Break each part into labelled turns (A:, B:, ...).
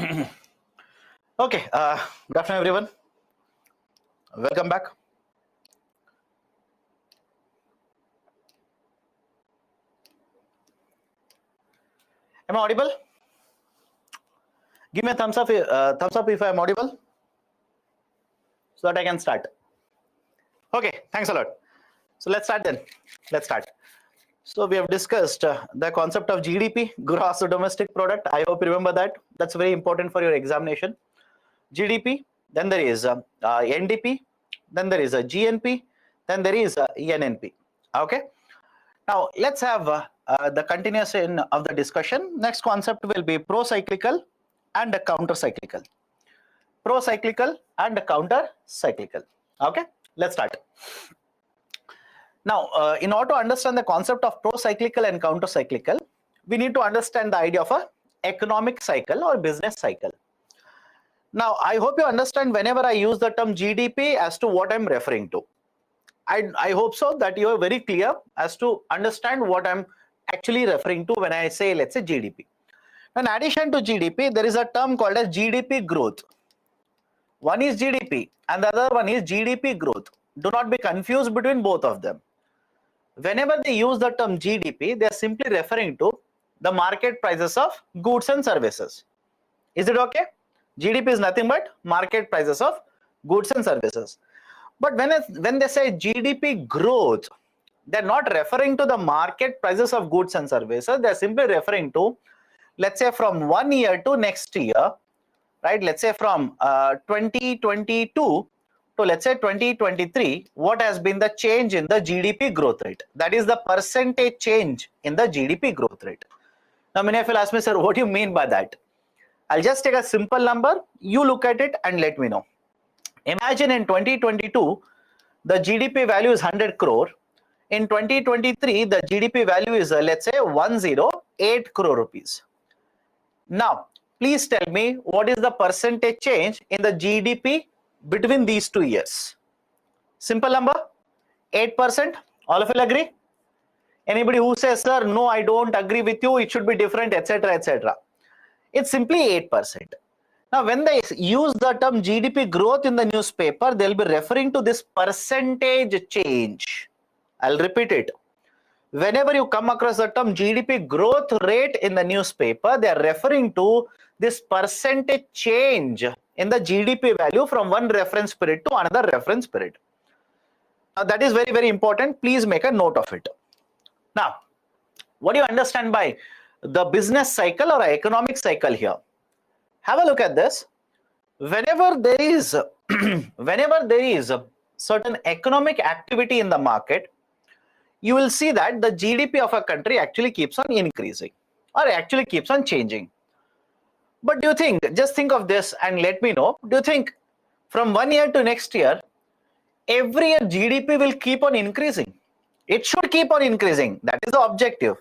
A: Okay, good afternoon, everyone. Welcome back. Am I audible? Give me a thumbs up if I am audible, so that I can start. Okay, thanks a lot. So let's start then. Let's start. So we have discussed the concept of GDP, gross domestic product. I hope you remember that. That's very important for your examination. GDP, then there is NDP, then there is a GNP, then there is NNP. Okay. Now let's have the continuation of the discussion. Next concept will be pro-cyclical and counter-cyclical. Pro-cyclical and counter-cyclical. Okay, let's start. Now, in order to understand the concept of pro-cyclical and counter-cyclical, we need to understand the idea of a economic cycle or business cycle. Now, I hope you understand whenever I use the term GDP as to what I'm referring to. I hope so that you are very clear as to understand what I'm actually referring to when I say, let's say, GDP. In addition to GDP, there is a term called as GDP growth. One is GDP and the other one is GDP growth. Do not be confused between both of them. Whenever they use the term GDP, they are simply referring to the market prices of goods and services. Is it okay? GDP is nothing but market prices of goods and services. But when they say GDP growth, they're not referring to the market prices of goods and services. They're simply referring to, let's say, from 1 year to next year, right? Let's say from 2022 to, let's say, 2023, what has been the change in the GDP growth rate? That is the percentage change in the GDP growth rate. Now, many of you ask me, sir, what do you mean by that? I'll just take a simple number. You look at it and let me know. Imagine in 2022, the GDP value is 100 crore. In 2023, the GDP value is, let's say, 108 crore rupees. Now, please tell me what is the percentage change in the GDP between these 2 years? Simple number, 8%. All of you agree? Anybody who says, sir, no, I don't agree with you, it should be different, etc., etc. It's simply 8%. Now, when they use the term GDP growth in the newspaper, they'll be referring to this percentage change. I'll repeat it. Whenever you come across the term GDP growth rate in the newspaper, they are referring to this percentage change in the GDP value from one reference period to another reference period. Now, that is very, very important. Please make a note of it. Now, what do you understand by the business cycle or economic cycle here? Have a look at this. Whenever there is certain economic activity in the market, you will see that the GDP of a country actually keeps on increasing or actually keeps on changing. But do you think, just think of this and let me know, do you think from 1 year to next year, every year GDP will keep on increasing? It should keep on increasing. That is the objective.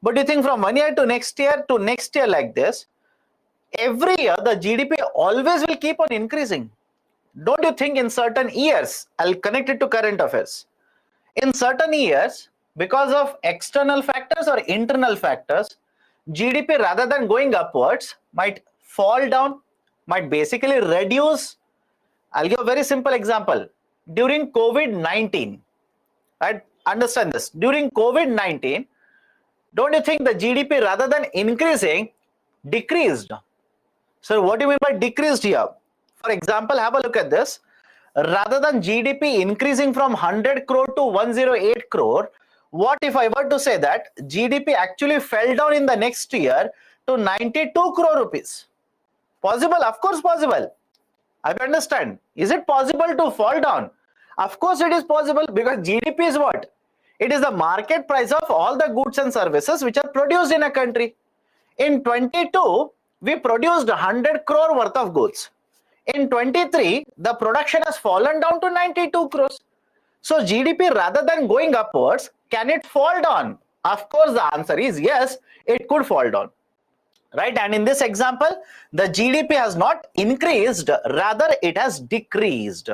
A: But do you think from 1 year to next year like this, every year the GDP always will keep on increasing? Don't you think in certain years, I'll connect it to current affairs. In certain years, because of external factors or internal factors, GDP rather than going upwards might fall down, might basically reduce. I'll give a very simple example. During COVID-19, right? Understand this. During COVID-19, don't you think the GDP rather than increasing, decreased? So what do you mean by decreased here? For example, have a look at this. Rather than GDP increasing from 100 crore to 108 crore, what if I were to say that GDP actually fell down in the next year to 92 crore rupees? Possible? Of course possible. I understand. Is it possible to fall down? Of course it is possible, because GDP is what? It is the market price of all the goods and services which are produced in a country. In 22, we produced 100 crore worth of goods. In 23, the production has fallen down to 92 crores. So GDP, rather than going upwards, can it fall down? Of course, the answer is yes, it could fall down. Right? And in this example, the GDP has not increased, rather it has decreased.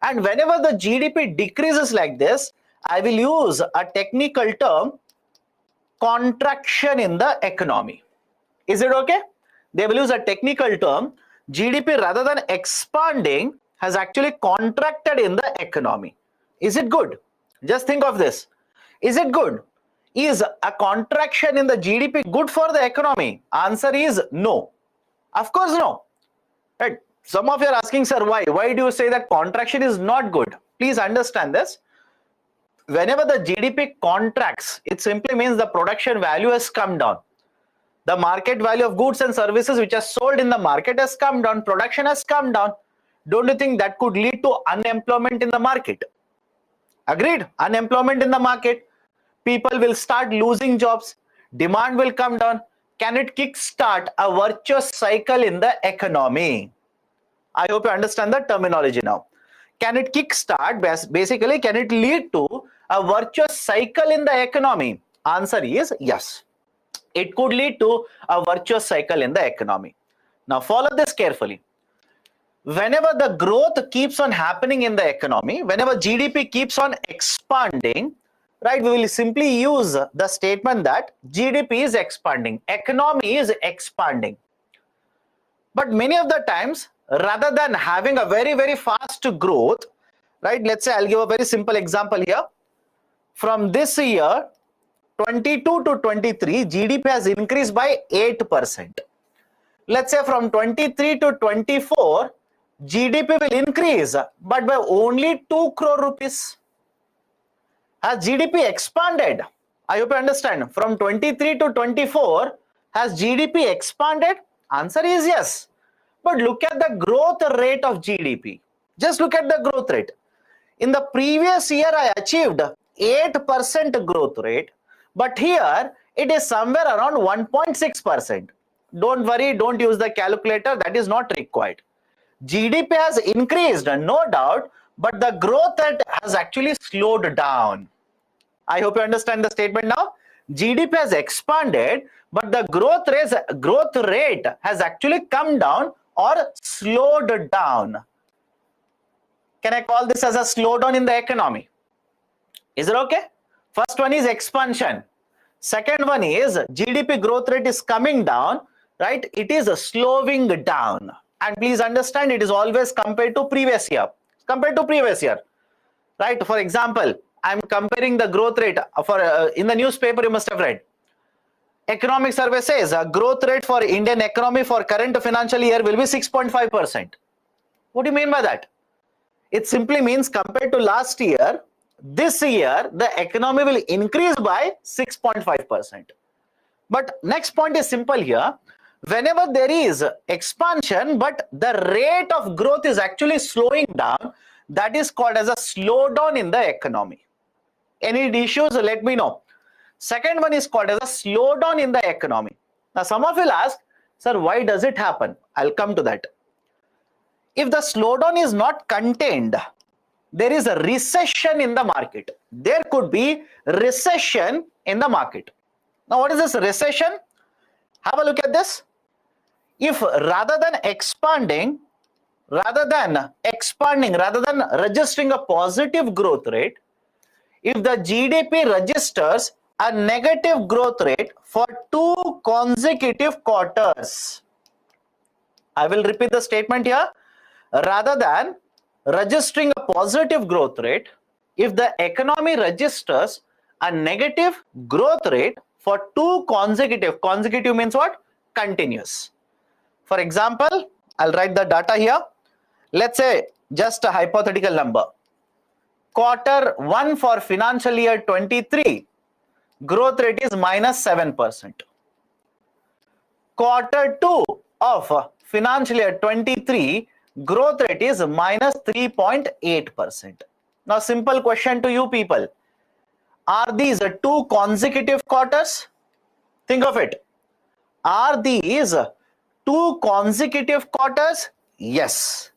A: And whenever the GDP decreases like this, I will use a technical term, contraction in the economy. Is it okay? they will use a technical term, GDP rather than expanding has actually contracted in the economy. Is it good? Just think of this. Is it good? Is a contraction in the GDP good for the economy? Answer is no. Of course no. Right? Some of you are asking, sir, why? Why do you say that contraction is not good? Please understand this. Whenever the GDP contracts, it simply means the production value has come down. The market value of goods and services which are sold in the market has come down, production has come down. Don't you think that could lead to unemployment in the market? Agreed? Unemployment in the market. People will start losing jobs. Demand will come down. Can it kickstart a virtuous cycle in the economy? I hope you understand the terminology now. Can it kickstart? Basically, can it lead to a virtuous cycle in the economy? Answer is yes. It could lead to a virtuous cycle in the economy. Now follow this carefully. Whenever the growth keeps on happening in the economy, whenever GDP keeps on expanding, right, we will simply use the statement that GDP is expanding, economy is expanding. But many of the times, rather than having a very, very fast growth, right, let's say I'll give a very simple example here. From this year, 22 to 23, GDP has increased by 8%. Let's say from 23 to 24, GDP will increase, but by only 2 crore rupees. Has GDP expanded? I hope you understand. From 23 to 24, has GDP expanded? Answer is yes. But look at the growth rate of GDP. Just look at the growth rate. In the previous year, I achieved 8% growth rate, but here it is somewhere around 1.6%. Don't worry, don't use the calculator, that is not required. GDP has increased, no doubt, but the growth rate has actually slowed down. I hope you understand the statement now. GDP has expanded, but the growth rate has actually come down or slowed down. Can I call this as a slowdown in the economy? Is it okay? First one is expansion. Second one is GDP growth rate is coming down, right? It is slowing down. And please understand, it is always compared to previous year. Compared to previous year, right? For example, I'm comparing the growth rate for in the newspaper you must have read. Economic survey says a growth rate for Indian economy for current financial year will be 6.5%. What do you mean by that? It simply means compared to last year, this year the economy will increase by 6.5%. But next point is simple here. Whenever there is expansion, but the rate of growth is actually slowing down, that is called as a slowdown in the economy. Any issues, let me know. Second one is called as a slowdown in the economy. Now some of you will ask, sir, why does it happen? I'll come to that. If the slowdown is not contained, there is a recession in the market. There could be recession in the market. Now what is this recession? Have a look at this. If rather than expanding, rather than registering a positive growth rate, if the GDP registers a negative growth rate for 2 consecutive quarters, I will repeat the statement here. Rather than registering a positive growth rate, if the economy registers a negative growth rate for 2 consecutive means what? Continuous. For example, I'll write the data here. Let's say just a hypothetical number. Quarter 1 for financial year 23, growth rate is -7%. Quarter 2 of financial year 23, growth rate is -3.8%. Now simple question to you people. Are these 2 consecutive quarters? Think of it. Are these 2 consecutive quarters? Yes.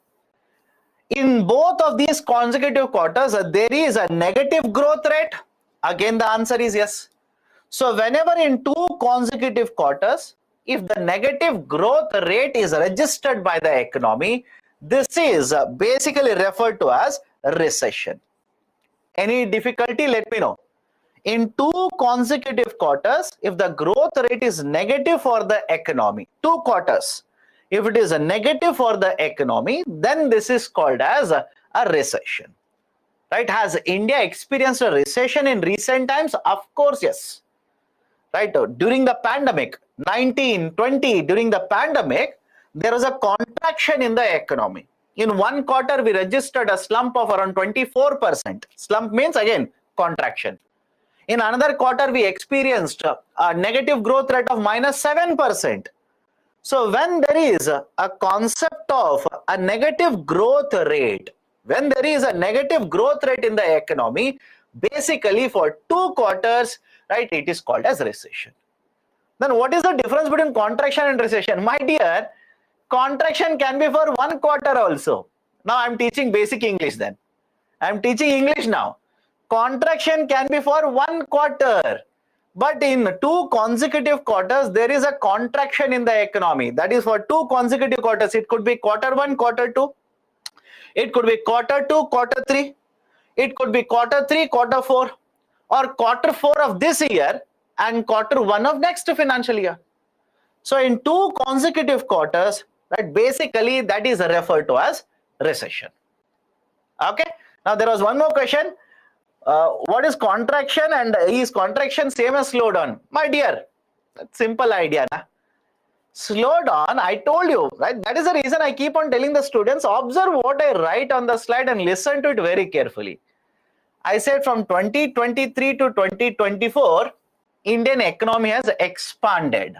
A: In both of these consecutive quarters, there is a negative growth rate. Again, the answer is yes. So whenever in 2 consecutive quarters, if the negative growth rate is registered by the economy, this is basically referred to as recession. Any difficulty? Let me know. in 2 consecutive quarters, if the growth rate is negative for the economy, 2 quarters, if it is a negative for the economy, then this is called as a recession. Right? Has India experienced a recession in recent times? Of course, yes. Right? During the pandemic, 1920, during the pandemic, there was a contraction in the economy. In 1 quarter, we registered a slump of around 24%. Slump means, again, contraction. In another quarter, we experienced a negative growth rate of -7%. So when there is a concept of a negative growth rate, when there is a negative growth rate in the economy, basically for 2 quarters, right, it is called as recession. Then what is the difference between contraction and recession? My dear, contraction can be for 1 quarter also. Now I'm teaching basic English then. I'm teaching English now. Contraction can be for 1 quarter. But in 2 consecutive quarters, there is a contraction in the economy. That is for 2 consecutive quarters. It could be quarter 1, quarter 2. It could be quarter 2, quarter 3. It could be quarter 3, quarter 4. Or quarter 4 of this year and quarter 1 of next financial year. So in 2 consecutive quarters, right, basically that is referred to as recession. Okay. Now there was one more question. What is contraction, and is contraction same as slowdown? My dear, that's simple idea. Na? Slowdown, I told you, right? That is the reason I keep on telling the students, observe what I write on the slide and listen to it very carefully. I said from 2023 to 2024, Indian economy has expanded.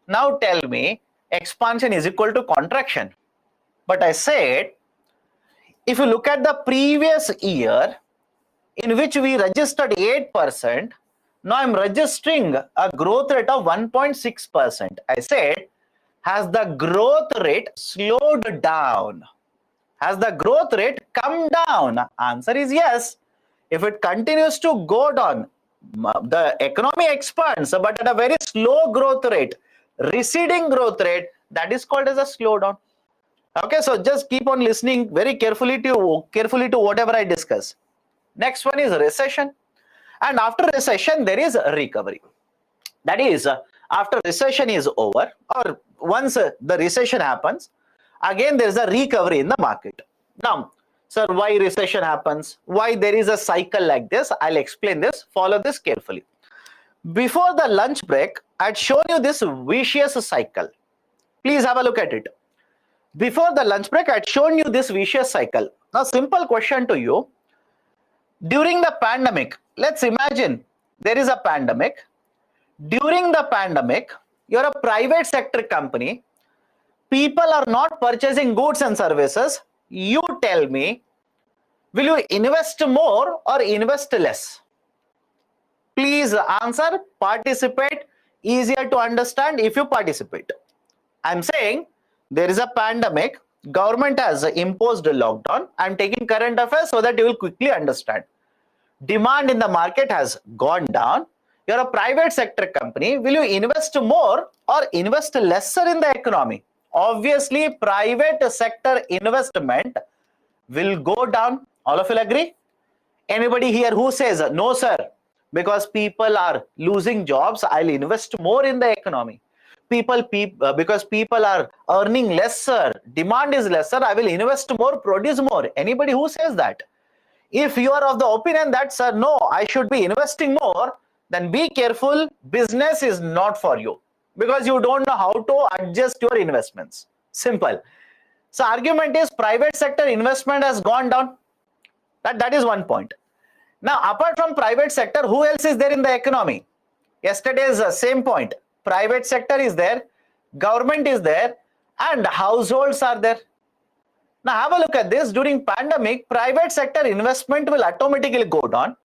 A: Now tell me, expansion is equal to contraction. But I said, if you look at the previous year, in which we registered 8%, now I'm registering a growth rate of 1.6%. I said, has the growth rate slowed down? Has the growth rate come down? Answer is yes. If it continues to go down, the economy expands, but at a very slow growth rate, receding growth rate, that is called as a slowdown. Okay, so just keep on listening very carefully to whatever I discuss. Next one is recession, and after recession there is a recovery. That is, after recession is over, or once the recession happens, again there is a recovery in the market. Now, sir, why recession happens? Why there is a cycle like this? I'll explain this. Follow this carefully. Before the lunch break, I had shown you this vicious cycle. Please have a look at it. Before the lunch break, I had shown you this vicious cycle. Now, simple question to you. During the pandemic, let's imagine there is a pandemic. During the pandemic, you're a private sector company. People are not purchasing goods and services. You tell me, will you invest more or invest less? Please answer, participate. Easier to understand if you participate. I'm saying there is a pandemic. Government has imposed a lockdown. I'm taking current affairs so that you will quickly understand. Demand in the market has gone down. You're a private sector company. Will you invest more or invest lesser in the economy? Obviously, private sector investment will go down. All of you agree? Anybody here who says, no, sir, because people are losing jobs, I'll invest more in the economy. Because people are earning lesser, demand is lesser, I will invest more, produce more. Anybody who says that? If you are of the opinion that, sir, no, I should be investing more, then be careful. Business is not for you because you don't know how to adjust your investments. Simple. So argument is private sector investment has gone down. That is one point. Now, apart from private sector, who else is there in the economy? Yesterday's same point. Private sector is there, government is there, and households are there. Now have a look at this. During pandemic, private sector investment will automatically go down.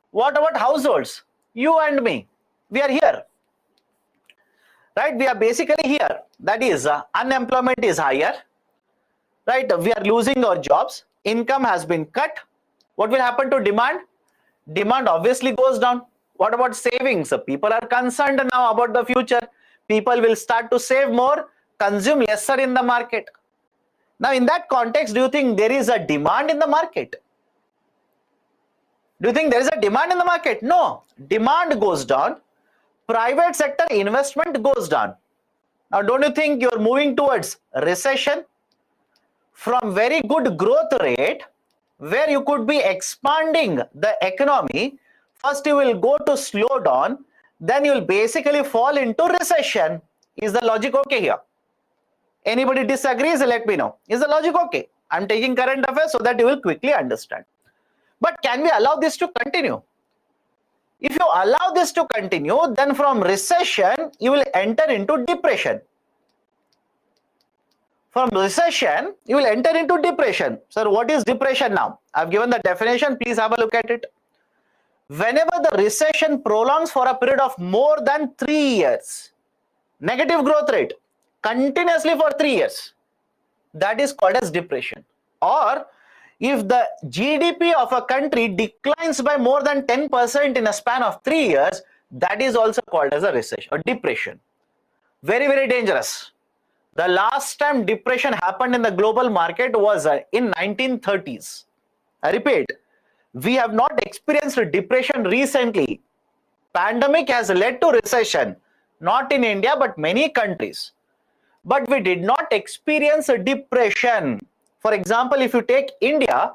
A: What about households? You and me, we are here. Right? We are basically here. That is, unemployment is higher. Right? We are losing our jobs. Income has been cut. What will happen to demand? Demand obviously goes down. What about savings? People are concerned now about the future. People will start to save more, consume lesser in the market. Now, in that context, do you think there is a demand in the market? Do you think there is a demand in the market? No. Demand goes down. Private sector investment goes down. Now, don't you think you're moving towards recession? From very good growth rate, where you could be expanding the economy, first you will go to slow down, then you will basically fall into recession. Is the logic okay here? Anybody disagrees? Let me know. Is the logic okay? I'm taking current affairs so that you will quickly understand. But can we allow this to continue? If you allow this to continue, then from recession, you will enter into depression. From recession, you will enter into depression. Sir, what is depression now? I've given the definition. Please have a look at it. Whenever the recession prolongs for a period of more than 3 years, negative growth rate, continuously for 3 years, that is called as depression. Or if the GDP of a country declines by more than 10% in a span of 3 years, that is also called as a recession or depression. Very, very dangerous. The last time depression happened in the global market was in 1930s. I repeat, we have not experienced a depression recently. Pandemic has led to recession, not in India, but many countries. But we did not experience a depression. For example, if you take India,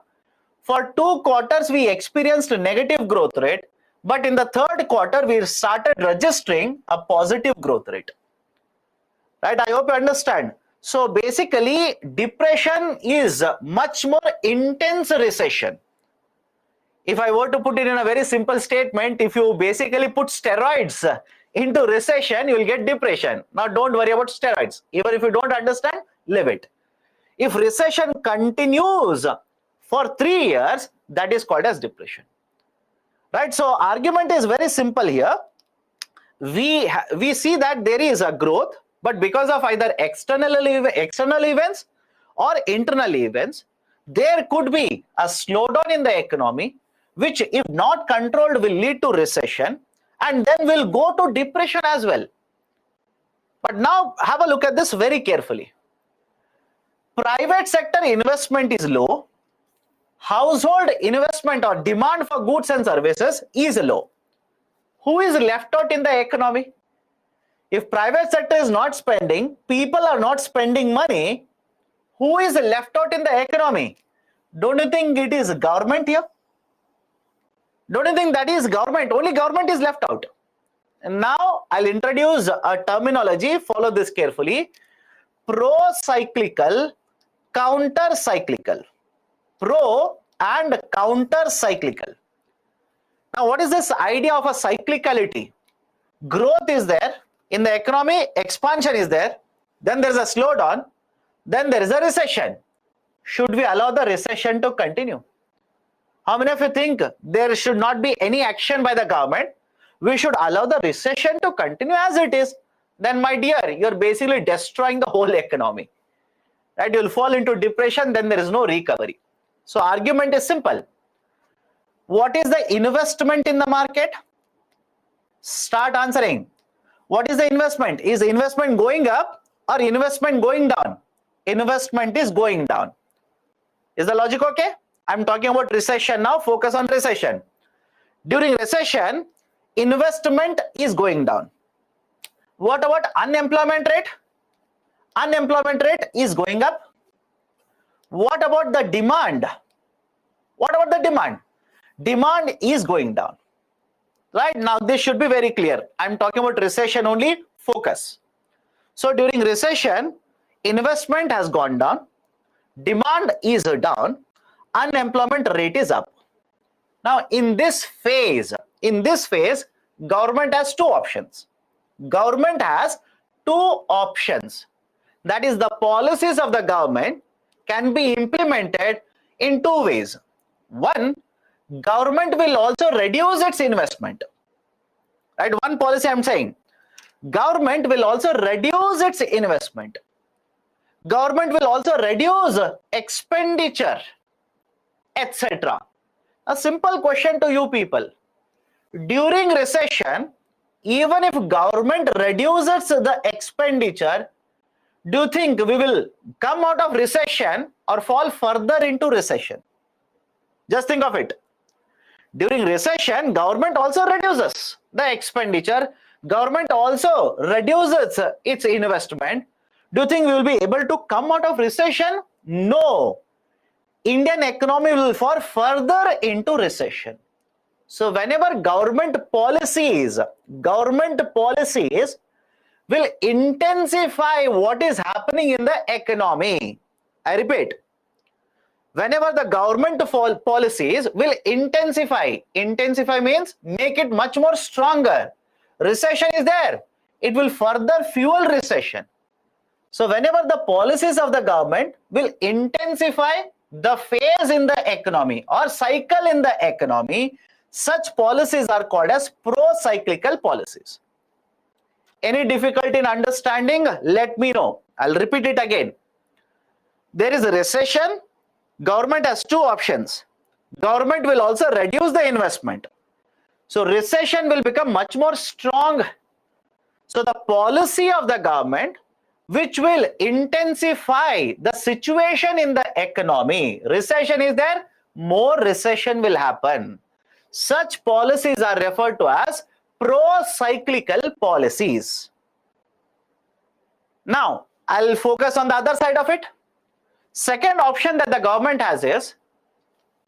A: for 2 quarters we experienced a negative growth rate, but in the 3rd quarter we started registering a positive growth rate. Right? I hope you understand. So basically, depression is much more intense recession. If I were to put it in a very simple statement, if you basically put steroids into recession, you will get depression. Now don't worry about steroids. Even if you don't understand, leave it. If recession continues for 3 years, that is called as depression. Right? So argument is very simple here. We see that there is a growth, but because of either external events or internal events, there could be a slowdown in the economy, which if not controlled will lead to recession, and then will go to depression as well. But now have a look at this very carefully. Private sector investment is low. Household investment or demand for goods and services is low. Who is left out in the economy? If private sector is not spending, people are not spending money, who is left out in the economy? Don't you think it is government here? Don't you think that is government? Only government is left out. And now I'll introduce a terminology. Follow this carefully. Pro-cyclical, counter-cyclical. Pro and counter-cyclical. Now what is this idea of a cyclicality? Growth is there. In the economy, expansion is there. Then there is a slowdown. Then there is a recession. Should we allow the recession to continue? How many of you think there should not be any action by the government? We should allow the recession to continue as it is. Then my dear, you're basically destroying the whole economy. Right? You'll fall into depression, then there is no recovery. So argument is simple. What is the investment in the market? Start answering. What is the investment? Is the investment going up or investment going down? Investment is going down. Is the logic okay? I'm talking about recession now. Focus on recession. During recession, investment is going down. What about unemployment rate? Unemployment rate is going up. What about the demand? What about the demand? Demand is going down. Right now, this should be very clear. I'm talking about recession only. Focus. So during recession, investment has gone down. Demand is down. Unemployment rate is up. Now, in this phase, government has 2 options. Government has 2 options. That is, the policies of the government can be implemented in 2 ways. One, government will also reduce its investment. Right? One policy I'm saying, government will also reduce its investment. Government will also reduce expenditure, etc. A simple question to you people. During recession, even if government reduces the expenditure, do you think we will come out of recession or fall further into recession? Just think of it. During recession, government also reduces the expenditure. Government also reduces its investment. Do you think we will be able to come out of recession? No. Indian economy will fall further into recession. So whenever government policies will intensify what is happening in the economy. I repeat, whenever the government policies will intensify means make it much more stronger. Recession is there. It will further fuel recession. So whenever the policies of the government will intensify the phase in the economy or cycle in the economy, such policies are called as pro-cyclical policies. Any difficulty in understanding? Let me know. I'll repeat it again. There is a recession. Government has two options. Government will also reduce the investment. So recession will become much more strong. So the policy of the government which will intensify the situation in the economy. Recession is there, more recession will happen. Such policies are referred to as pro-cyclical policies. Now, I'll focus on the other side of it. Second option that the government has is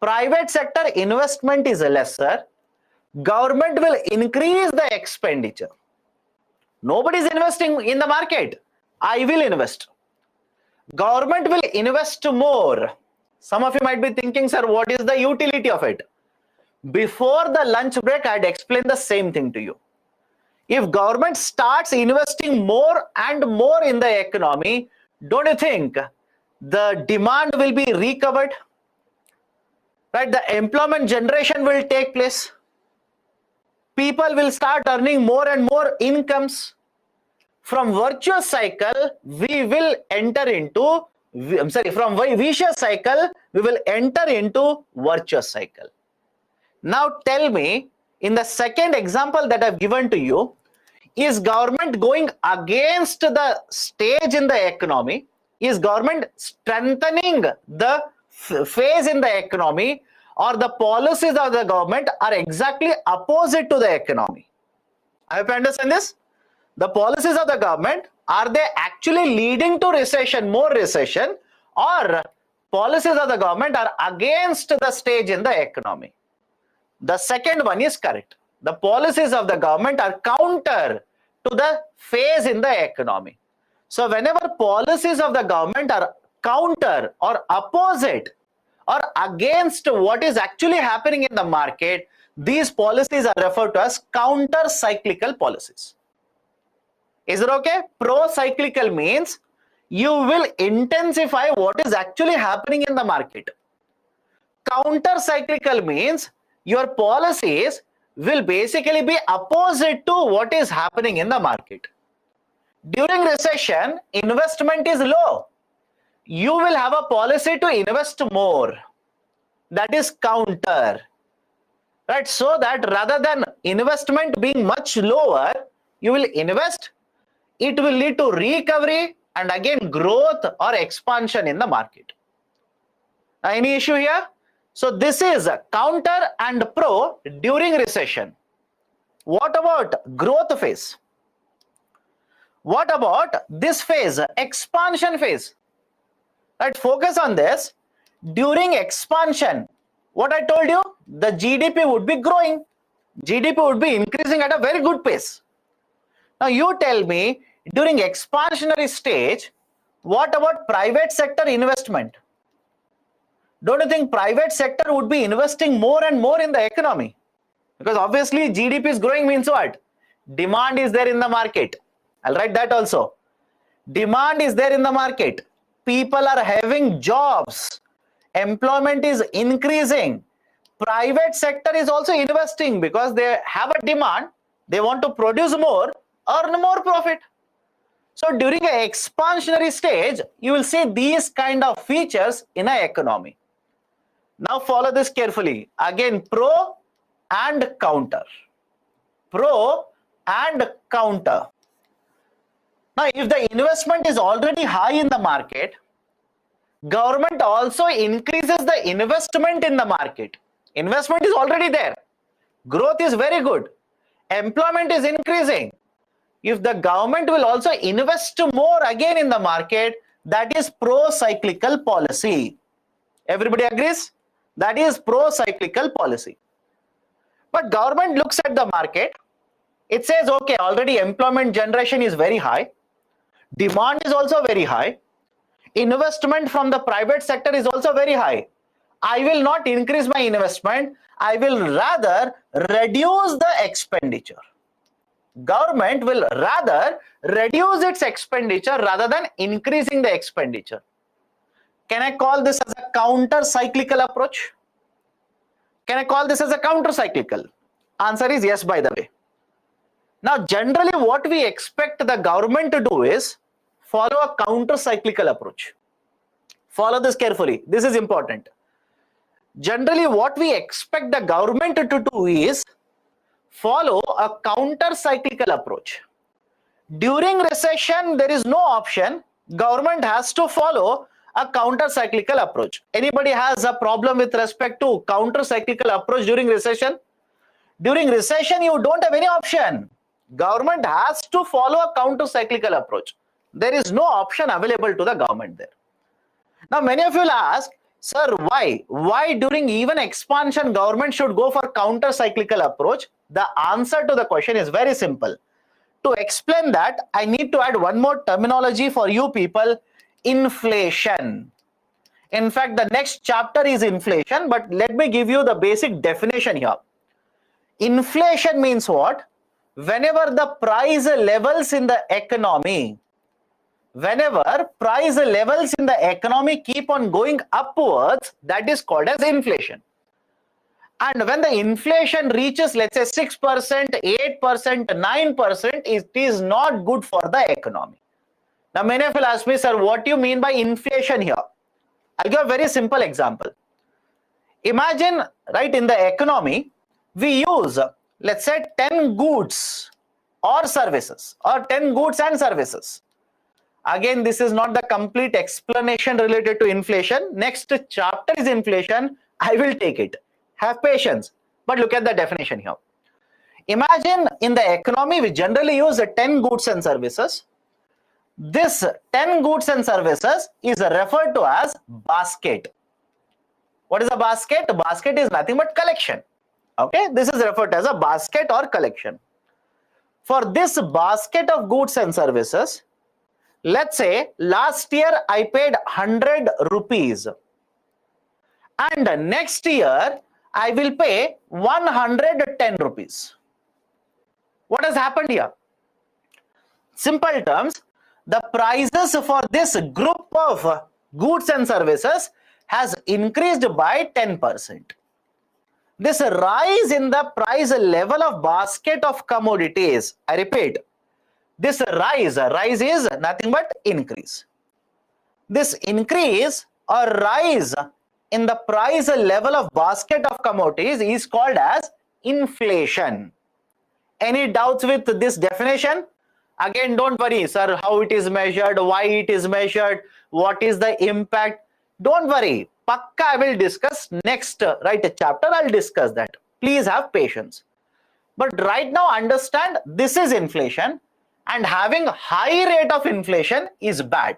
A: private sector investment is lesser. Government will increase the expenditure. Nobody is investing in the market. I will invest. Government will invest more. Some of you might be thinking, sir, what is the utility of it? Before the lunch break, I had explained the same thing to you. If government starts investing more and more in the economy, don't you think the demand will be recovered? Right? The employment generation will take place. People will start earning more and more incomes. From virtuous cycle, we will enter into, from vicious cycle, we will enter into virtuous cycle. Now tell me, in the second example that I've given to you, is government going against the stage in the economy? Is government strengthening the phase in the economy, or the policies of the government are exactly opposite to the economy? I hope you understand this. The policies of the government, are they actually leading to recession, more recession, or policies of the government are against the stage in the economy? The second one is correct. The policies of the government are counter to the phase in the economy. So whenever policies of the government are counter or opposite or against what is actually happening in the market, these policies are referred to as counter-cyclical policies. Is it okay? Pro-cyclical means you will intensify what is actually happening in the market. Counter-cyclical means your policies will basically be opposite to what is happening in the market. During recession, investment is low. You will have a policy to invest more. That is counter. Right? So that rather than investment being much lower, you will invest. It will lead to recovery and again growth or expansion in the market. Any issue here? So this is counter and pro during recession. What about growth phase? What about this phase, expansion phase? Right, focus on this. During expansion, what I told you, the GDP would be growing. GDP would be increasing at a very good pace. Now you tell me, during expansionary stage, what about private sector investment? Don't you think private sector would be investing more and more in the economy? Because obviously GDP is growing means what? Demand is there in the market. I'll write that also. Demand is there in the market. People are having jobs. Employment is increasing. Private sector is also investing because they have a demand. They want to produce more, earn more profit. So during an expansionary stage, you will see these kind of features in an economy. Now follow this carefully. Again, pro and counter. Pro and counter. Now, if the investment is already high in the market, government also increases the investment in the market. Investment is already there. Growth is very good. Employment is increasing. If the government will also invest more again in the market, that is pro-cyclical policy. Everybody agrees? That is pro-cyclical policy. But government looks at the market. It says, okay, already employment generation is very high. Demand is also very high. Investment from the private sector is also very high. I will not increase my investment. I will rather reduce the expenditure. Government will rather reduce its expenditure rather than increasing the expenditure. Can I call this as a counter-cyclical approach? Can I call this as a counter-cyclical? Answer is yes, by the way. Now, generally what we expect the government to do is follow a counter-cyclical approach. Follow this carefully. This is important. Generally, what we expect the government to do is follow a counter-cyclical approach. During recession, there is no option. Government has to follow a counter-cyclical approach. Anybody has a problem with respect to counter-cyclical approach during recession? During recession, you don't have any option. Government has to follow a counter-cyclical approach. There is no option available to the government there. Now, many of you will ask, sir, why? Why during even expansion, government should go for counter-cyclical approach? The answer to the question is very simple. To explain that, I need to add one more terminology for you people, inflation. In fact, the next chapter is inflation, but let me give you the basic definition here. Inflation means what? Whenever the price levels in the economy, keep on going upwards, that is called as inflation. And when the inflation reaches, let's say 6%, 8%, 9%, it is not good for the economy. Now, many of you ask me, sir, what do you mean by inflation here? I'll give a very simple example. Imagine, right, in the economy, we use, let's say, 10 goods or services, or 10 goods and services. Again, this is not the complete explanation related to inflation. Next chapter is inflation. I will take it. Have patience. But look at the definition here. Imagine in the economy, we generally use 10 goods and services. This 10 goods and services is referred to as basket. What is a basket? A basket is nothing but collection. Okay, this is referred to as a basket or collection. For this basket of goods and services, let's say last year I paid 100 rupees and next year I will pay 110 rupees. What has happened here? Simple terms, the prices for this group of goods and services has increased by 10%. This rise in the price level of basket of commodities, I repeat, this rise is nothing but increase. This increase or rise in the price level of basket of commodities is called as inflation. Any doubts with this definition? Again, don't worry, sir, how it is measured, why it is measured, what is the impact? Don't worry. Pakka I will discuss next, right, chapter. I'll discuss that. Please have patience. But right now understand this is inflation, and having high rate of inflation is bad.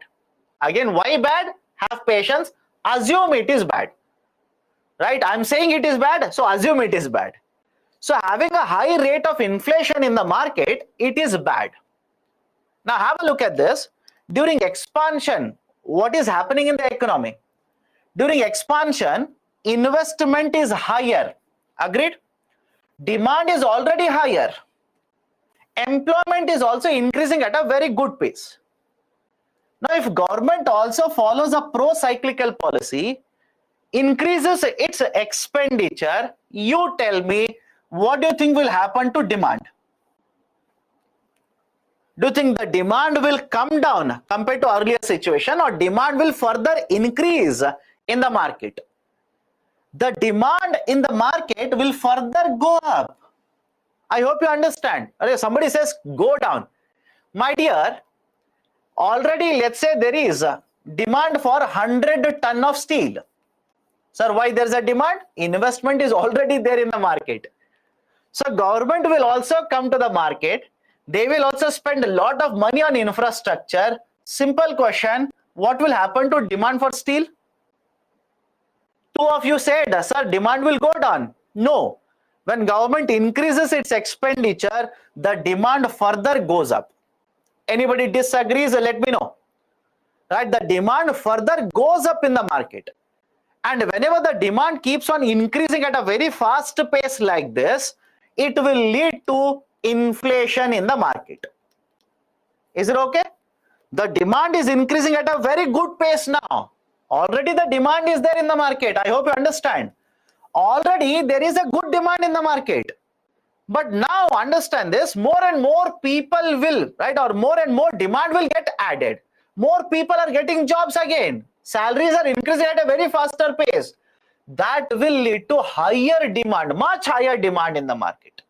A: Again, why bad? Have patience. Assume it is bad. Right? I'm saying it is bad, so assume it is bad. So having a high rate of inflation in the market, it is bad. Now have a look at this. During expansion, what is happening in the economy? During expansion, investment is higher. Agreed? Demand is already higher. Employment is also increasing at a very good pace. Now, if government also follows a pro-cyclical policy, increases its expenditure, you tell me, what do you think will happen to demand? Do you think the demand will come down compared to earlier situation, or demand will further increase in the market? The demand in the market will further go up. I hope you understand. Somebody says go down. My dear, already let's say there is a demand for 100 ton of steel. Sir, why there's a demand? Investment is already there in the market. So government will also come to the market. They will also spend a lot of money on infrastructure. Simple question, what will happen to demand for steel? Two of you said, sir, demand will go down. No. When government increases its expenditure, the demand further goes up. Anybody disagrees? Let me know. Right? The demand further goes up in the market. And whenever the demand keeps on increasing at a very fast pace like this, it will lead to inflation in the market. Is it okay? The demand is increasing at a very good pace now. Already the demand is there in the market. I hope you understand. Already there is a good demand in the market. But now understand this, more and more people will, right, or more and more demand will get added. More people are getting jobs again. Salaries are increasing at a very faster pace. That will lead to higher demand, much higher demand in the market.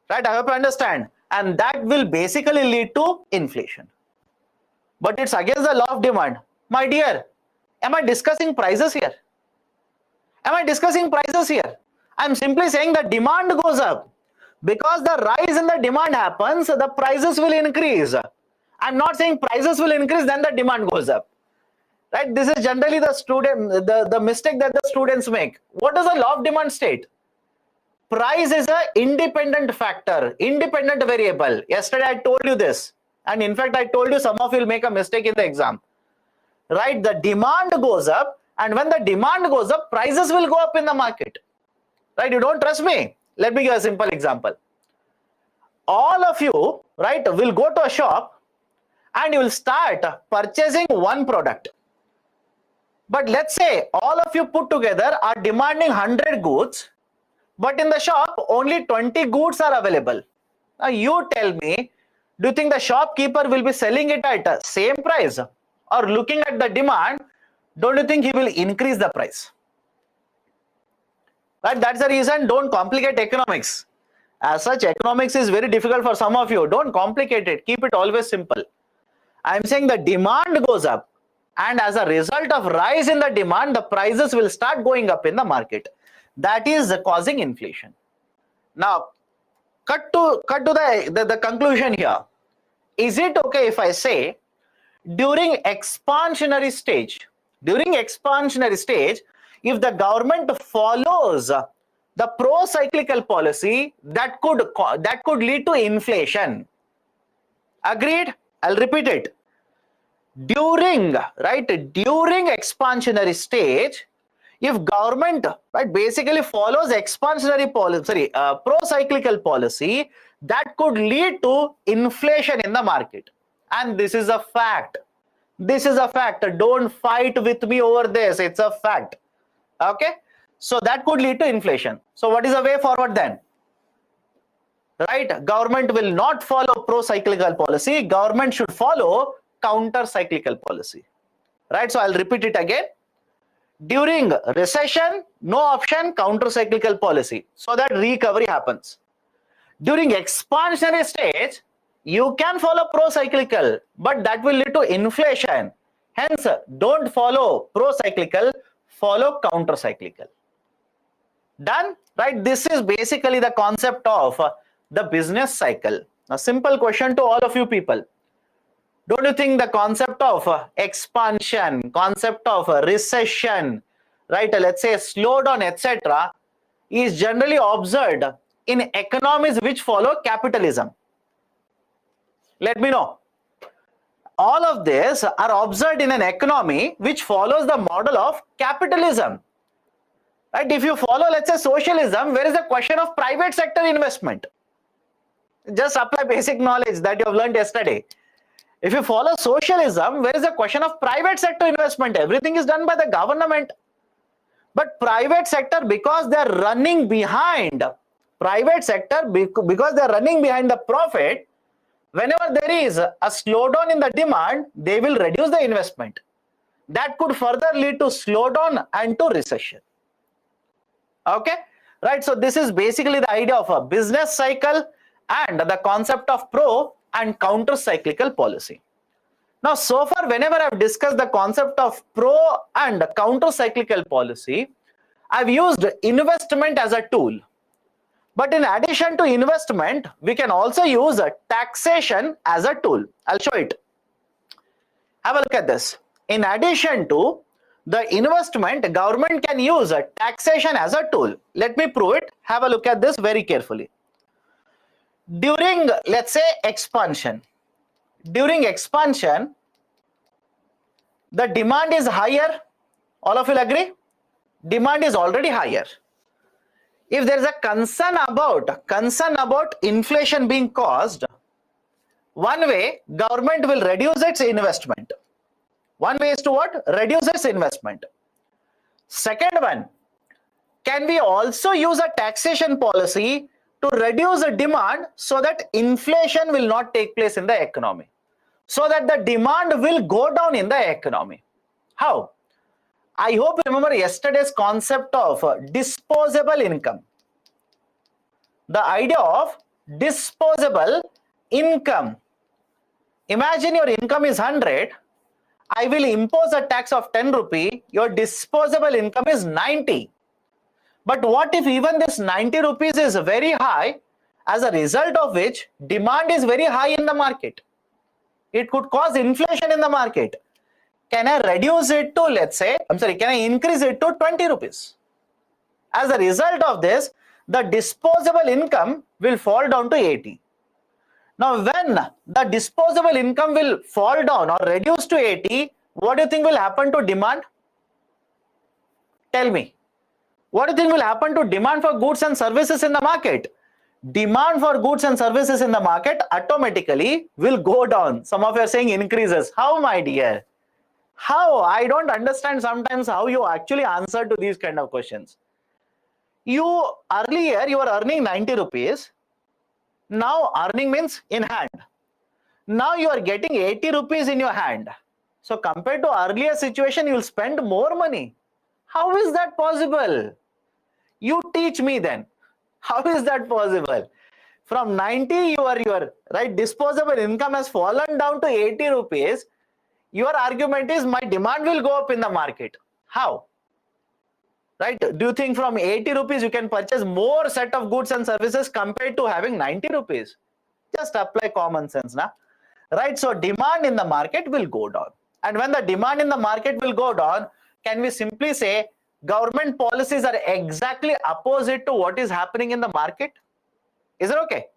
A: Right, I hope you understand. And that will basically lead to inflation. But it's against the law of demand. My dear, am I discussing prices here? Am I discussing prices here? I'm simply saying the demand goes up. Because the rise in the demand happens, the prices will increase. I'm not saying prices will increase, then the demand goes up. Right? This is generally the mistake that the students make. What does the law of demand state? Price is an independent factor, independent variable. Yesterday I told you this. And in fact, I told you some of you will make a mistake in the exam. Right? The demand goes up, and when the demand goes up, prices will go up in the market. Right? You don't trust me? Let me give a simple example. All of you, right, will go to a shop and you will start purchasing one product. But let's say all of you put together are demanding 100 goods, but in the shop only 20 goods are available. Now you tell me, do you think the shopkeeper will be selling it at the same price? Or looking at the demand, don't you think he will increase the price? Right? That's the reason, don't complicate economics. As such, economics is very difficult for some of you. Don't complicate it. Keep it always simple. I'm saying the demand goes up, and as a result of rise in the demand, the prices will start going up in the market. That is causing inflation. Now, cut to the conclusion here. Is it okay if I say during expansionary stage, if the government follows the pro-cyclical policy, that could lead to inflation? Agreed? I'll repeat it. During expansionary stage, if government, right, basically follows expansionary policy, pro-cyclical policy, that could lead to inflation in the market. And this is a fact. This is a fact. Don't fight with me over this. It's a fact. Okay? So that could lead to inflation. So what is the way forward then? Right? Government will not follow pro-cyclical policy. Government should follow counter-cyclical policy. Right? So I'll repeat it again. During recession, no option, counter-cyclical policy, so that recovery happens. During expansionary stage, you can follow pro-cyclical, but that will lead to inflation. Hence, don't follow pro-cyclical, follow counter-cyclical. Done? Right? This is basically the concept of the business cycle. A simple question to all of you people. Don't you think the concept of expansion, concept of recession, right, let's say slowdown, etc., is generally observed in economies which follow capitalism? Let me know. All of this are observed in an economy which follows the model of capitalism. Right? If you follow, let's say, socialism, where is the question of private sector investment? Just apply basic knowledge that you have learned yesterday. If you follow socialism, where is the question of private sector investment? Everything is done by the government. But private sector, because they are running behind, because they are running behind the profit, whenever there is a slowdown in the demand, they will reduce the investment. That could further lead to slowdown and to recession. Okay? Right? So this is basically the idea of a business cycle and the concept of pro and counter-cyclical policy. Now, so far, whenever I've discussed the concept of pro and counter cyclical policy, I've used investment as a tool. But in addition to investment, we can also use taxation as a tool. I'll show it. Have a look at this. In addition to the investment, government can use taxation as a tool. Let me prove it. Have a look at this very carefully. During, let's say, expansion, the demand is higher. All of you will agree? Demand is already higher. If there is a concern about inflation being caused, one way government will reduce its investment. One way is to what? Reduce its investment. Second one, can we also use a taxation policy to reduce the demand so that inflation will not take place in the economy, so that the demand will go down in the economy? How? I hope you remember yesterday's concept of disposable income. The idea of disposable income. Imagine your income is 100. I will impose a tax of 10 rupee. Your disposable income is 90. But what if even this 90 rupees is very high, as a result of which demand is very high in the market? It could cause inflation in the market. Can I reduce it to, can I increase it to 20 rupees? As a result of this, the disposable income will fall down to 80. Now, when the disposable income will fall down or reduce to 80, what do you think will happen to demand? Tell me. What do you think will happen to demand for goods and services in the market? Demand for goods and services in the market automatically will go down. Some of you are saying increases. How, my dear? How? I don't understand sometimes how you actually answer to these kind of questions. Earlier you were earning 90 rupees. Now earning means in hand. Now you are getting 80 rupees in your hand. So compared to earlier situation, you will spend more money. How is that possible? You teach me then. How is that possible? From 90, your disposable income has fallen down to 80 rupees. Your argument is my demand will go up in the market. How? Right? Do you think from 80 rupees you can purchase more set of goods and services compared to having 90 rupees? Just apply common sense, na? Right? So demand in the market will go down. And when the demand in the market will go down, can we simply say government policies are exactly opposite to what is happening in the market? Is it okay?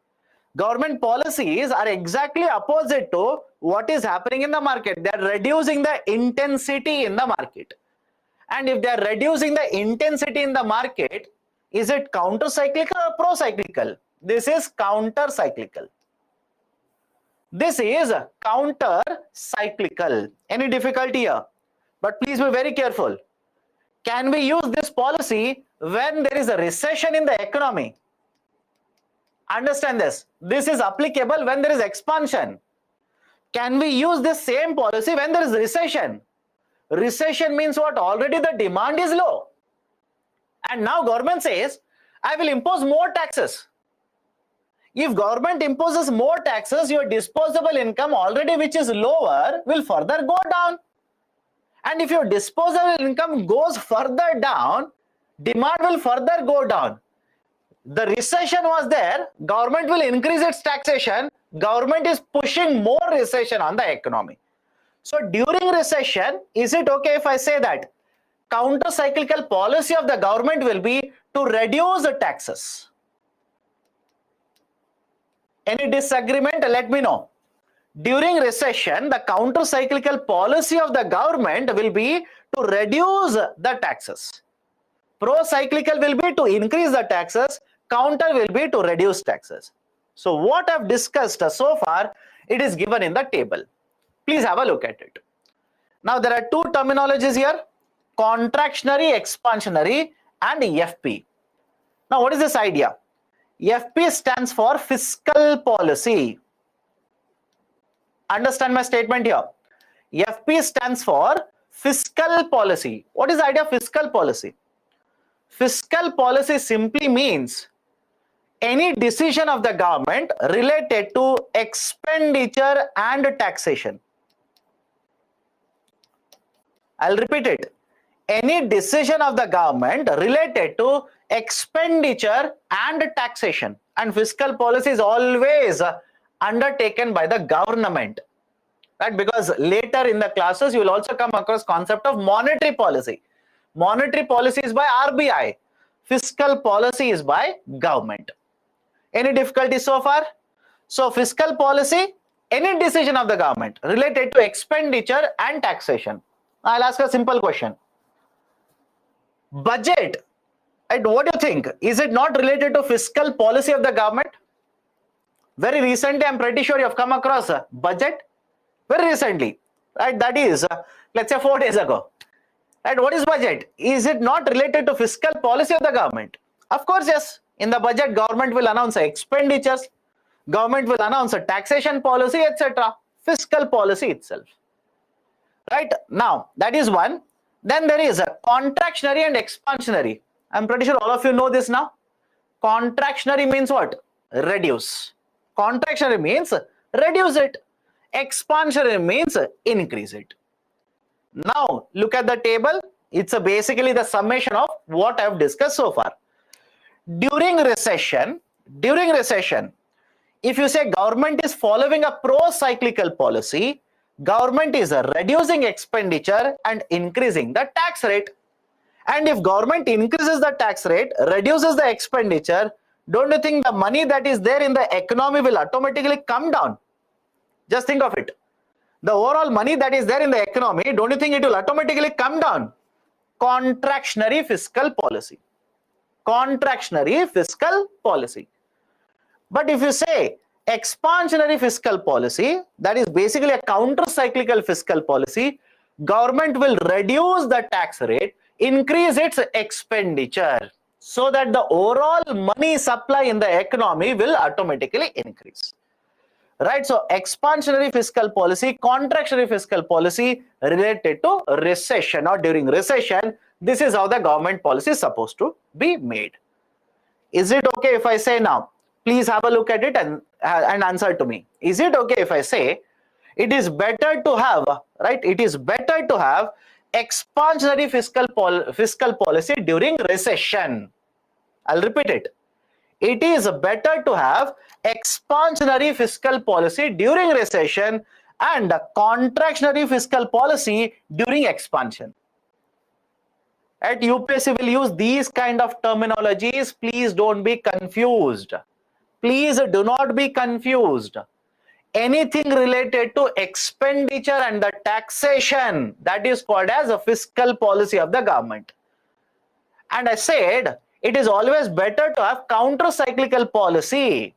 A: Government policies are exactly opposite to what is happening in the market. They are reducing the intensity in the market. And if they are reducing the intensity in the market, is it counter-cyclical or pro-cyclical? This is counter-cyclical. This is counter-cyclical. Any difficulty here? But please be very careful. Can we use this policy when there is a recession in the economy? Understand this. This is applicable when there is expansion. Can we use this same policy when there is recession? Recession means what? Already the demand is low. And now government says, I will impose more taxes. If government imposes more taxes, your disposable income already which is lower will further go down. And if your disposable income goes further down, demand will further go down. The recession was there, government will increase its taxation, government is pushing more recession on the economy. So during recession, is it okay if I say that counter-cyclical policy of the government will be to reduce the taxes? Any disagreement? Let me know. During recession, the counter-cyclical policy of the government will be to reduce the taxes. Pro-cyclical will be to increase the taxes. Counter will be to reduce taxes. So what I've discussed so far, it is given in the table. Please have a look at it. Now there are two terminologies here, contractionary, expansionary and FP. Now what is this idea? FP stands for fiscal policy. Understand my statement here. FP stands for fiscal policy. What is the idea of fiscal policy? Fiscal policy simply means any decision of the government related to expenditure and taxation. I'll repeat it. Any decision of the government related to expenditure and taxation, and fiscal policy is always undertaken by the government, right? Because later in the classes you will also come across concept of monetary policy. Monetary policy is by RBI, fiscal policy is by government. Any difficulty so far? So fiscal policy, any decision of the government related to expenditure and taxation. I'll ask a simple question. Budget, right? What do you think? Is it not related to fiscal policy of the government? Very recently, I'm pretty sure you have come across a budget. Very recently, right? That is, let's say 4 days ago. Right? What is budget? Is it not related to fiscal policy of the government? Of course, yes. In the budget, government will announce expenditures, government will announce a taxation policy, etc. Fiscal policy itself. Right? Now, that is one. Then there is a contractionary and expansionary. I'm pretty sure all of you know this now. Contractionary means what? Reduce. Contractionary means reduce it. Expansionary means increase it. Now, look at the table. It's basically the summation of what I've discussed so far. During recession, if you say government is following a pro-cyclical policy, government is reducing expenditure and increasing the tax rate. And if government increases the tax rate, reduces the expenditure, don't you think the money that is there in the economy will automatically come down? Just think of it. The overall money that is there in the economy, don't you think it will automatically come down? Contractionary fiscal policy. Contractionary fiscal policy. But if you say expansionary fiscal policy, that is basically a counter-cyclical fiscal policy, government will reduce the tax rate, increase its expenditure, so that the overall money supply in the economy will automatically increase. Right? So expansionary fiscal policy, contractionary fiscal policy related to recession or during recession, this is how the government policy is supposed to be made. Is it okay if I say now, please have a look at it and answer to me. Is it okay if I say it is better to have, right? It is better to have expansionary fiscal policy during recession. I'll repeat it. It is better to have expansionary fiscal policy during recession and contractionary fiscal policy during expansion. At UPSC will use these kind of terminologies. Please don't be confused. Please do not be confused. Anything related to expenditure and the taxation, that is called as a fiscal policy of the government. And I said, it is always better to have counter-cyclical policy.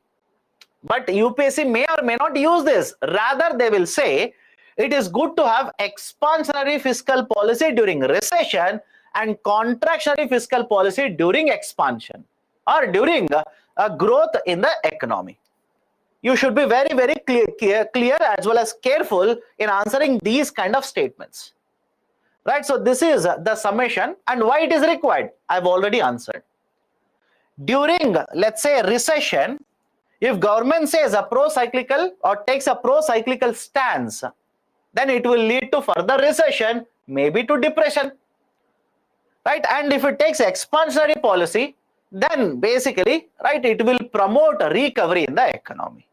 A: But UPSC may or may not use this. Rather, they will say, it is good to have expansionary fiscal policy during recession and contractionary fiscal policy during expansion or during a growth in the economy. You should be very, very clear as well as careful in answering these kind of statements. Right? So this is the summation, and why it is required, I've already answered. During, let's say, recession, if government says a pro-cyclical or takes a pro-cyclical stance, then it will lead to further recession, maybe to depression. Right? And if it takes expansionary policy, then basically, right, it will promote a recovery in the economy.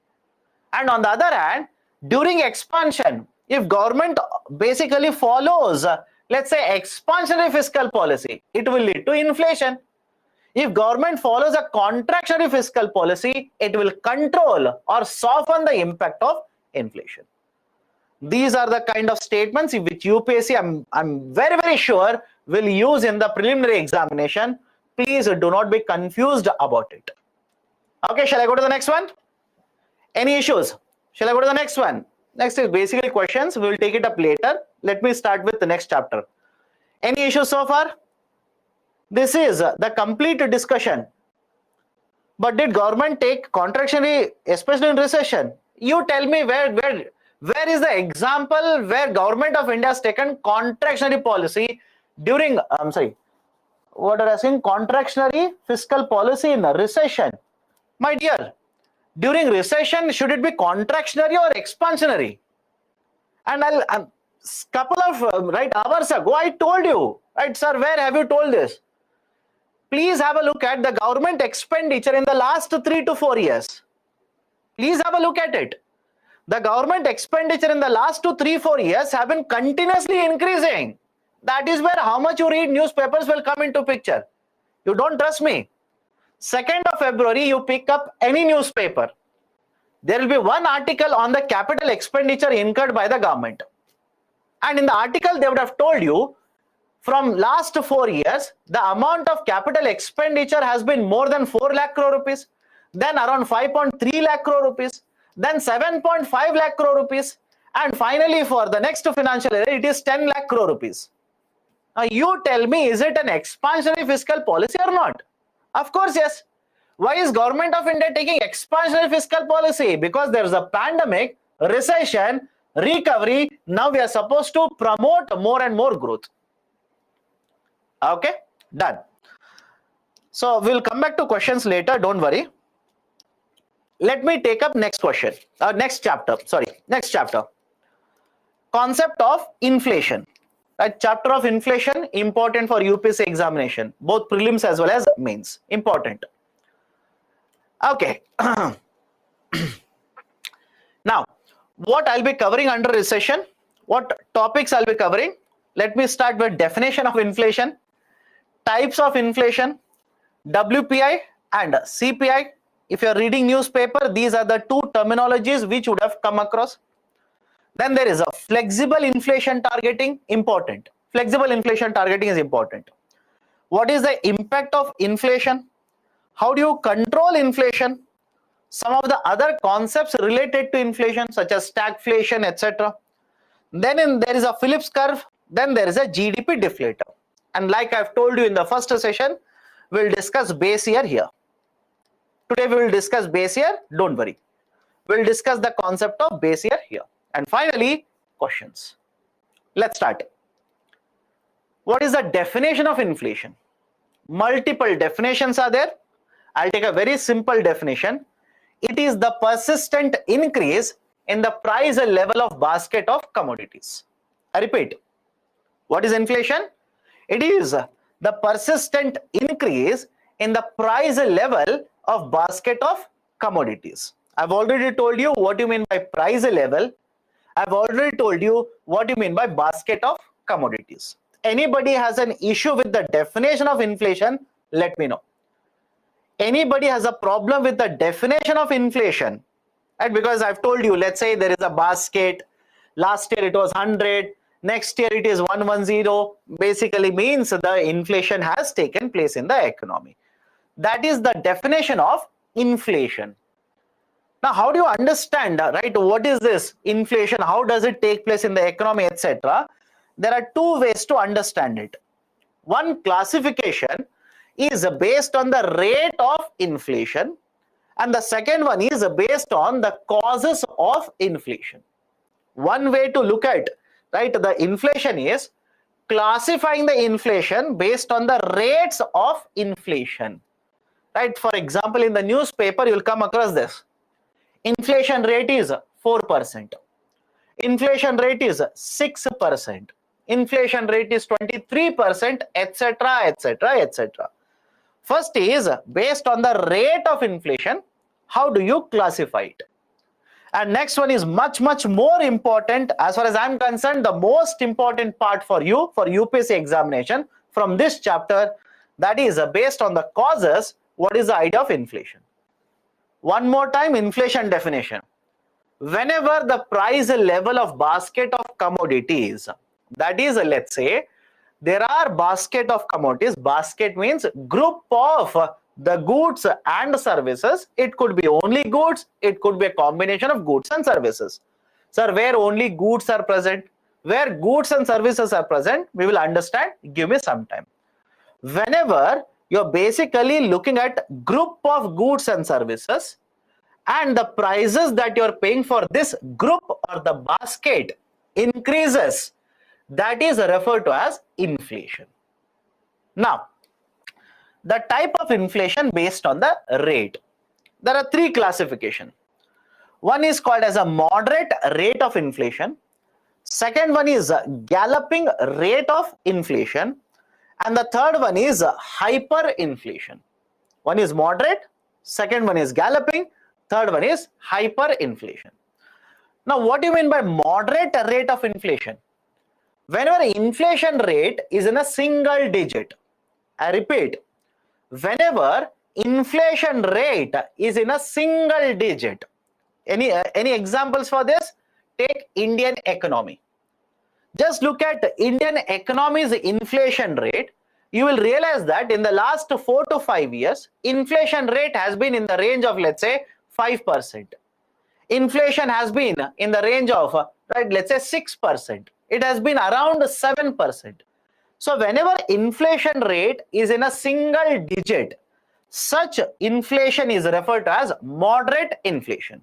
A: And on the other hand, during expansion, if government basically follows, let's say, expansionary fiscal policy, it will lead to inflation. If government follows a contractionary fiscal policy, it will control or soften the impact of inflation. These are the kind of statements which UPSC, I'm very, very sure, will use in the preliminary examination. Please do not be confused about it. Okay, shall I go to the next one? Any issues? Shall I go to the next one? Next is basically questions. We will take it up later. Let me start with the next chapter. Any issues so far? This is the complete discussion. But did government take contractionary, especially in recession? You tell me where is the example where government of India has taken contractionary policy during, what are I saying? Contractionary fiscal policy in a recession. My dear, during recession, should it be contractionary or expansionary? And couple of hours ago, I told you, right, sir, where have you told this? Please have a look at the government expenditure in the last 3 to 4 years. Please have a look at it. The government expenditure in the last 2, 3, 4 years have been continuously increasing. That is where how much you read newspapers will come into picture. You don't trust me? 2nd of February, you pick up any newspaper. There will be one article on the capital expenditure incurred by the government. And in the article, they would have told you from last 4 years, the amount of capital expenditure has been more than 4 lakh crore rupees, then around 5.3 lakh crore rupees, then 7.5 lakh crore rupees, and finally for the next financial year, it is 10 lakh crore rupees. Now you tell me, is it an expansionary fiscal policy or not? Of course, yes. Why is Government of India taking expansionary fiscal policy? Because there is a pandemic, recession, recovery. Now we are supposed to promote more and more growth. Okay, done. So we'll come back to questions later, don't worry. Let me take up next question, next chapter. Concept of inflation. A chapter of inflation, important for UPSC examination, both prelims as well as mains, important. Okay. Now, what I'll be covering under recession, what topics I'll be covering? Let me start with definition of inflation, types of inflation, WPI and CPI. If you're reading newspaper, these are the two terminologies which would have come across. Then there is a flexible inflation targeting, important. Flexible inflation targeting is important. What is the impact of inflation? How do you control inflation? Some of the other concepts related to inflation such as stagflation, etc. Then there is a Phillips curve. Then there is a GDP deflator. And like I've told you in the first session, we'll discuss base year here. Today we will discuss base year, don't worry. We'll discuss the concept of base year here. And finally, questions. Let's start. What is the definition of inflation? Multiple definitions are there. I'll take a very simple definition. It is the persistent increase in the price level of basket of commodities. I repeat, what is inflation? It is the persistent increase in the price level of basket of commodities. I've already told you what you mean by price level. I've already told you what you mean by basket of commodities. Anybody has an issue with the definition of inflation, let me know. Anybody has a problem with the definition of inflation, right? Because I've told you, let's say there is a basket, last year it was 100, next year it is 110, basically means the inflation has taken place in the economy. That is the definition of inflation. Now, how do you understand, right? What is this inflation? How does it take place in the economy, etc.? There are two ways to understand it. One classification is based on the rate of inflation, and the second one is based on the causes of inflation. One way to look at, right, the inflation is classifying the inflation based on the rates of inflation. Right? For example, in the newspaper, you'll come across this. Inflation rate is 4%. Inflation rate is 6%. Inflation rate is 23%, etc., etc., etc. First is based on the rate of inflation. How do you classify it? And next one is much more important, as far as I'm concerned, the most important part for you for UPSC examination from this chapter, that is based on the causes. What is the idea of inflation? One more time, inflation definition. Whenever the price level of basket of commodities, that is, let's say, there are basket of commodities. Basket means group of the goods and services. It could be only goods. It could be a combination of goods and services. Sir, where only goods are present, where goods and services are present, we will understand. Give me some time. Whenever you're basically looking at group of goods and services and the prices that you're paying for this group or the basket increases, that is referred to as inflation. Now, the type of inflation based on the rate. There are three classifications. One is called as a moderate rate of inflation. Second one is galloping rate of inflation. And the third one is hyperinflation. One is moderate, second one is galloping, third one is hyperinflation. Now, what do you mean by moderate rate of inflation? Whenever inflation rate is in a single digit, I repeat, whenever inflation rate is in a single digit. Any examples for this? Take Indian economy. Just look at Indian economy's inflation rate. You will realize that in the last 4 to 5 years, inflation rate has been in the range of, let's say, 5%. Inflation has been in the range of, let's say 6%. It has been around 7%. So whenever inflation rate is in a single digit, such inflation is referred to as moderate inflation.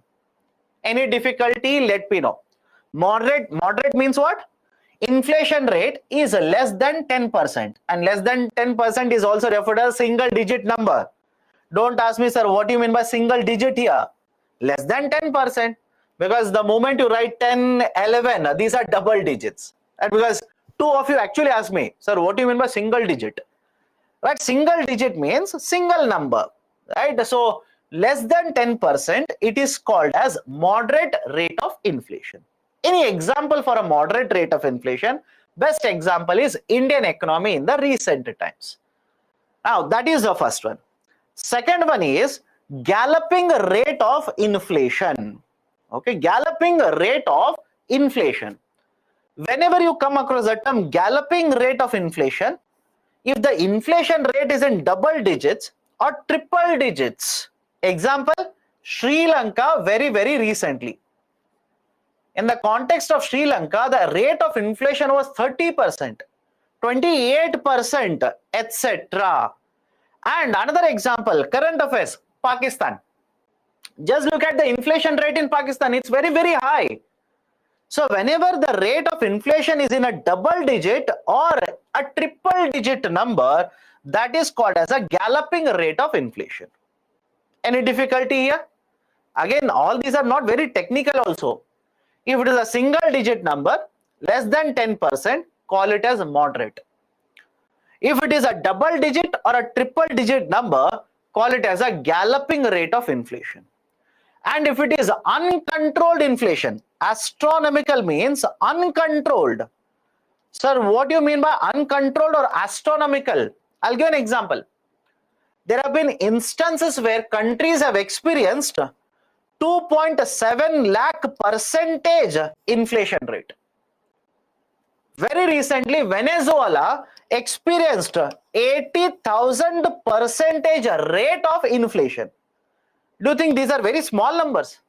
A: Any difficulty, let me know. Moderate means what? Inflation rate is less than 10%, and less than 10% is also referred as single digit number. Don't ask me, sir, what do you mean by single digit here? Less than 10%, because the moment you write 10, 11, these are double digits. And because two of you actually asked me, sir, what do you mean by single digit? Right? Single digit means single number, right? So less than 10%, it is called as moderate rate of inflation. Any example for a moderate rate of inflation? Best example is Indian economy in the recent times. Now, that is the first one. Second one is galloping rate of inflation. Okay, galloping rate of inflation. Whenever you come across the term galloping rate of inflation, if the inflation rate is in double digits or triple digits, example, Sri Lanka very recently. In the context of Sri Lanka, the rate of inflation was 30%, 28%, etc. And another example, current affairs, Pakistan. Just look at the inflation rate in Pakistan. It's very high. So whenever the rate of inflation is in a double digit or a triple digit number, that is called as a galloping rate of inflation. Any difficulty here? Again, all these are not very technical also. If it is a single digit number, less than 10%, call it as moderate. If it is a double digit or a triple digit number, call it as a galloping rate of inflation. And if it is uncontrolled inflation, astronomical means uncontrolled. Sir, what do you mean by uncontrolled or astronomical? I'll give an example. There have been instances where countries have experienced 2.7 lakh percentage inflation rate. Very recently, Venezuela experienced 80,000 percentage rate of inflation. Do you think these are very small numbers?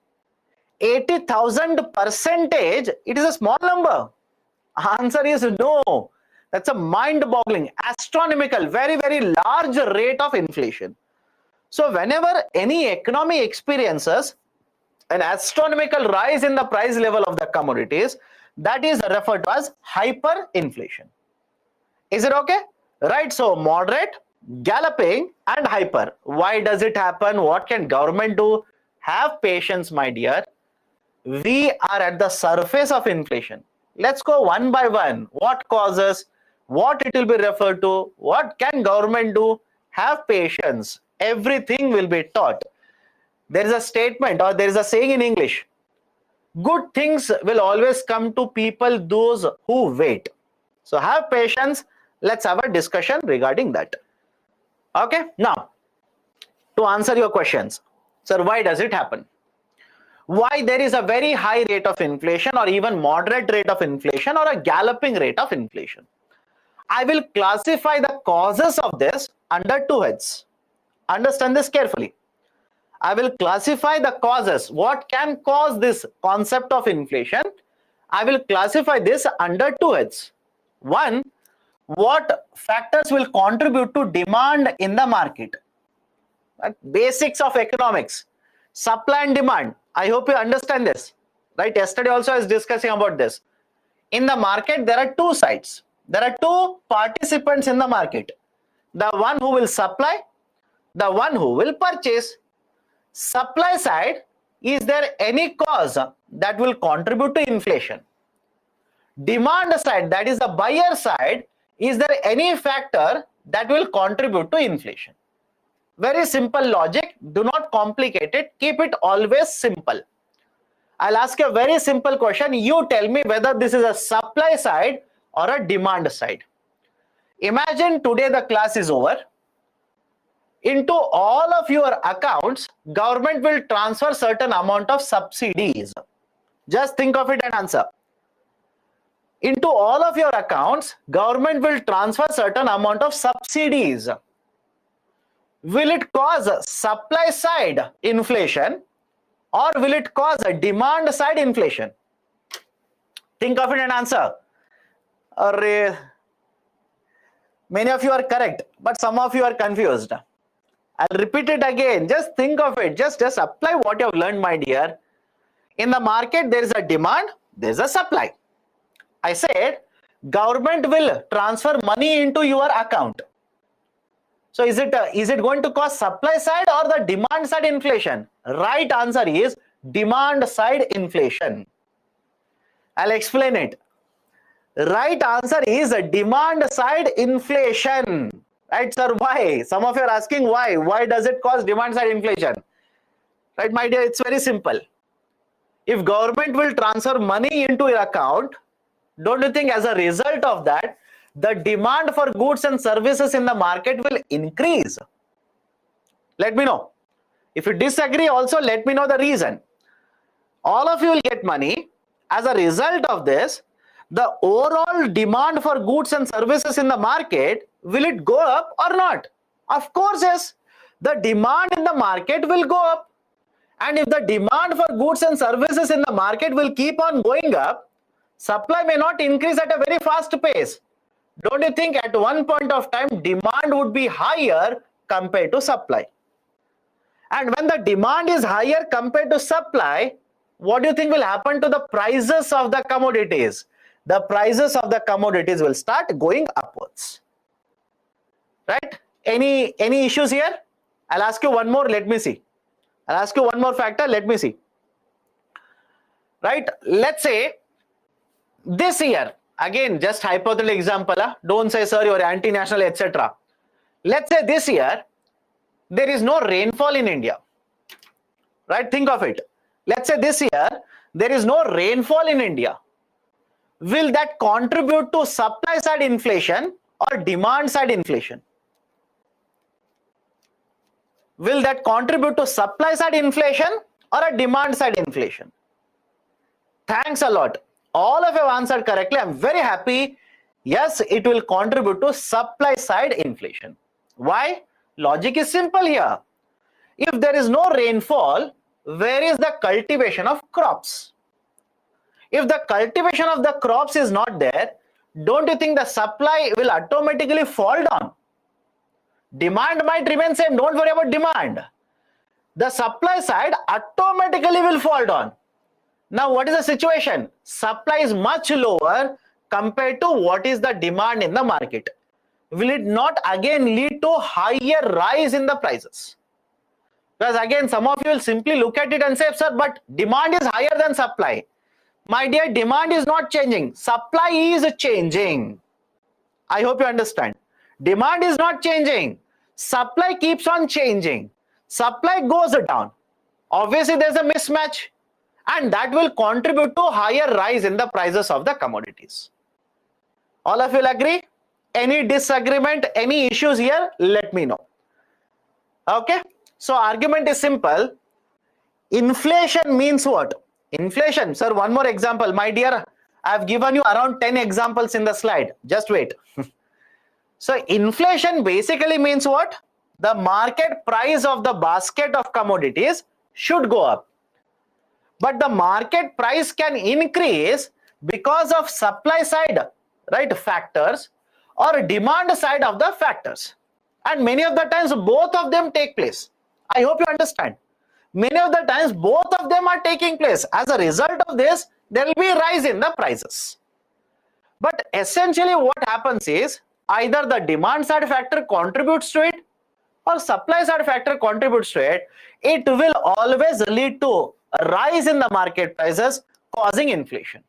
A: 80,000 percentage, it is a small number. Answer is no. That's a mind-boggling, astronomical, very large rate of inflation. So whenever any economy experiences an astronomical rise in the price level of the commodities, that is referred to as hyperinflation. Is it okay? Right, so moderate, galloping and hyper. Why does it happen? What can government do? Have patience, my dear. We are at the surface of inflation. Let's go one by one. What causes? What it will be referred to? What can government do? Have patience. Everything will be taught. There is a statement or there is a saying in English. Good things will always come to people, those who wait. So have patience. Let's have a discussion regarding that. Okay. Now, to answer your questions. Sir, why does it happen? Why there is a very high rate of inflation or even moderate rate of inflation or a galloping rate of inflation? I will classify the causes of this under two heads. Understand this carefully. I will classify the causes. What can cause this concept of inflation? I will classify this under two heads. One, what factors will contribute to demand in the market? Basics of economics, supply and demand. I hope you understand this. Right? Yesterday also I was discussing about this. In the market, there are two sides. There are two participants in the market. The one who will supply, the one who will purchase. Supply side, is there any cause that will contribute to inflation? demand side, that is the buyer side, is there any factor that will contribute to inflation? Very simple logic, do not complicate it, keep it always simple. I'll ask you a very simple question, you tell me whether this is a supply side or a demand side. Imagine today the class is over. Into all of your accounts, government will transfer certain amount of subsidies. Just think of it and answer. Into all of your accounts, government will transfer certain amount of subsidies. Will it cause supply side inflation or will it cause a demand side inflation? Think of it and answer. Many of you are correct, but some of you are confused. I'll repeat it again. Just think of it. Just apply what you have learned, my dear. In the market, there is a demand, there is a supply. I said, government will transfer money into your account. So is it going to cause supply side or the demand side inflation? Right answer is demand side inflation. I'll explain it. Right answer is demand side inflation. Right, sir? Why? Some of you are asking why. Why does it cause demand side inflation? Right, my dear, it's very simple. If government will transfer money into your account, don't you think as a result of that, the demand for goods and services in the market will increase? Let me know. If you disagree also, let me know the reason. All of you will get money. As a result of this, the overall demand for goods and services in the market, will it go up or not? Of course, yes. The demand in the market will go up. And if the demand for goods and services in the market will keep on going up, supply may not increase at a very fast pace. Don't you think at one point of time, demand would be higher compared to supply? And when the demand is higher compared to supply, what do you think will happen to the prices of the commodities? The prices of the commodities will start going upwards. Right? Any issues here? I'll ask you one more, let me see. I'll ask you one more factor, let me see. Right? Let's say this year, again, just hypothetical example, don't say, sir, you're anti-national, etc. Let's say this year, there is no rainfall in India. Right? Think of it. Let's say this year, there is no rainfall in India. Will that contribute to supply side inflation or demand side inflation? Will that contribute to supply side inflation or a demand side inflation? Thanks a lot. All of you have answered correctly. I'm very happy. Yes, it will contribute to supply side inflation. Why? Logic is simple here. If there is no rainfall, where is the cultivation of crops? If the cultivation of the crops is not there, don't you think the supply will automatically fall down? Demand might remain same. Don't worry about demand. The supply side automatically will fall down. Now, what is the situation? Supply is much lower compared to what is the demand in the market. Will it not again lead to higher rise in the prices? Because again, some of you will simply look at it and say, sir, but demand is higher than supply. My dear, demand is not changing. Supply is changing. I hope you understand. Demand is not changing. Supply keeps on changing. Supply goes down. Obviously, there's a mismatch. And that will contribute to higher rise in the prices of the commodities. All of you will agree? Any disagreement, any issues here? Let me know. Okay? So, argument is simple. Inflation means what? Inflation. Sir, one more example. My dear, I have given you around 10 examples in the slide. Just wait. So, inflation basically means what? The market price of the basket of commodities should go up. But the market price can increase because of supply side, right, factors or demand side of the factors. And many of the times both of them take place. I hope you understand. Many of the times both of them are taking place. As a result of this, there will be a rise in the prices. But essentially what happens is either the demand side factor contributes to it or supply side factor contributes to it. It will always lead to a rise in the market prices causing inflation.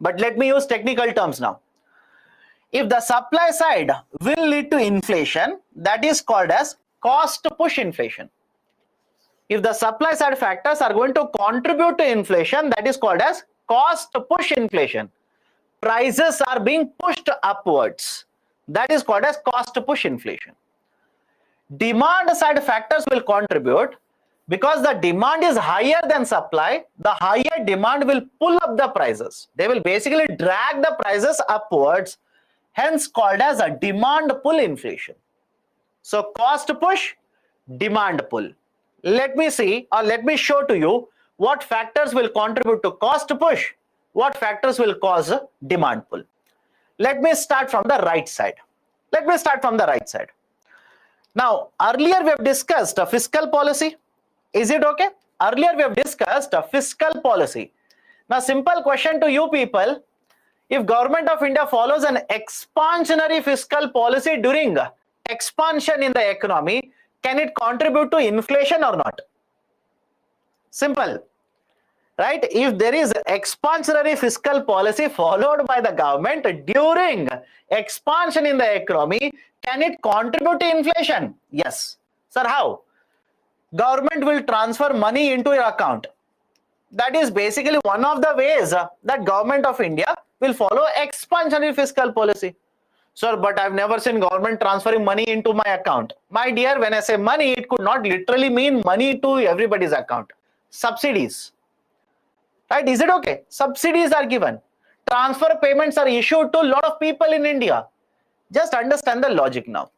A: But let me use technical terms now. If the supply side will lead to inflation, that is called as cost push inflation. If the supply side factors are going to contribute to inflation, that is called as cost push inflation. Prices are being pushed upwards. That is called as cost push inflation. Demand side factors will contribute because the demand is higher than supply. The higher demand will pull up the prices. They will basically drag the prices upwards, hence called as a demand pull inflation. So cost push, demand pull. Let me see, or let me show to you what factors will contribute to cost push, what factors will cause demand pull. Let me start from the right side. Now, earlier we have discussed a fiscal policy. Is it okay? Earlier we have discussed a fiscal policy. Now, simple question to you people. If Government of India follows an expansionary fiscal policy during expansion in the economy, can it contribute to inflation or not? Simple, right? If there is expansionary fiscal policy followed by the government during expansion in the economy, can it contribute to inflation? Yes. Sir, how? Government will transfer money into your account. That is basically one of the ways that Government of India will follow expansionary fiscal policy. Sir, but I've never seen government transferring money into my account. My dear, when I say money, it could not literally mean money to everybody's account. Subsidies. Right? Is it okay? Subsidies are given. Transfer payments are issued to a lot of people in India. Just understand the logic now.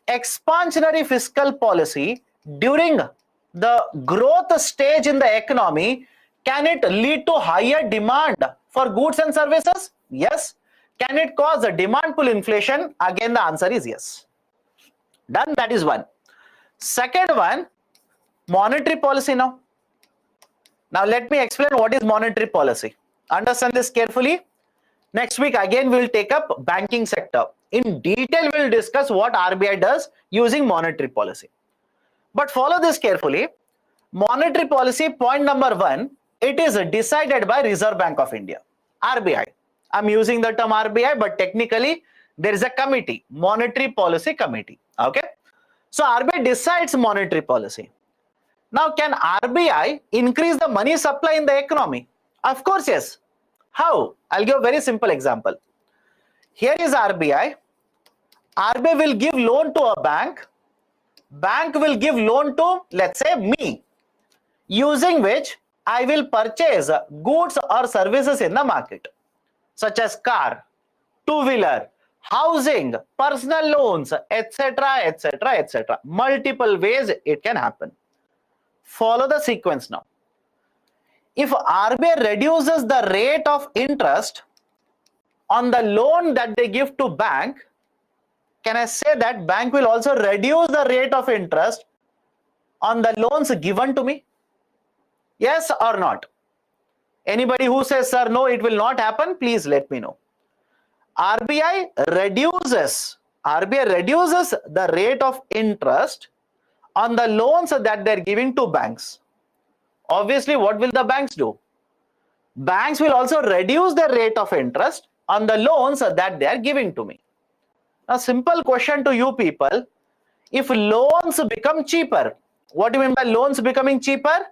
A: Expansionary fiscal policy during the growth stage in the economy, can it lead to higher demand for goods and services? Yes. Can it cause a demand pull inflation? Again, the answer is yes. Done. That is one. Second one, monetary policy now. Now let me explain what is monetary policy. Understand this carefully. Next week again we will take up banking sector. In detail we will discuss what RBI does using monetary policy. But follow this carefully. Monetary policy, point number one, it is decided by Reserve Bank of India, RBI. I'm using the term RBI, but technically there is a committee, Monetary Policy Committee. Okay. So RBI decides monetary policy. Now, can RBI increase the money supply in the economy? Of course, yes. How? I'll give a very simple example. Here is RBI. RBI will give loan to a bank. Bank will give loan to, let's say, me, using which I will purchase goods or services in the market, such as car, two-wheeler, housing, personal loans, etc., etc., etc. Multiple ways it can happen. Follow the sequence now. If RBI reduces the rate of interest on the loan that they give to bank, can I say that bank will also reduce the rate of interest on the loans given to me? Yes or not? Anybody who says, sir, no, it will not happen, please let me know. RBI reduces the rate of interest on the loans that they're giving to banks. Obviously, what will the banks do? Banks will also reduce the rate of interest on the loans that they are giving to me. Now, simple question to you people. If loans become cheaper, what do you mean by loans becoming cheaper?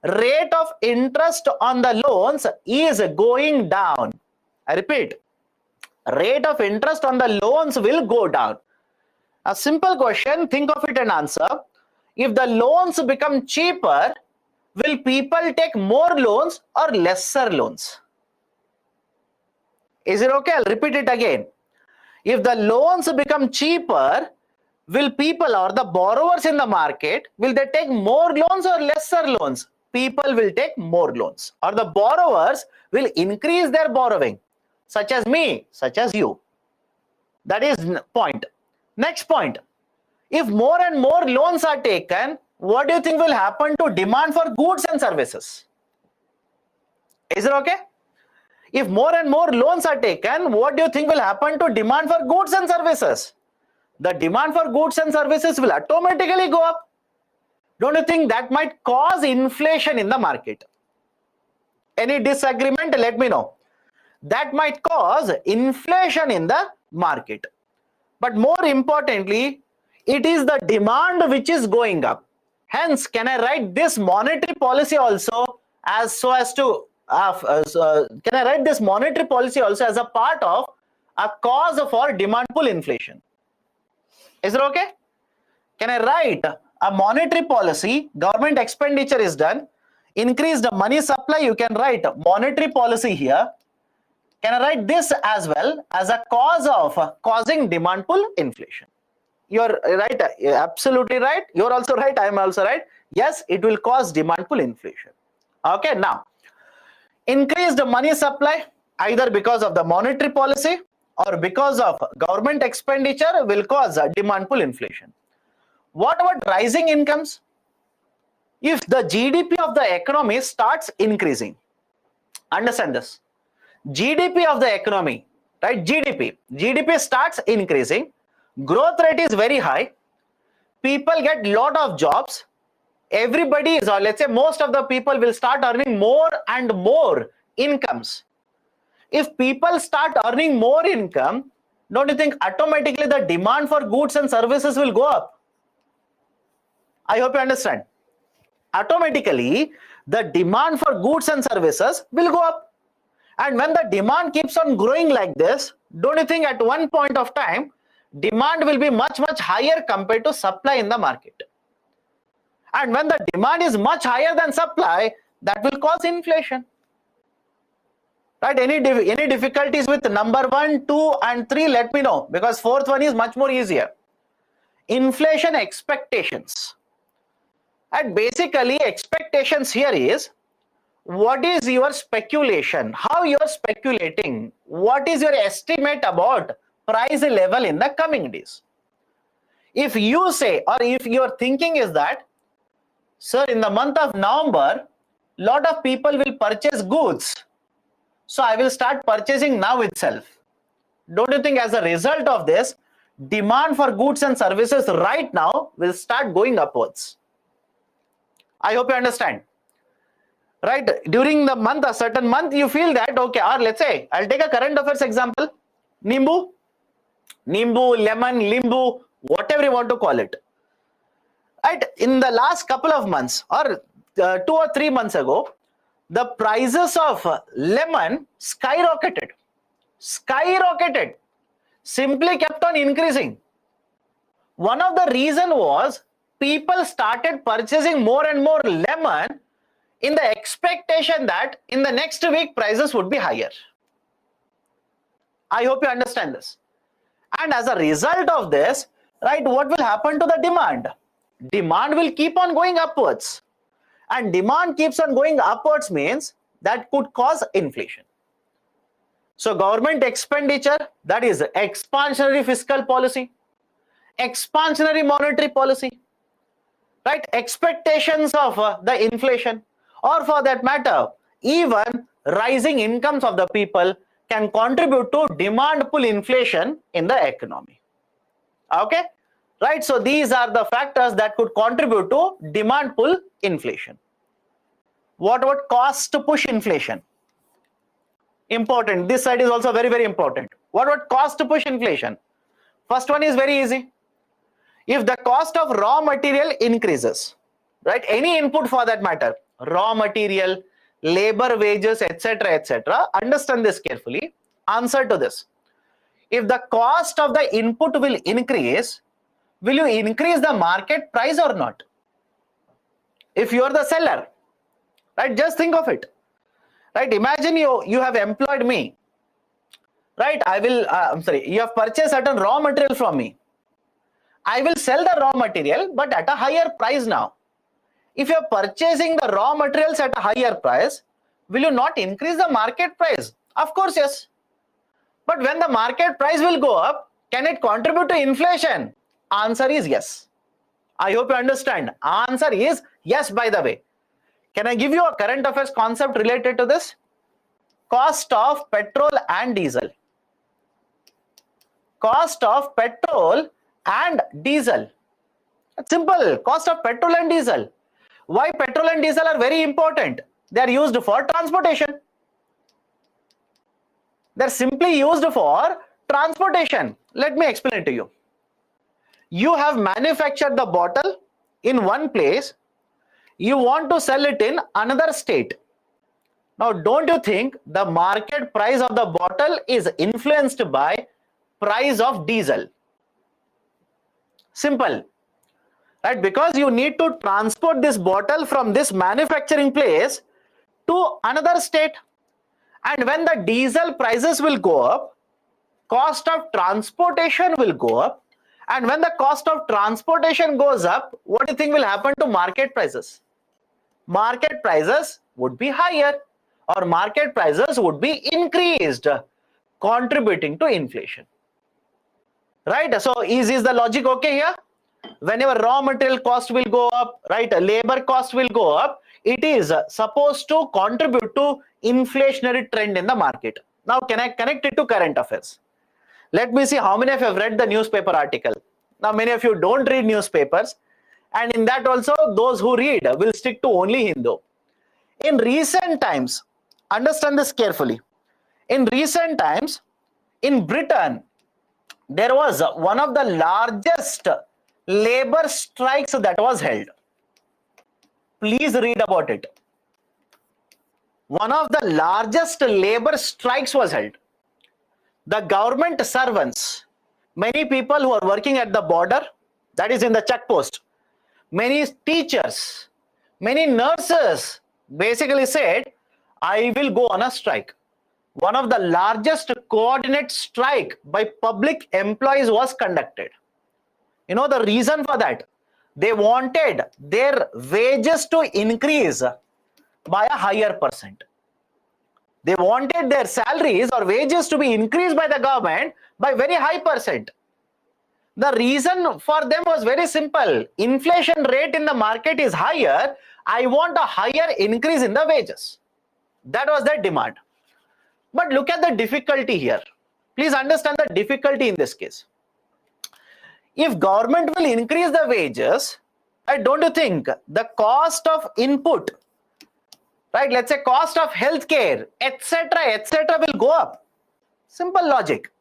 A: Rate of interest on the loans is going down. I repeat, rate of interest on the loans will go down. A simple question, think of it and answer. If the loans become cheaper, will people take more loans or lesser loans? Is it okay? I'll repeat it again. If the loans become cheaper, will people or the borrowers in the market, will they take more loans or lesser loans? People will take more loans, or the borrowers will increase their borrowing, such as me, such as you. That is point. Next point. If more and more loans are taken, what do you think will happen to demand for goods and services? Is it okay? If more and more loans are taken, what do you think will happen to demand for goods and services? The demand for goods and services will automatically go up. Don't you think that might cause inflation in the market? Any disagreement? Let me know. that might cause inflation in the market. But more importantly, it is the demand which is going up. Hence, can I write this monetary policy also as can I write this monetary policy also as a part of a cause for demand pull inflation? Is it okay? Can I write a monetary policy, government expenditure is done, increase the money supply, you can write monetary policy here. Can I write this as well as a cause of causing demand pull inflation? You're right, absolutely right. You're also right, I am also right. Yes, it will cause demand pull inflation. Okay, now, increase the money supply either because of the monetary policy or because of government expenditure will cause demand pull inflation. What about rising incomes? If the GDP of the economy starts increasing, understand this, GDP of the economy, right? GDP starts increasing, growth rate is very high, people get lot of jobs, everybody is, or let's say most of the people will start earning more and more incomes. If people start earning more income, don't you think automatically the demand for goods and services will go up? I hope you understand. Automatically, the demand for goods and services will go up. And when the demand keeps on growing like this, don't you think at one point of time, demand will be much, much higher compared to supply in the market? And when the demand is much higher than supply, that will cause inflation. Right? Any difficulties with number 1, 2, and 3, let me know, because fourth one is much more easier. Inflation expectations. And basically, expectations here is, what is your speculation? How you are speculating? What is your estimate about price level in the coming days? If you say, or if your thinking is that, sir, in the month of November, lot of people will purchase goods, so I will start purchasing now itself. Don't you think as a result of this, demand for goods and services right now will start going upwards? I hope you understand. Right? During the month, a certain month, you feel that, okay, or let's say, I'll take a current affairs example, Nimbu, lemon, limbu, whatever you want to call it. Right? In the last couple of months, or 2 or 3 months ago, the prices of lemon skyrocketed, simply kept on increasing. One of the reason was people started purchasing more and more lemon in the expectation that in the next week prices would be higher. I hope you understand this. And as a result of this, right, what will happen to the demand? Demand will keep on going upwards. And demand keeps on going upwards means that could cause inflation. So government expenditure, that is expansionary fiscal policy, expansionary monetary policy, right? Expectations of the inflation, or for that matter, even rising incomes of the people can contribute to demand pull inflation in the economy. Okay? Right? So these are the factors that could contribute to demand pull inflation. What about cost push inflation? Important. This side is also very, very important. What about cost push inflation? First one is very easy. If the cost of raw material increases, right? Any input for that matter, raw material, labor wages, etc., understand this carefully. Answer to this. If the cost of the input will increase, will you increase the market price or not? If you are the seller, right? Just think of it. Right? Imagine you have employed me. Right? You have purchased certain raw material from me. I will sell the raw material, but at a higher price now. If you are purchasing the raw materials at a higher price, will you not increase the market price? Of course, yes. But when the market price will go up, can it contribute to inflation? Answer is yes. I hope you understand. Answer is yes, by the way. Can I give you a current affairs concept related to this? Cost of petrol and diesel. Cost of petrol and diesel. It's simple. Cost of petrol and diesel. Why petrol and diesel are very important? They are used for transportation. They're simply used for transportation. Let me explain it to you. You have manufactured the bottle in one place. You want to sell it in another state. Now, don't you think the market price of the bottle is influenced by price of diesel? Simple, right? Because you need to transport this bottle from this manufacturing place to another state. And when the diesel prices will go up, cost of transportation will go up. And when the cost of transportation goes up, what do you think will happen to market prices? Market prices would be higher, or market prices would be increased, contributing to inflation. Right? So is the logic okay here? Whenever raw material cost will go up, right, labor cost will go up, it is supposed to contribute to inflationary trend in the market. Now, can I connect it to current affairs? Let me see how many of you have read the newspaper article. Now, many of you don't read newspapers, and in that also, those who read will stick to only Hindu. In recent times, understand this carefully. In recent times, in Britain, there was one of the largest labor strikes that was held. Please read about it. One of the largest labor strikes was held. The government servants, many people who are working at the border, that is in the check post, many teachers, many nurses basically said, I will go on a strike. One of the largest coordinate strike by public employees was conducted. You know the reason for that? They wanted their wages to increase by a higher percent. They wanted their salaries or wages to be increased by the government by very high percent. The reason for them was very simple. Inflation rate in the market is higher. I want a higher increase in the wages. That was their demand. But look at the difficulty here. Please understand the difficulty in this case. If government will increase the wages, don't you think the cost of input, right, let's say cost of healthcare, etc., will go up? Simple logic,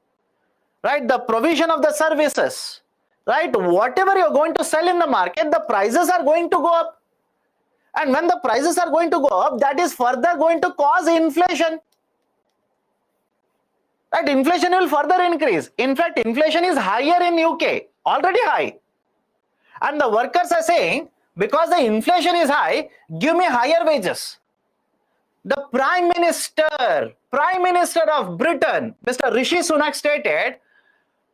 A: right? The provision of the services, right, whatever you're going to sell in the market, the prices are going to go up. And when the prices are going to go up, that is further going to cause inflation. Right? Inflation will further increase. In fact, inflation is higher in UK, already high. And the workers are saying, because the inflation is high, give me higher wages. The Prime Minister of Britain, Mr. Rishi Sunak stated,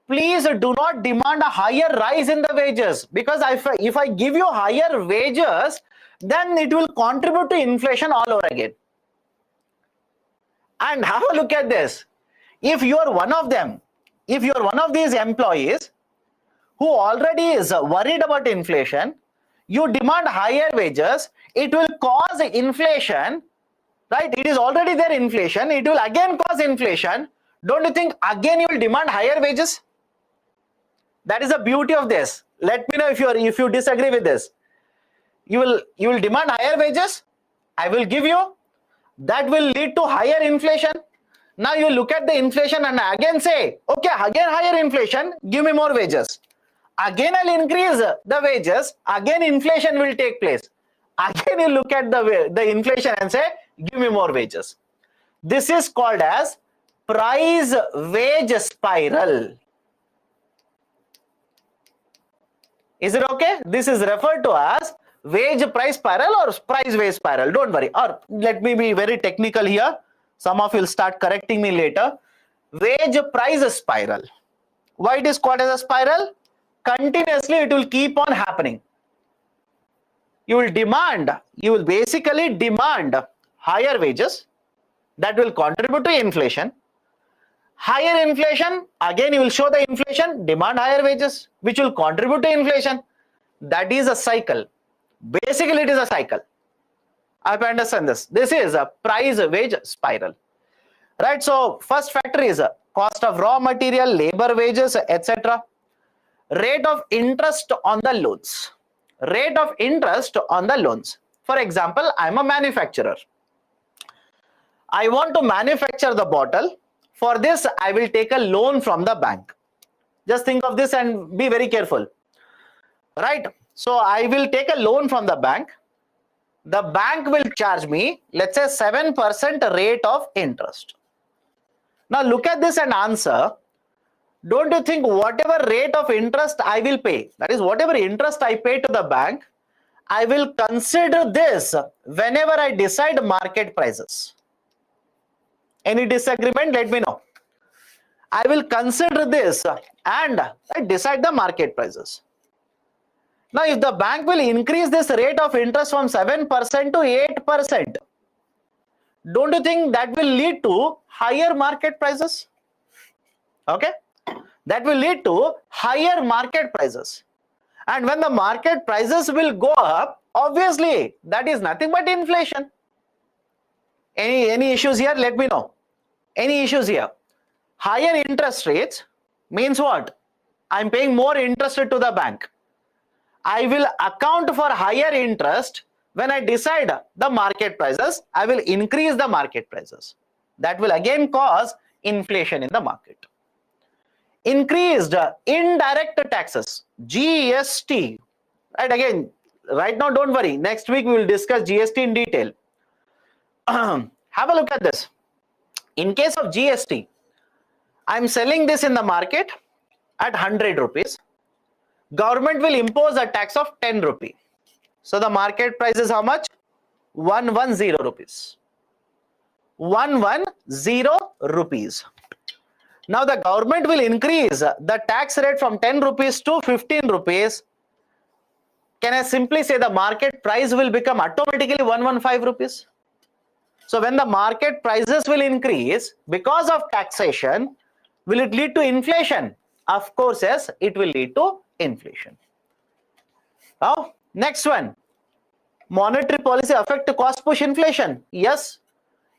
A: please do not demand a higher rise in the wages, because if I give you higher wages, then it will contribute to inflation all over again. And have a look at this. If you are one of them, if you are one of these employees who already is worried about inflation, you demand higher wages, it will cause inflation, right? It is already there, inflation, it will again cause inflation. Don't you think again you will demand higher wages? That is the beauty of this. Let me know if you disagree with this. You will demand higher wages, I will give you, that will lead to higher inflation. Now you look at the inflation and again say, okay, again higher inflation, give me more wages. Again I'll increase the wages, again inflation will take place. Again you look at the inflation and say, give me more wages. This is called as price wage spiral. Is it okay? This is referred to as wage price spiral or price wage spiral. Don't worry. Or let me be very technical here. Some of you will start correcting me later. Wage price spiral. Why it is called as a spiral? Continuously it will keep on happening. You will basically demand higher wages that will contribute to inflation. Higher inflation, again you will show the inflation, demand higher wages, which will contribute to inflation. That is a cycle. Basically it is a cycle. I hope you understand this. This is a price wage spiral. Right? So first factor is cost of raw material, labor wages, etc. Rate of interest on the loans. Rate of interest on the loans. For example, I am a manufacturer. I want to manufacture the bottle For this, I will take a loan from the bank. Just think of this and be very careful. Right? So I will take a loan from the bank. The bank will charge me, let's say 7% rate of interest. Now look at this and answer. Don't you think whatever rate of interest I will pay, that is whatever interest I pay to the bank, I will consider this whenever I decide market prices? Any disagreement? Let me know. I will consider this and I decide the market prices. Now, if the bank will increase this rate of interest from 7% to 8%, don't you think that will lead to higher market prices? Okay, that will lead to higher market prices. And when the market prices will go up, obviously that is nothing but inflation. Any issues here? Let me know. Any issues here? Higher interest rates means what? I'm paying more interest to the bank. I will account for higher interest when I decide the market prices. I will increase the market prices. That will again cause inflation in the market. Increased indirect taxes, GST. Right, again, right now don't worry. Next week we will discuss GST in detail. Have a look at this. In case of GST, I'm selling this in the market at 100 rupees. Government will impose a tax of 10 rupee. So the market price is how much? 110 rupees. 110 rupees. Now the government will increase the tax rate from 10 rupees to 15 rupees. Can I simply say the market price will become automatically 115 rupees? So when the market prices will increase because of taxation, will it lead to inflation? Of course, yes, it will lead to inflation. Now, next one. Monetary policy affect to cost push inflation? Yes.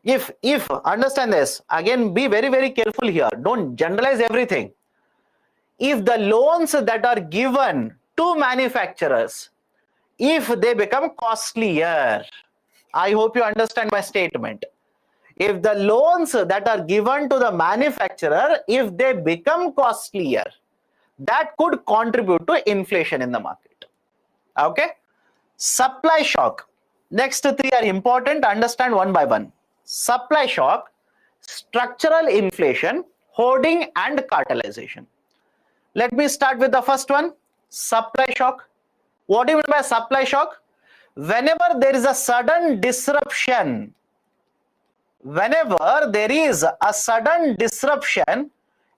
A: If understand this, again be very, very careful here. Don't generalize everything. If the loans that are given to manufacturers, if they become costlier, I hope you understand my statement. If the loans that are given to the manufacturer, if they become costlier, that could contribute to inflation in the market. Okay. Supply shock. Next three are important. Understand one by one. Supply shock, structural inflation, hoarding and cartelization. Let me start with the first one. Supply shock. What do you mean by supply shock? Whenever there is a sudden disruption,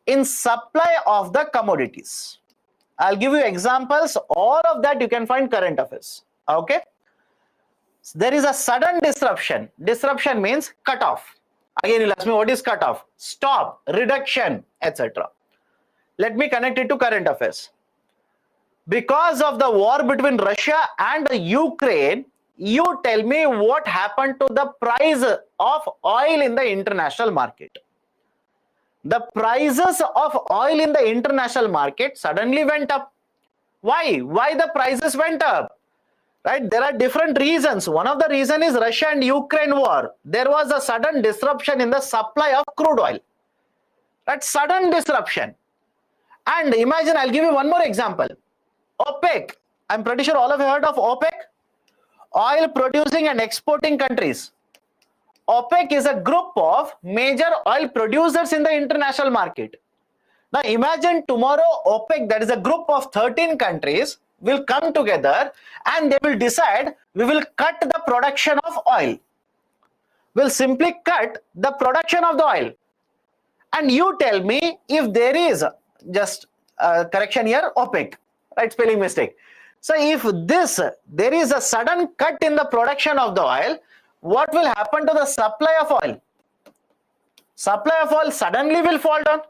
A: in supply of the commodities. I'll give you examples. All of that you can find current affairs. Okay. So there is a sudden disruption. Disruption means cut off. Again, you'll ask me what is cut off? Stop, reduction, etc. Let me connect it to current affairs. Because of the war between Russia and Ukraine, you tell me what happened to the price of oil in the international market. The prices of oil in the international market suddenly went up. Why? Why the prices went up? Right? There are different reasons. One of the reasons is Russia and Ukraine war. There was a sudden disruption in the supply of crude oil. That sudden disruption. And imagine, I'll give you one more example. OPEC. I'm pretty sure all of you heard of OPEC. Oil producing and exporting countries. OPEC is a group of major oil producers in the international market. Now imagine tomorrow OPEC, that is a group of 13 countries, will come together and they will decide we will cut the production of oil. We'll simply cut the production of the oil. And you tell me if there is, just correction here, OPEC, right, spelling mistake. So if there is a sudden cut in the production of the oil, what will happen to the supply of oil? Supply of oil suddenly will fall down.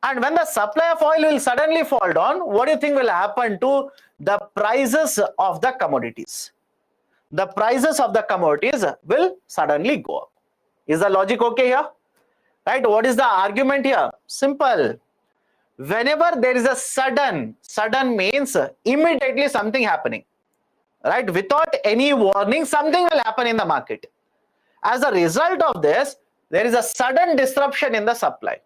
A: And when the supply of oil will suddenly fall down, what do you think will happen to the prices of the commodities? The prices of the commodities will suddenly go up. Is the logic okay here? Right? What is the argument here? Simple. Whenever there is a sudden means immediately something happening. Right? Without any warning, something will happen in the market. As a result of this, There is a sudden disruption in the supply,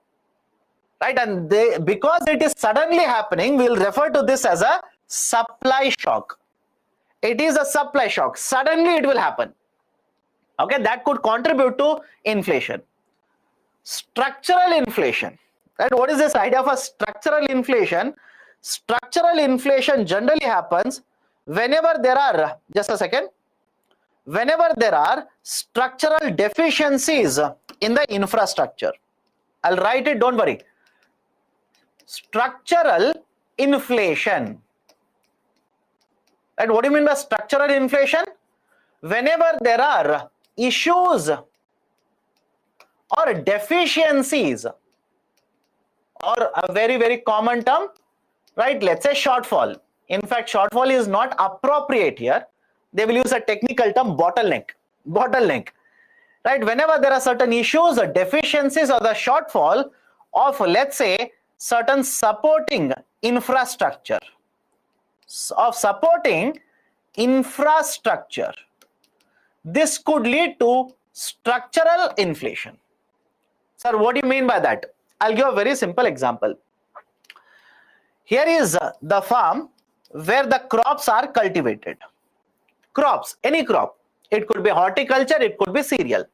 A: right? And because it is suddenly happening, we'll refer to this as a supply shock. It is a supply shock. Suddenly it will happen. Okay, that could contribute to inflation. Structural inflation. Right? What is this idea of a structural inflation? Structural inflation generally happens whenever there are, just a second, whenever there are structural deficiencies in the infrastructure. I'll write it, don't worry. Structural inflation. Right? What do you mean by structural inflation? Whenever there are issues or deficiencies, or a very, very common term, right? Let's say shortfall. In fact, shortfall is not appropriate here. They will use a technical term, bottleneck. Bottleneck. Right? Whenever there are certain issues or deficiencies or the shortfall of, let's say, certain supporting infrastructure, this could lead to structural inflation. Sir, what do you mean by that? I'll give a very simple example. Here is the farm where the crops are cultivated. Crops, any crop. It could be horticulture, it could be cereal.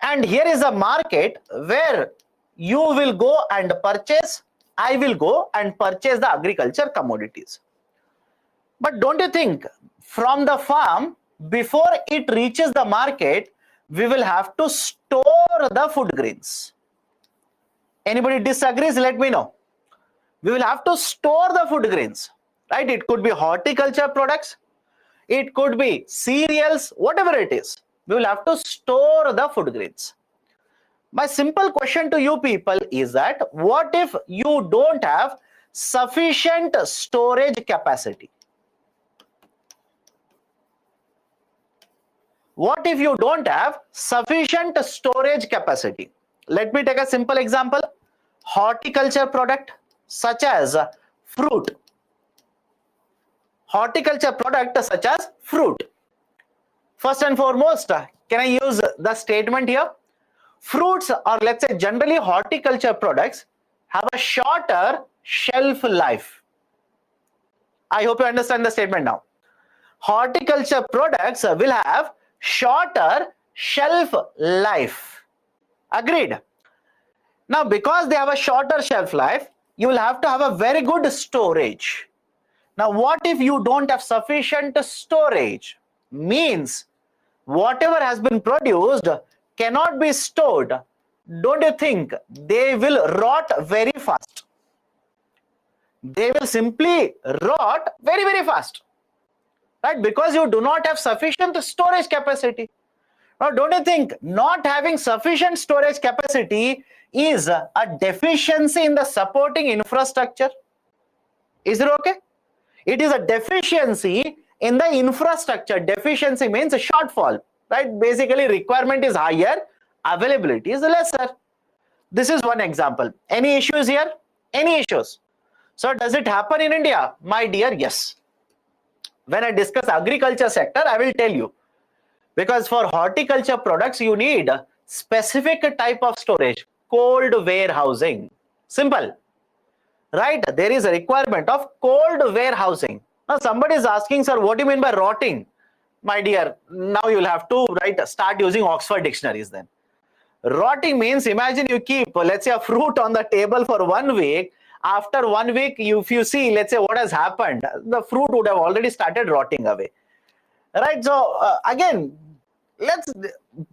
A: And here is a market where you will go and purchase, I will go and purchase the agriculture commodities. But don't you think from the farm, before it reaches the market, we will have to store the food grains? Anybody disagrees? Let me know. We will have to store the food grains, right? It could be horticulture products, it could be cereals, whatever it is. We will have to store the food grains. My simple question to you people is that what if you don't have sufficient storage capacity? What if you don't have sufficient storage capacity? Let me take a simple example. Horticulture product such as fruit. Horticulture product such as fruit. First and foremost, can I use the statement here? Fruits, or let's say generally horticulture products, have a shorter shelf life. I hope you understand the statement now. Horticulture products will have shorter shelf life. Agreed? Now, because they have a shorter shelf life, you will have to have a very good storage. Now, what if you don't have sufficient storage? Means whatever has been produced cannot be stored. Don't you think they will rot very fast? They will simply rot very, very fast, right? Because you do not have sufficient storage capacity. Now, don't you think not having sufficient storage capacity is a deficiency in the supporting infrastructure? Is it okay? It is a deficiency in the infrastructure. Deficiency means a shortfall, right? Basically, requirement is higher, availability is lesser. This is one example. Any issues here? Any issues? So, does it happen in India? My dear, yes. When I discuss agriculture sector, I will tell you. Because for horticulture products, you need specific type of storage, cold warehousing. Simple. Right? There is a requirement of cold warehousing. Now, somebody is asking, sir, what do you mean by rotting? My dear, now you'll have to start using Oxford dictionaries then. Rotting means, imagine you keep, let's say, a fruit on the table for 1 week. After 1 week, if you see, let's say, what has happened, the fruit would have already started rotting away. Right? So, again,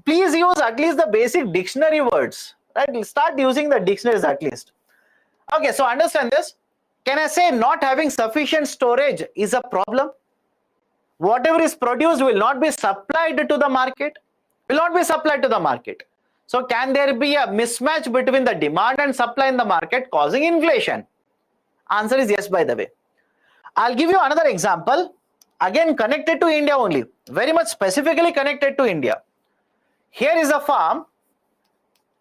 A: please use at least the basic dictionary words. Right? Start using the dictionaries at least. Okay, so understand this. Can I say not having sufficient storage is a problem? Whatever is produced will not be supplied to the market. Will not be supplied to the market. So can there be a mismatch between the demand and supply in the market causing inflation? Answer is yes, by the way. I'll give you another example. Again, connected to India only. Very much specifically connected to India. Here is a farm.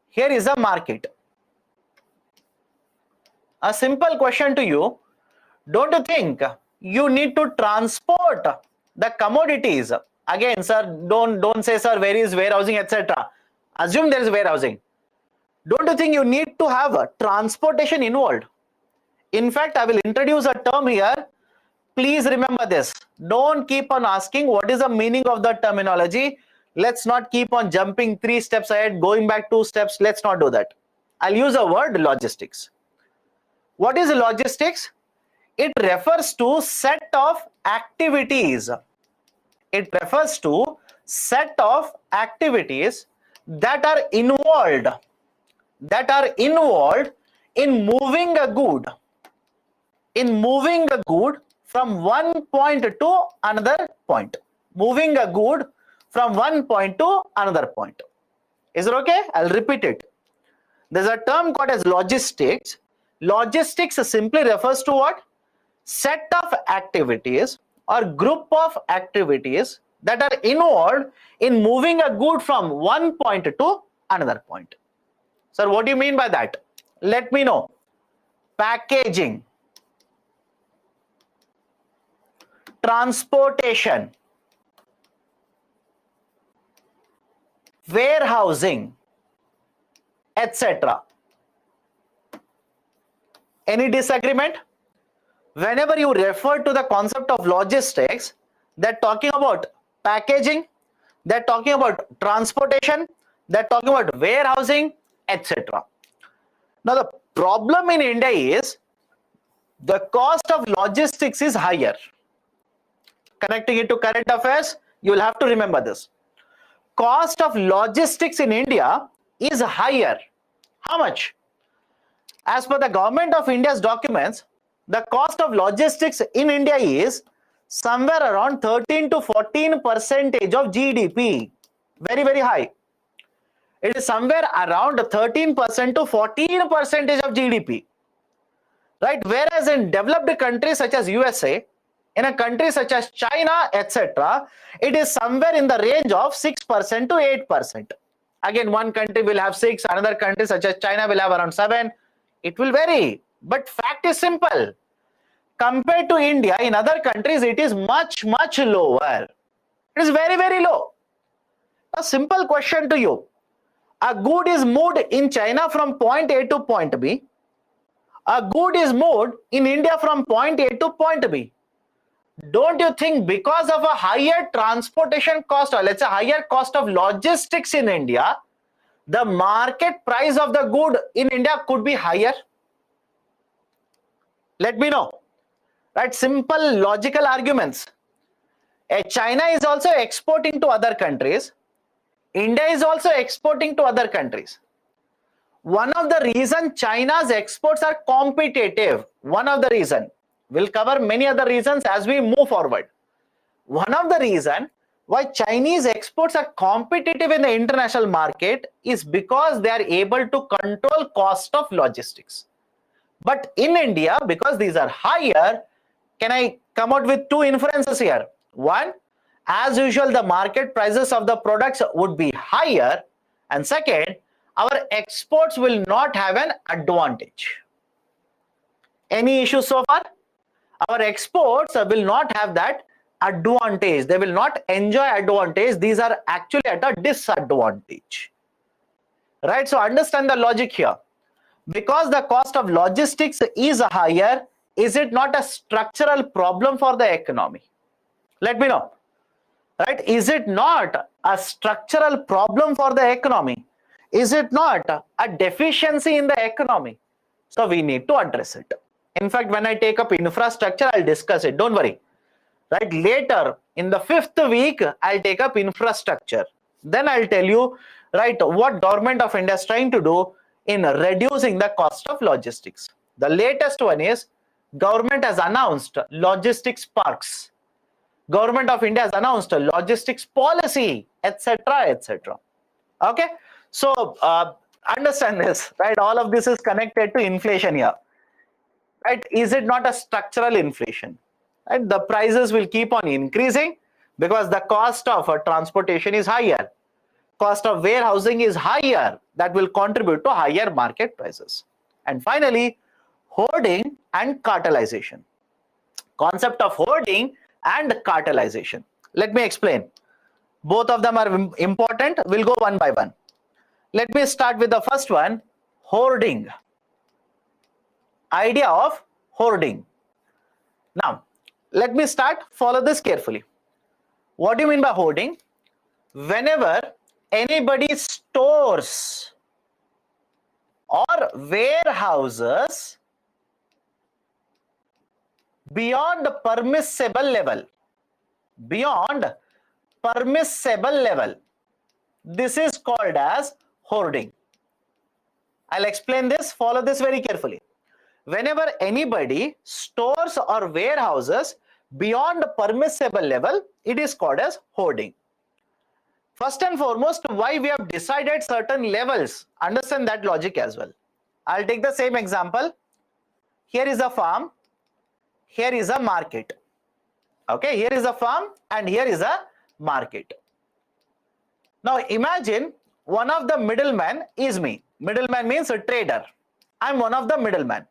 A: Here is a market. A simple question to you. Don't you think you need to transport the commodities? Again, sir, don't say, sir, where is warehousing, etc. Assume there is warehousing. Don't you think you need to have a transportation involved? In fact, I will introduce a term here. Please remember this. Don't keep on asking what is the meaning of the terminology. Let's not keep on jumping 3 steps ahead, going back 2 steps. Let's not do that. I'll use a word, logistics. What is logistics? It refers to set of activities. It refers to set of activities that are involved in moving a good, from one point to another point. Moving a good from one point to another point. Is it okay? I'll repeat it. There's a term called as logistics. Logistics simply refers to what? Set of activities or group of activities that are involved in moving a good from one point to another point. Sir, what do you mean by that? Let me know. Packaging, transportation, warehousing, etc. Any disagreement? Whenever you refer to the concept of logistics, they're talking about packaging, they're talking about transportation, they're talking about warehousing, etc. Now the problem in India is the cost of logistics is higher. Connecting it to current affairs, you will have to remember this. Cost of logistics in India is higher. How much? As per the government of India's documents, the cost of logistics in India is somewhere around 13 to 14% of GDP. Very, very high. It is somewhere around 13% to 14% of GDP. Right? Whereas in developed countries such as USA, in a country such as China, etc., it is somewhere in the range of 6% to 8%. Again, one country will have 6, another country such as China will have around 7. It will vary. But fact is simple. Compared to India, in other countries, it is much, much lower. It is very, very low. A simple question to you. A good is moved in China from point A to point B. A good is moved in India from point A to point B. Don't you think because of a higher transportation cost, or let's say higher cost of logistics in India, the market price of the good in India could be higher? Let me know. Right? Simple logical arguments. China is also exporting to other countries. India is also exporting to other countries. One of the reasons China's exports are competitive, one of the reasons, we'll cover many other reasons as we move forward. One of the reasons why Chinese exports are competitive in the international market is because they are able to control cost of logistics. But in India, because these are higher, can I come out with 2 inferences here? One, as usual, the market prices of the products would be higher. And second, our exports will not have an advantage. Any issue so far? Our exports will not have that advantage. They will not enjoy advantage. These are actually at a disadvantage. Right? So understand the logic here. Because the cost of logistics is higher, is it not a structural problem for the economy? Let me know. Right? Is it not a structural problem for the economy? Is it not a deficiency in the economy? So we need to address it. In fact, when I take up infrastructure, I'll discuss it. Don't worry. Right? Later, in the 5th week, I'll take up infrastructure. Then I'll tell you, right, what government of India is trying to do in reducing the cost of logistics. The latest one is government has announced logistics parks. Government of India has announced a logistics policy, etc., etc. Okay, so understand this, right? All of this is connected to inflation here, right? Is it not a structural inflation? Right? The prices will keep on increasing because the cost of transportation is higher, cost of warehousing is higher. That will contribute to higher market prices. And finally, hoarding and cartelization. Concept of hoarding and cartelization. Let me explain. Both of them are important. We'll go one by one. Let me start with the first one, hoarding. Idea of hoarding. Now, let me start, follow this carefully. What do you mean by hoarding? Whenever anybody stores or warehouses beyond the permissible level, this is called as hoarding. I'll explain this, follow this very carefully. Whenever anybody stores or warehouses beyond the permissible level, it is called as hoarding. First and foremost, why we have decided certain levels, understand that logic as well. I'll take the same example. Here is a farm, here is a market. Okay, here is a farm and here is a market. Now imagine one of the middlemen is me. Middleman means a trader. I'm one of the middlemen.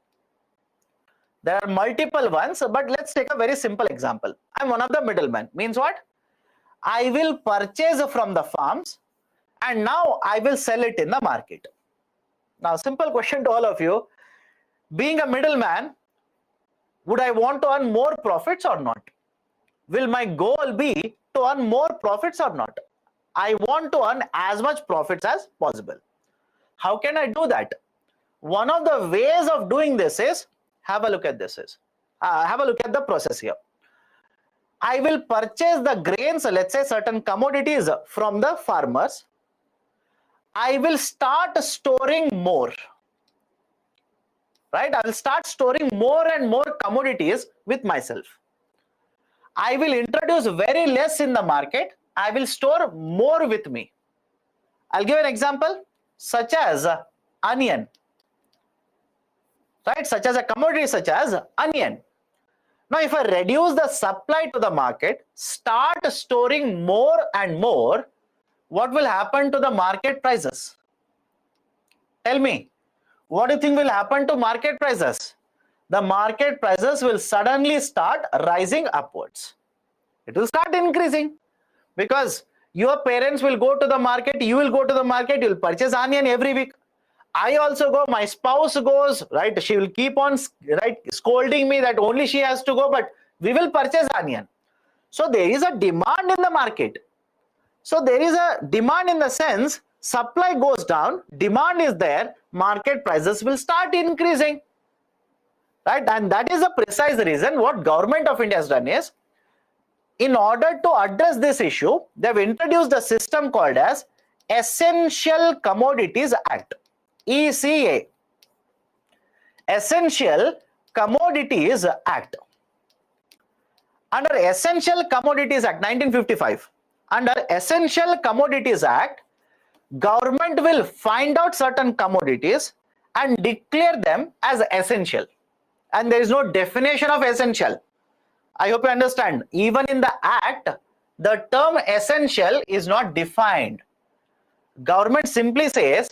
A: There are multiple ones, but let's take a very simple example. I'm one of the middlemen. Means what? I will purchase from the farms and now I will sell it in the market. Now, simple question to all of you. Being a middleman, would I want to earn more profits or not? Will my goal be to earn more profits or not? I want to earn as much profits as possible. How can I do that? One of the ways of doing this is, have a look at this have a look at the process here. I will purchase the grains, let's say certain commodities from the farmers. I will start storing more. Right? I will start storing more and more commodities with myself. I will introduce very less in the market. I will store more with me. I'll give an example, such as onion. Right? Such as a commodity such as onion. Now, if I reduce the supply to the market, start storing more and more, what will happen to the market prices? Tell me, what do you think will happen to market prices? The market prices will suddenly start rising upwards. It will start increasing because your parents will go to the market, you will go to the market, you will purchase onion every week. I also go, my spouse goes, right? She will keep on, right, scolding me that only she has to go, but we will purchase onion. So there is a demand in the market. So there is a demand in the sense, supply goes down, demand is there, market prices will start increasing. Right? And that is the precise reason what Government of India has done is, in order to address this issue, they have introduced a system called as Essential Commodities Act. ECA, Essential Commodities Act. Under Essential Commodities Act 1955, under Essential Commodities Act, government will find out certain commodities and declare them as essential. And there is no definition of essential. I hope you understand. Even in the act, the term essential is not defined. Government simply says,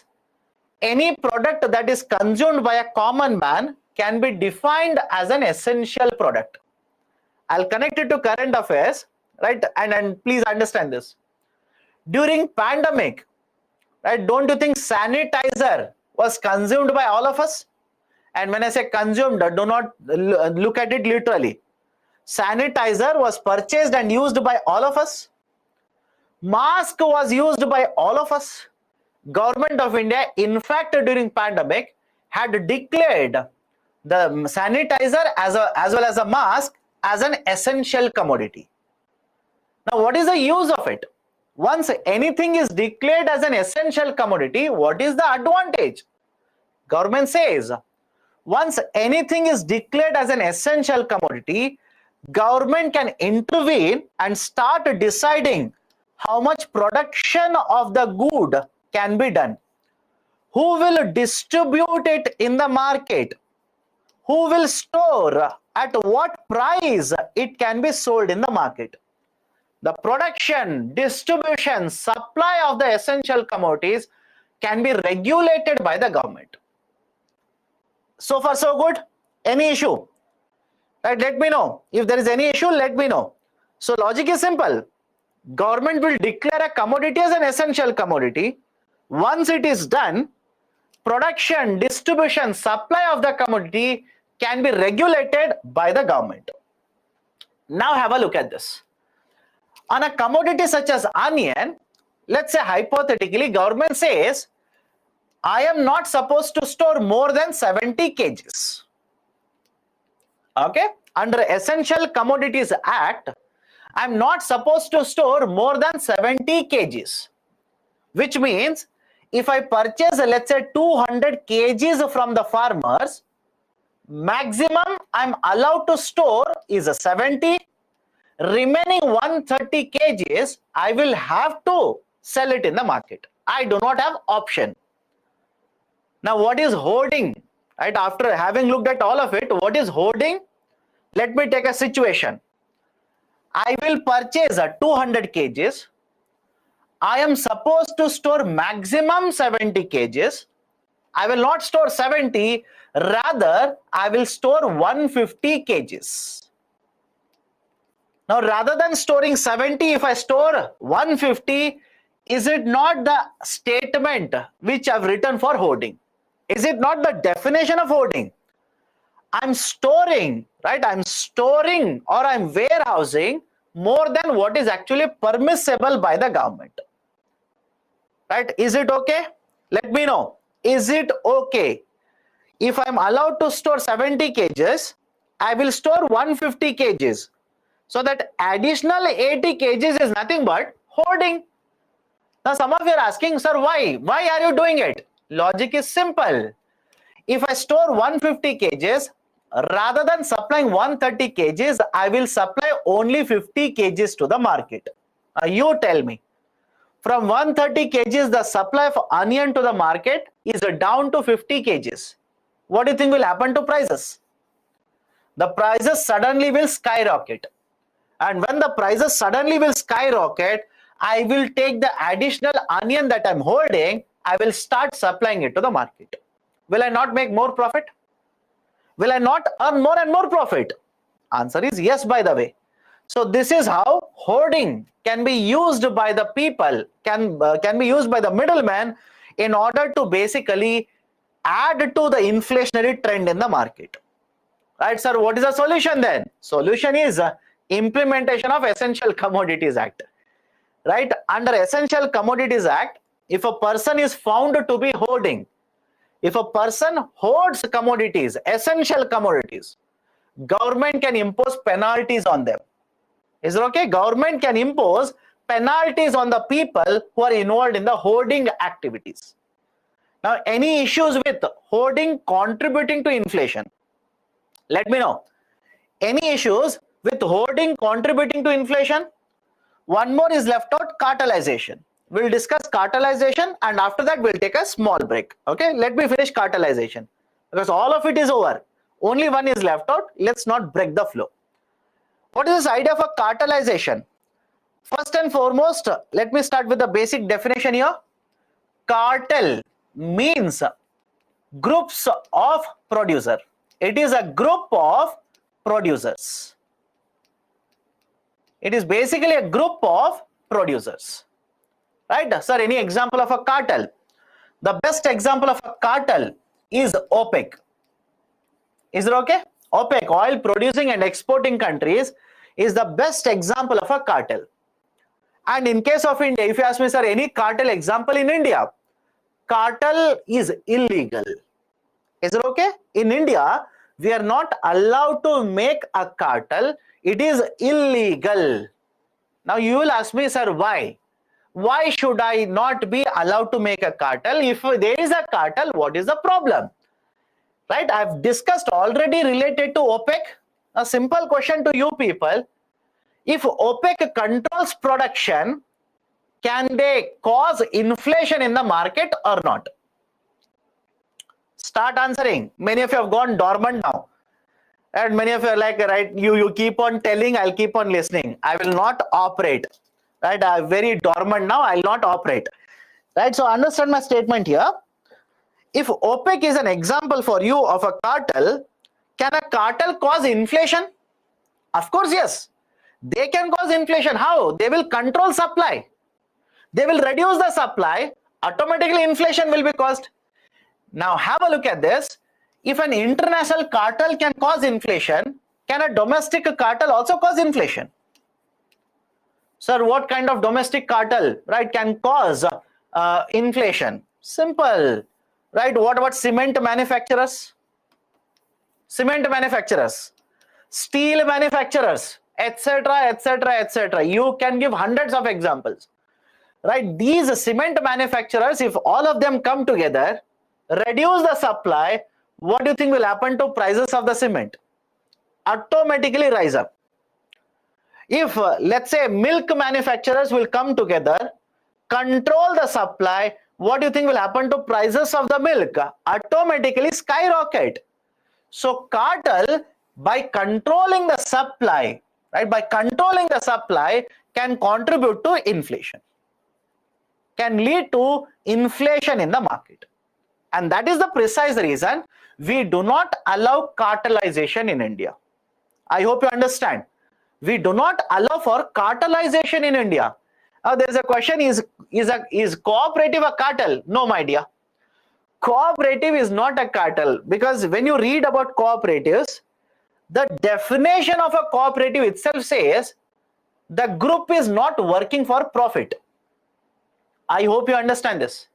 A: any product that is consumed by a common man can be defined as an essential product. I'll connect it to current affairs, right? And please understand this. During pandemic, right, don't you think sanitizer was consumed by all of us? And when I say consumed, do not look at it literally. Sanitizer was purchased and used by all of us. Mask was used by all of us. Government of India, in fact, during pandemic, had declared the sanitizer as well as a mask as an essential commodity. Now, what is the use of it? Once anything is declared as an essential commodity, what is the advantage? Government says, once anything is declared as an essential commodity, government can intervene and start deciding how much production of the good can be done. Who will distribute it in the market? Who will store? At what price it can be sold in the market? The production, distribution, supply of the essential commodities can be regulated by the government. So far, so good. Any issue? Right, let me know. If there is any issue, let me know. So logic is simple. Government will declare a commodity as an essential commodity. Once it is done, production, distribution, supply of the commodity can be regulated by the government. Now have a look at this. On a commodity such as onion, let's say hypothetically government says, I am not supposed to store more than 70 kgs. Okay, under Essential Commodities Act, I am not supposed to store more than 70 kgs, which means if I purchase, let's say 200 kgs from the farmers, maximum I am allowed to store is a 70. Remaining 130 kgs, I will have to sell it in the market. I do not have option. Now, what is hoarding? Right, after having looked at all of it, what is hoarding? Let me take a situation. I will purchase a 200 kgs. I am supposed to store maximum 70 kgs. I will not store 70, rather I will store 150 kgs. Now, rather than storing 70, if I store 150, is it not the statement which I've written for hoarding? Is it not the definition of hoarding? I'm storing, right? I'm storing or I'm warehousing more than what is actually permissible by the government. Right? Is it okay? Let me know. Is it okay? If I'm allowed to store 70 kgs, I will store 150 kgs. So that additional 80 kgs is nothing but hoarding. Now some of you are asking, sir, why? Why are you doing it? Logic is simple. If I store 150 kgs, rather than supplying 130 kgs, I will supply only 50 kgs to the market. Now you tell me, from 130 kgs, the supply of onion to the market is down to 50 kgs. What do you think will happen to prices? The prices suddenly will skyrocket. And when the prices suddenly will skyrocket, I will take the additional onion that I'm holding, I will start supplying it to the market. Will I not make more profit? Will I not earn more and more profit? Answer is yes, by the way. So this is how hoarding can be used by the people, can be used by the middleman in order to basically add to the inflationary trend in the market. Right, sir, what is the solution then? Solution is implementation of Essential Commodities Act. Right, under Essential Commodities Act, if a person is found to be hoarding, if a person hoards commodities, essential commodities, government can impose penalties on them. Is it okay? Government can impose penalties on the people who are involved in the hoarding activities. Now, any issues with hoarding contributing to inflation? Let me know. Any issues with hoarding contributing to inflation? One more is left out, cartelization. We'll discuss cartelization and after that we'll take a small break. Okay, let me finish cartelization because all of it is over. Only one is left out. Let's not break the flow. What is this idea of a cartelization? First and foremost, let me start with the basic definition here. Cartel means groups of producer. It is a group of producers. It is basically a group of producers. Right, sir, any example of a cartel? The best example of a cartel is OPEC. Is it okay? OPEC, oil producing and exporting countries, is the best example of a cartel. And in case of India, if you ask me, sir, any cartel example in India? Cartel is illegal. Is it okay? In India, we are not allowed to make a cartel. It is illegal. Now you will ask me, sir, why? Why should I not be allowed to make a cartel? If there is a cartel, what is the problem? Right? I've discussed already related to OPEC. A simple question to you people. If OPEC controls production, can they cause inflation in the market or not? Start answering. Many of you have gone dormant now. And many of you are like, right, you keep on telling, I'll keep on listening. I will not operate. Right, I'm very dormant now, I'll not operate. Right, so understand my statement here. If OPEC is an example for you of a cartel, can a cartel cause inflation? Of course, yes. They can cause inflation. How? They will control supply. They will reduce the supply. automatically inflation will be caused. Now have a look at this. If an international cartel can cause inflation, can a domestic cartel also cause inflation? Sir, what kind of domestic cartel, right, can cause inflation? Simple, right? What about cement manufacturers? Cement manufacturers, steel manufacturers, etc., etc., etc. You can give hundreds of examples, right? These cement manufacturers, if all of them come together, reduce the supply, what do you think will happen to prices of the cement? Automatically rise up. If let's say milk manufacturers will come together, control the supply, what do you think will happen to prices of the milk? Automatically skyrocket. So cartel, by controlling the supply, right, by controlling the supply, can contribute to inflation, can lead to inflation in the market. And that is the precise reason we do not allow cartelization in India. I hope you understand. We do not allow for cartelization in India. Now there is a question, is cooperative a cartel? No, my dear. Cooperative is not a cartel, because when you read about cooperatives, the definition of a cooperative itself says the group is not working for profit. I hope you understand this.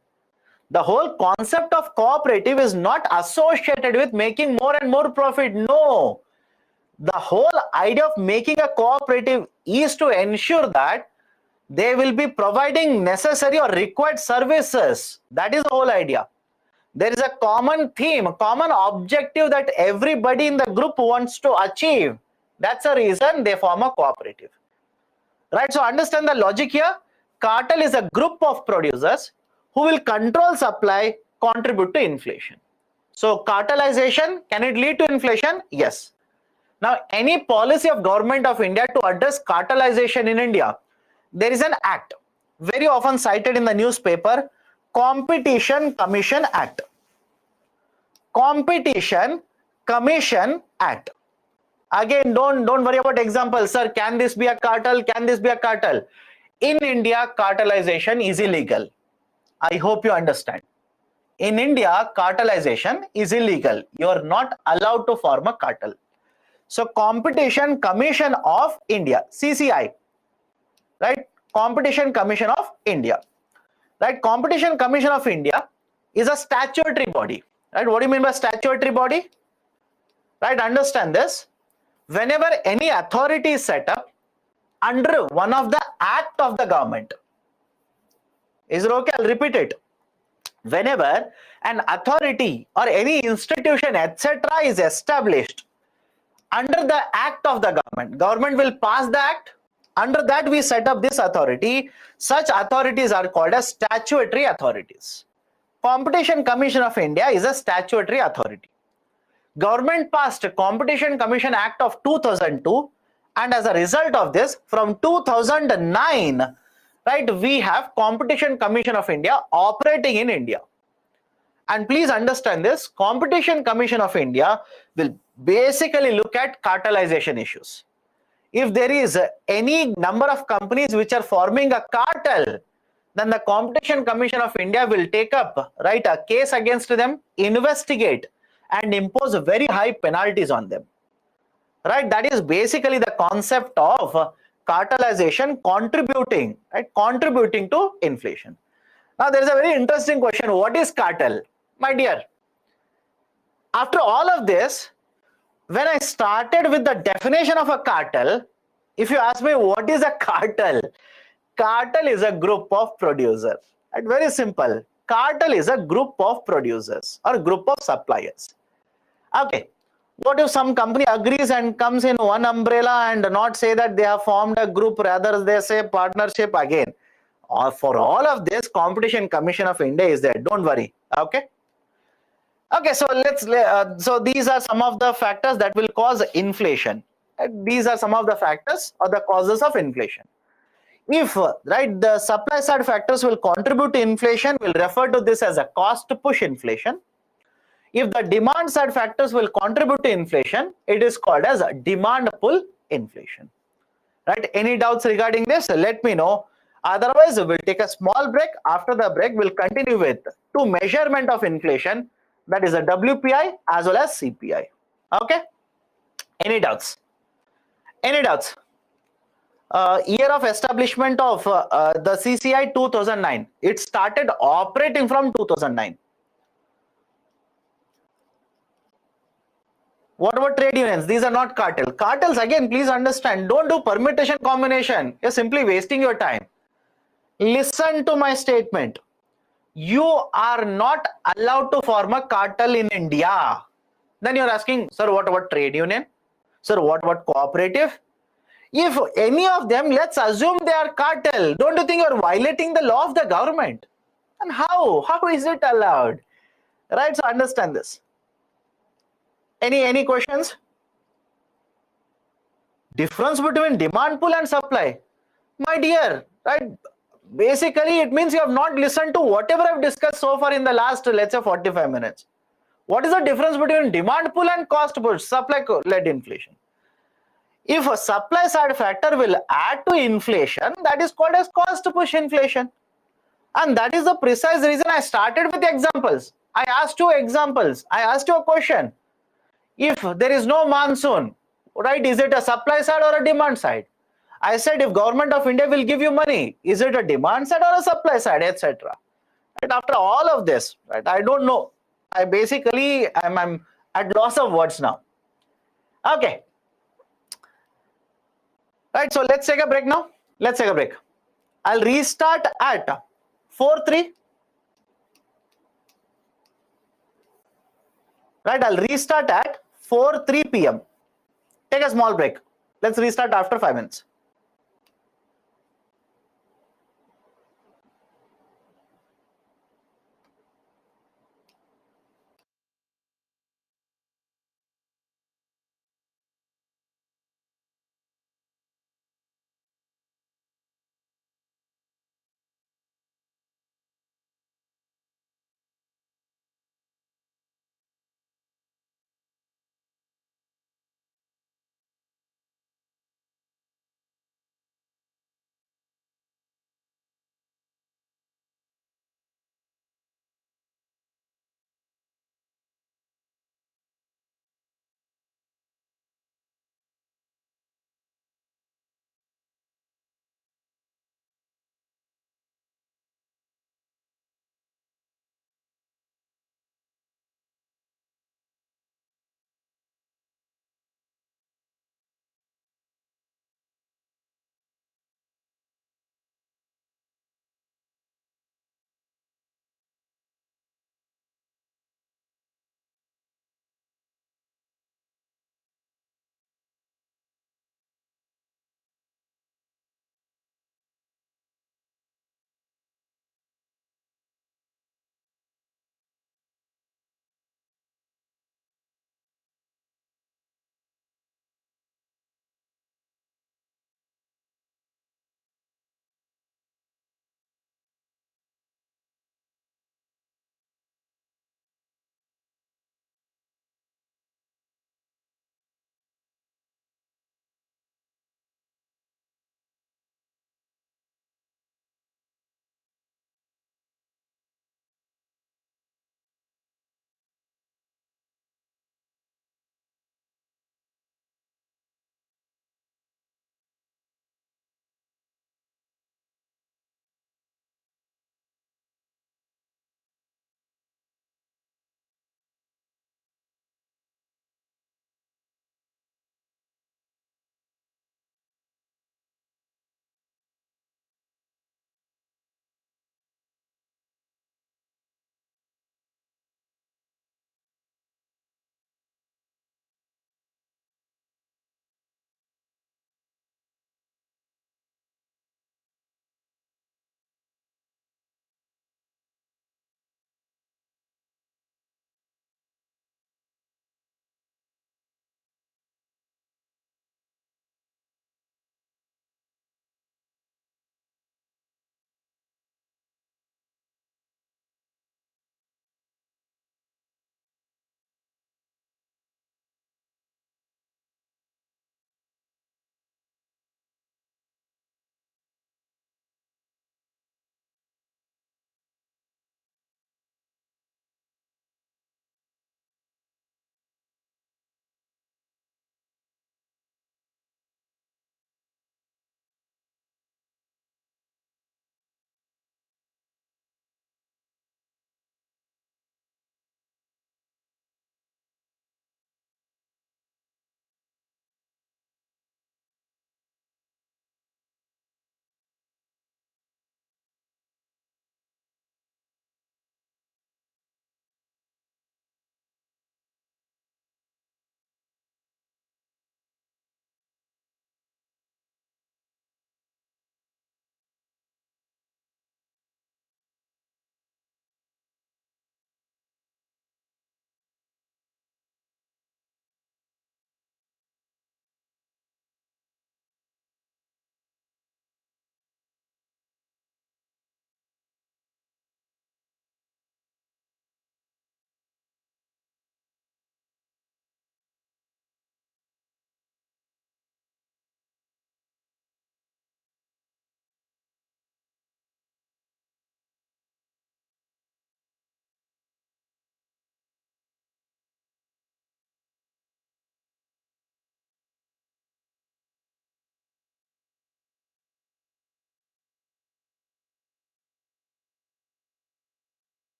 A: The whole concept of cooperative is not associated with making more and more profit. No. The whole idea of making a cooperative is to ensure that they will be providing necessary or required services. That is the whole idea. There is a common theme, a common objective that everybody in the group wants to achieve. That's the reason they form a cooperative. Right? So understand the logic here. Cartel is a group of producers who will control supply, contribute to inflation. So cartelization, can it lead to inflation? Yes. Now, any policy of government of India to address cartelization in India, there is an act, very often cited in the newspaper, Competition Commission Act. Competition Commission Act. Again, don't worry about examples. Sir, can this be a cartel? Can this be a cartel? In India, cartelization is illegal. I hope you understand. In India, cartelization is illegal. You are not allowed to form a cartel. So Competition Commission of India, CCI, right? Competition Commission of India, right? Competition Commission of India is a statutory body, right? What do you mean by statutory body? Right? Understand this. Whenever any authority is set up under one of the act of the government, is it okay? I'll repeat it. Whenever an authority or any institution, etc., is established under the act of the government will pass the act. Under that we set up this authority. Such authorities are called as statutory authorities. Competition Commission of India is a statutory authority. Government passed Competition Commission Act of 2002, and as a result of this, from 2009, right, we have Competition Commission of India operating in India. And please understand this, Competition Commission of India will basically look at cartelization issues. If there is any number of companies which are forming a cartel, then the Competition Commission of India will take up, right, a case against them, investigate, and impose very high penalties on them. Right? That is basically the concept of cartelization contributing, right, contributing to inflation. Now there is a very interesting question. What is cartel? My dear, after all of this, when I started with the definition of a cartel, if you ask me what is a cartel, cartel is a group of producers. Right? Very simple. Cartel is a group of producers or group of suppliers. Okay. What if some company agrees and comes in one umbrella and not say that they have formed a group, rather they say partnership again? Or for all of this, Competition Commission of India is there. Don't worry. Okay. Okay, so so these are some of the factors that will cause inflation. These are some of the factors or the causes of inflation. If right, the supply side factors will contribute to inflation, we'll refer to this as a cost push inflation. If the demand side factors will contribute to inflation, it is called as demand pull inflation. Right? Any doubts regarding this? Let me know. Otherwise, we'll take a small break. After the break, we'll continue with two measurement of inflation, that is a WPI as well as CPI. Okay? Any doubts? Any doubts? Year of establishment of the CCI 2009. It started operating from 2009. What about trade unions? These are not cartel. Cartels, again, please understand, don't do permutation combination. You're simply wasting your time. Listen to my statement. You are not allowed to form a cartel in India. Then you're asking, sir, what about trade union? Sir, what about cooperative? If any of them, let's assume they are cartel, don't you think you're violating the law of the government? And how? How is it allowed? Right, so understand this. Any questions? Difference between demand pool and supply. My dear, right? Basically, it means you have not listened to whatever I've discussed so far in the last, let's say, 45 minutes. What is the difference between demand pull and cost push, supply-led inflation? If a supply side factor will add to inflation, that is called as cost push inflation. And that is the precise reason I started with examples. I asked you examples. I asked you a question. If there is no monsoon, right, is it a supply side or a demand side? I said if government of India will give you money, is it a demand side or a supply side, etc. Right, after all of this, right, I don't know. I basically I'm at loss of words now. Okay. Right, so let's take a break now. Let's take a break. I'll restart at 4:03. Right, I'll restart at 4:03 p.m. Take a small break. Let's restart after 5 minutes.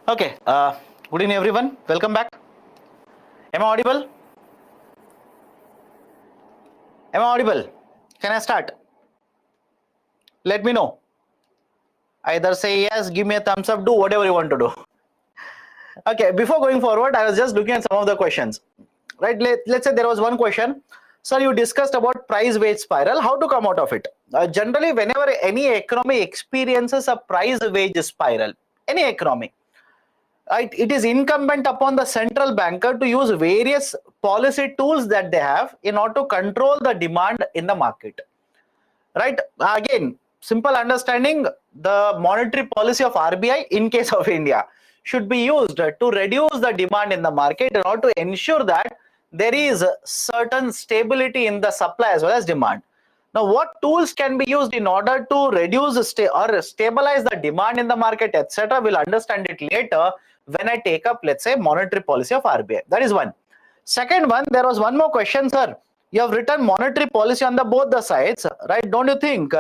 A: Okay, good evening everyone. Welcome back. Am I audible? Am I audible? Can I start? Let me know. Either say yes, give me a thumbs up, do whatever you want to do. Okay, before going forward, I was just looking at some of the questions. Right, let's say there was one question. Sir, you discussed about price wage spiral, how to come out of it. Generally, whenever any economy experiences a price wage spiral, any economy, right, it is incumbent upon the central banker to use various policy tools that they have in order to control the demand in the market. Right, again, simple understanding, the monetary policy of RBI in case of India should be used to reduce the demand in the market in order to ensure that there is certain stability in the supply as well as demand. Now, what tools can be used in order to reduce or stabilize the demand in the market, etc.? We'll understand it later when I take up, let's say, monetary policy of RBI. That is one. Second one, there was one more question, sir. You have written monetary policy on the both the sides, right? Don't you think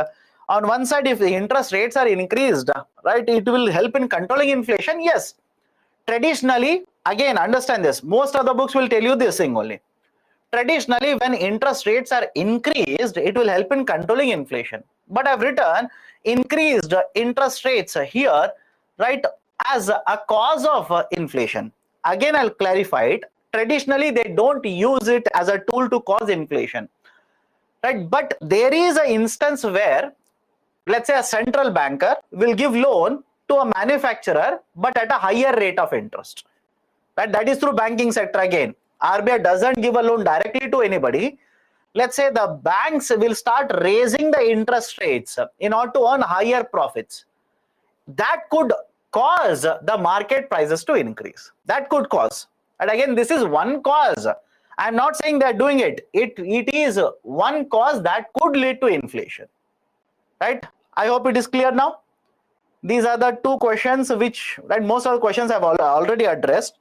A: on one side, if the interest rates are increased, right, it will help in controlling inflation? Yes. Traditionally, again, understand this. Most of the books will tell you this thing only. Traditionally, when interest rates are increased, it will help in controlling inflation. But I've written increased interest rates here, right, as a cause of inflation. Again, I'll clarify it. Traditionally, they don't use it as a tool to cause inflation, right? But there is an instance where, let's say, a central banker will give loan to a manufacturer, but at a higher rate of interest. Right? That is through banking sector again. RBI doesn't give a loan directly to anybody. Let's say the banks will start raising the interest rates in order to earn higher profits. That could cause the market prices to increase. That could cause. And again, this is one cause. I'm not saying they're doing it. It is one cause that could lead to inflation. Right? I hope it is clear now. These are the two questions which, right, most of the questions I've already addressed.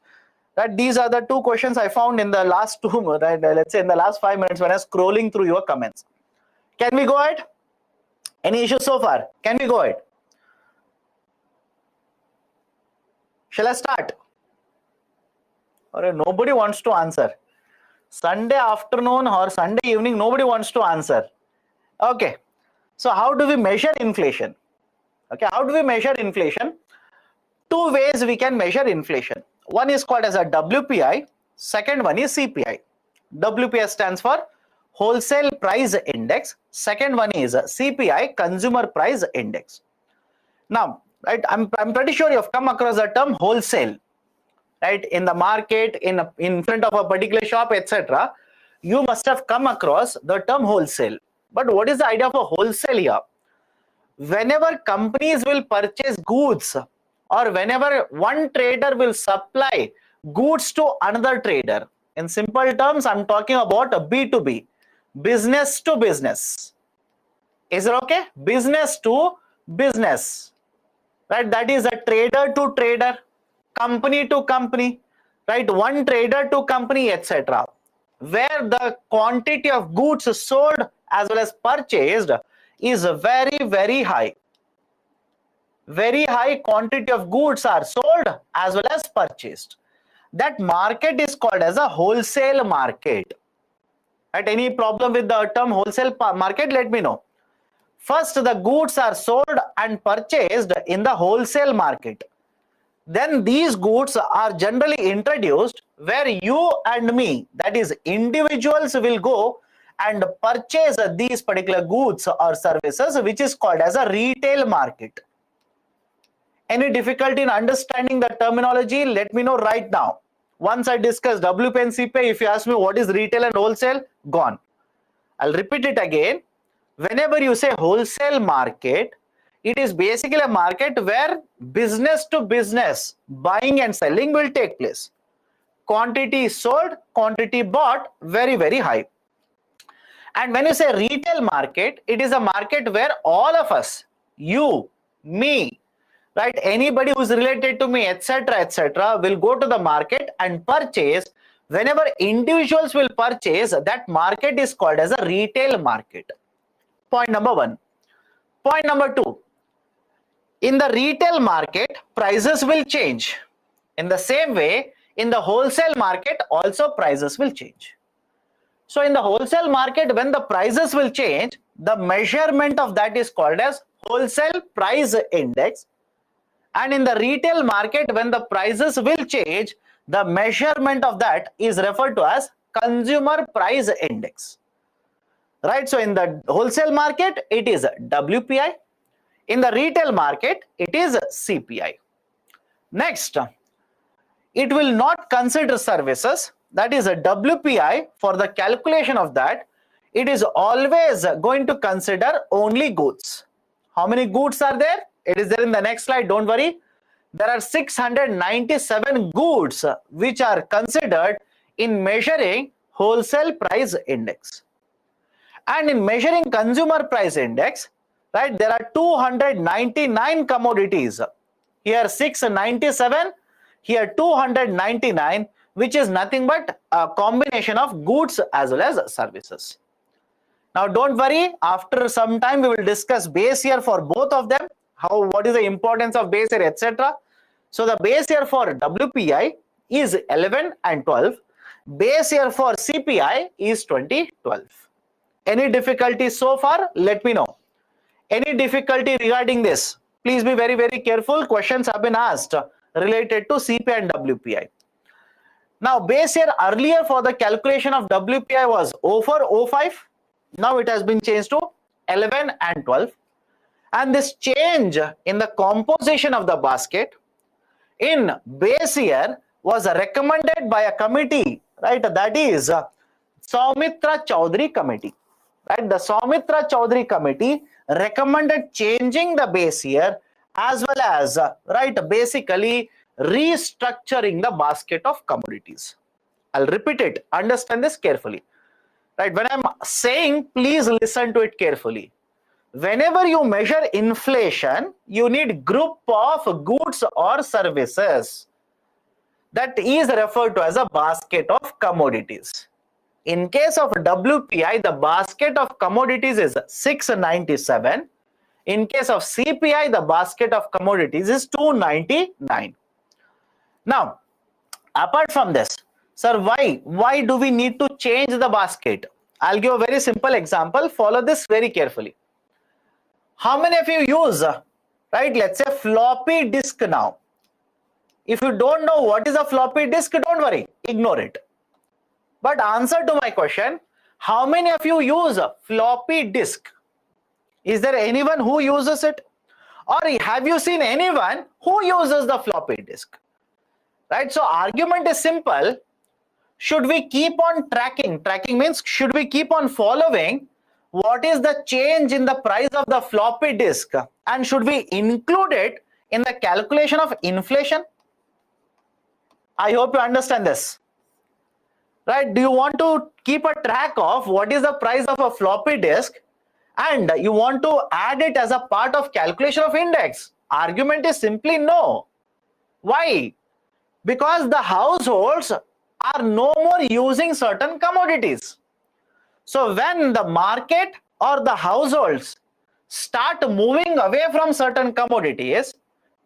A: That these are the two questions I found in the last right, let's say in the last 5 minutes when I was scrolling through your comments. Can we go ahead? Any issues so far? Can we go ahead? Shall I start? Or nobody wants to answer. Sunday afternoon or Sunday evening, nobody wants to answer. Okay. So how do we measure inflation? Okay, how do we measure inflation? Two ways we can measure inflation. One is called as a WPI, second one is CPI. WPI stands for Wholesale Price Index. Second one is CPI, Consumer Price Index. Now, right, I'm pretty sure you've come across the term wholesale, right? In the market, in front of a particular shop, etc. You must have come across the term wholesale. But what is the idea of a wholesale here? Whenever companies will purchase goods, or whenever one trader will supply goods to another trader, in simple terms, I'm talking about a B2B, business to business. Is it okay? Business to business, right? That is a trader to trader, company to company, right? One trader to company, etc. Where the quantity of goods sold as well as purchased is very, very high. Very high quantity of goods are sold as well as purchased. That market is called as a wholesale market. Right? Any problem with the term wholesale market? Let me know. First, the goods are sold and purchased in the wholesale market. Then these goods are generally introduced where you and me, that is individuals, will go and purchase these particular goods or services, which is called as a retail market. Any difficulty in understanding the terminology? Let me know right now. Once I discuss WP and CPI, if you ask me what is retail and wholesale, gone. I'll repeat it again. Whenever you say wholesale market, it is basically a market where business to business buying and selling will take place. Quantity sold, quantity bought, very, very high. And when you say retail market, it is a market where all of us, you, me, right, anybody who's related to me, etc., will go to the market and purchase. Whenever individuals will purchase, that market is called as a retail market. Point number one. Point number two. In the retail market, prices will change. In the same way, in the wholesale market also prices will change. So in the wholesale market, when the prices will change, the measurement of that is called as wholesale price index. And in the retail market, when the prices will change, the measurement of that is referred to as consumer price index. Right? So in the wholesale market, it is WPI. In the retail market, it is CPI. Next, it will not consider services. That is a WPI. For the calculation of that, it is always going to consider only goods. How many goods are there? It is there in the next slide, don't worry. There are 697 goods which are considered in measuring wholesale price index. And in measuring consumer price index, right, there are 299 commodities. Here 697, here 299, which is nothing but a combination of goods as well as services. Now don't worry, after some time we will discuss base year for both of them, what is the importance of base year, etc. So the base year for WPI is 11 and 12. Base year for CPI is 2012. Any difficulties so far? Let me know. Any difficulty regarding this? Please be very, very careful. Questions have been asked related to CPI and WPI. Now, base year earlier for the calculation of WPI was 04, 05. Now it has been changed to 11 and 12. And this change in the composition of the basket in base year was recommended by a committee, right? That is Soumitra Choudhury committee, right? The Soumitra Choudhury committee recommended changing the base year as well as, right, basically restructuring the basket of commodities. I'll repeat it. Understand this carefully, right? When I'm saying, please listen to it carefully. Whenever you measure inflation, you need group of goods or services. That is referred to as a basket of commodities. In case of WPI, the basket of commodities is 697. In case of CPI, the basket of commodities is 299. Now, apart from this, sir, why do we need to change the basket? I'll give a very simple example. Follow this very carefully. How many of you use, right, let's say floppy disk now? If you don't know what is a floppy disk, don't worry, ignore it. But answer to my question, how many of you use a floppy disk? Is there anyone who uses it? Or have you seen anyone who uses the floppy disk? Right, so argument is simple. Should we keep on tracking? Tracking means should we keep on following what is the change in the price of the floppy disk, and should we include it in the calculation of inflation? I hope you understand this. Right? Do you want to keep a track of what is the price of a floppy disk and you want to add it as a part of calculation of index? Argument is simply no. Why? Because the households are no more using certain commodities. So when the market or the households start moving away from certain commodities,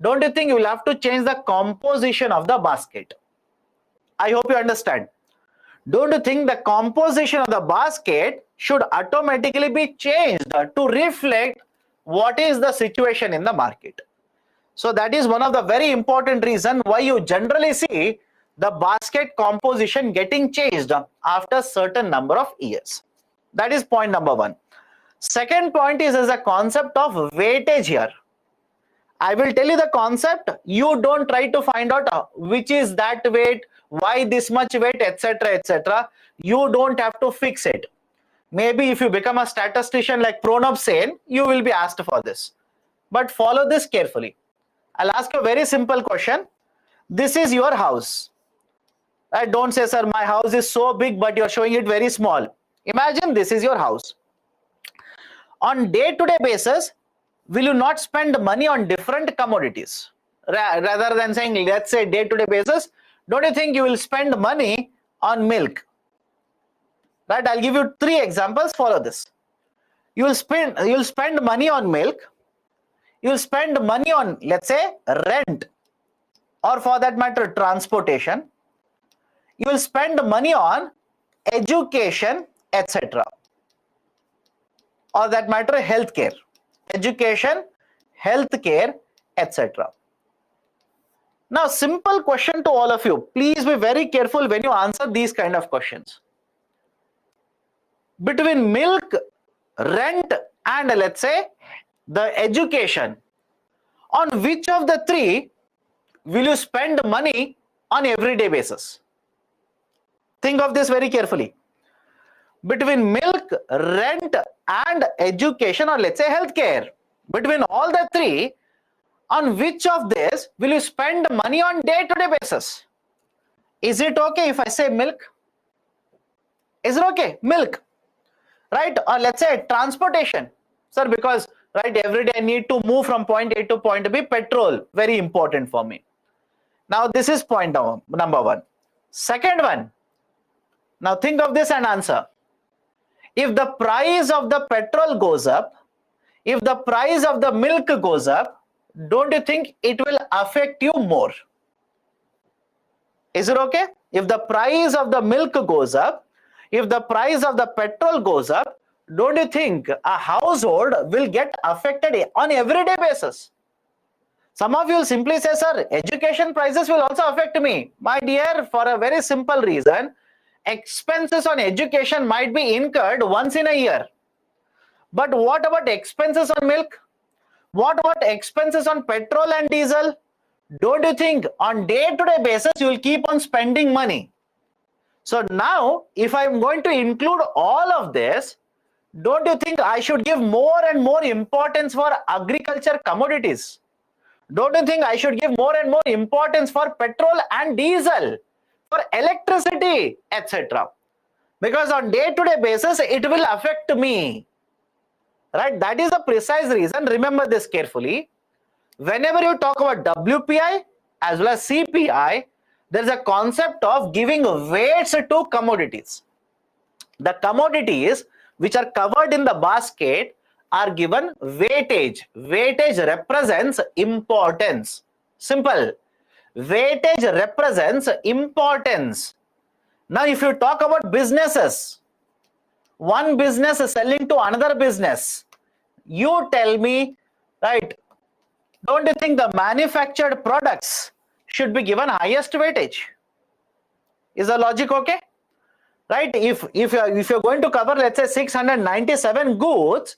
A: don't you think you will have to change the composition of the basket? I hope you understand. Don't you think the composition of the basket should automatically be changed to reflect what is the situation in the market? So that is one of the very important reasons why you generally see the basket composition getting changed after a certain number of years. That is point number one. Second point is a concept of weightage here. I will tell you the concept. You don't try to find out which is that weight, why this much weight, etc., etc. You don't have to fix it. Maybe if you become a statistician like Pranab Sen, you will be asked for this. But follow this carefully. I'll ask you a very simple question. This is your house. Don't say, sir, my house is so big, but you're showing it very small. Imagine this is your house. On day-to-day basis, will you not spend money on different commodities? Rather than saying, let's say day-to-day basis, don't you think you will spend money on milk? Right? I'll give you 3 examples. Follow this. You'll spend money on milk. You'll spend money on, let's say, rent or for that matter transportation. You will spend money on education, etc. Or that matter healthcare, education, healthcare, etc. Now, simple question to all of you. Please be very careful when you answer these kind of questions. Between milk, rent, and let's say the education, on which of the three will you spend money on everyday basis? Think of this very carefully. Between milk, rent, and education, or let's say healthcare, between all the three, on which of this will you spend money on day-to-day basis? Is it okay if I say milk? Is it okay? Milk, right? Or let's say transportation, sir, because right, every day I need to move from point A to point B, petrol, very important for me. Now this is point number one. Second one, now think of this and answer. If the price of the petrol goes up, if the price of the milk goes up, don't you think it will affect you more? Is it okay? If the price of the milk goes up, if the price of the petrol goes up, don't you think a household will get affected on everyday basis? Some of you will simply say, sir, education prices will also affect me. My dear, for a very simple reason, expenses on education might be incurred once in a year. But what about expenses on milk? What about expenses on petrol and diesel? Don't you think on day-to-day basis you will keep on spending money? So now, if I'm going to include all of this, don't you think I should give more and more importance for agriculture commodities? Don't you think I should give more and more importance for petrol and diesel, for electricity, etc.? Because on day-to-day basis, it will affect me. Right? That is the precise reason. Remember this carefully. Whenever you talk about WPI as well as CPI, there is a concept of giving weights to commodities. The commodities which are covered in the basket are given weightage. Weightage represents importance. Simple. Weightage represents importance. Now, if you talk about businesses, one business is selling to another business, you tell me, right, don't you think the manufactured products should be given highest weightage? Is the logic okay? Right? If you're going to cover, let's say 697 goods,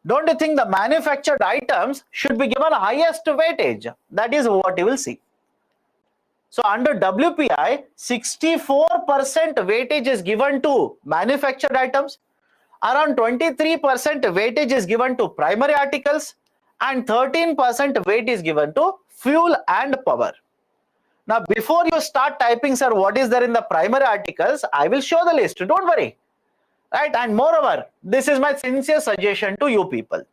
A: don't you think the manufactured items should be given highest weightage? That is what you will see. So under WPI, 64% weightage is given to manufactured items, around 23% weightage is given to primary articles, and 13% weight is given to fuel and power. Now, before you start typing, sir, what is there in the primary articles, I will show the list. Don't worry. Right? And moreover, this is my sincere suggestion to you people.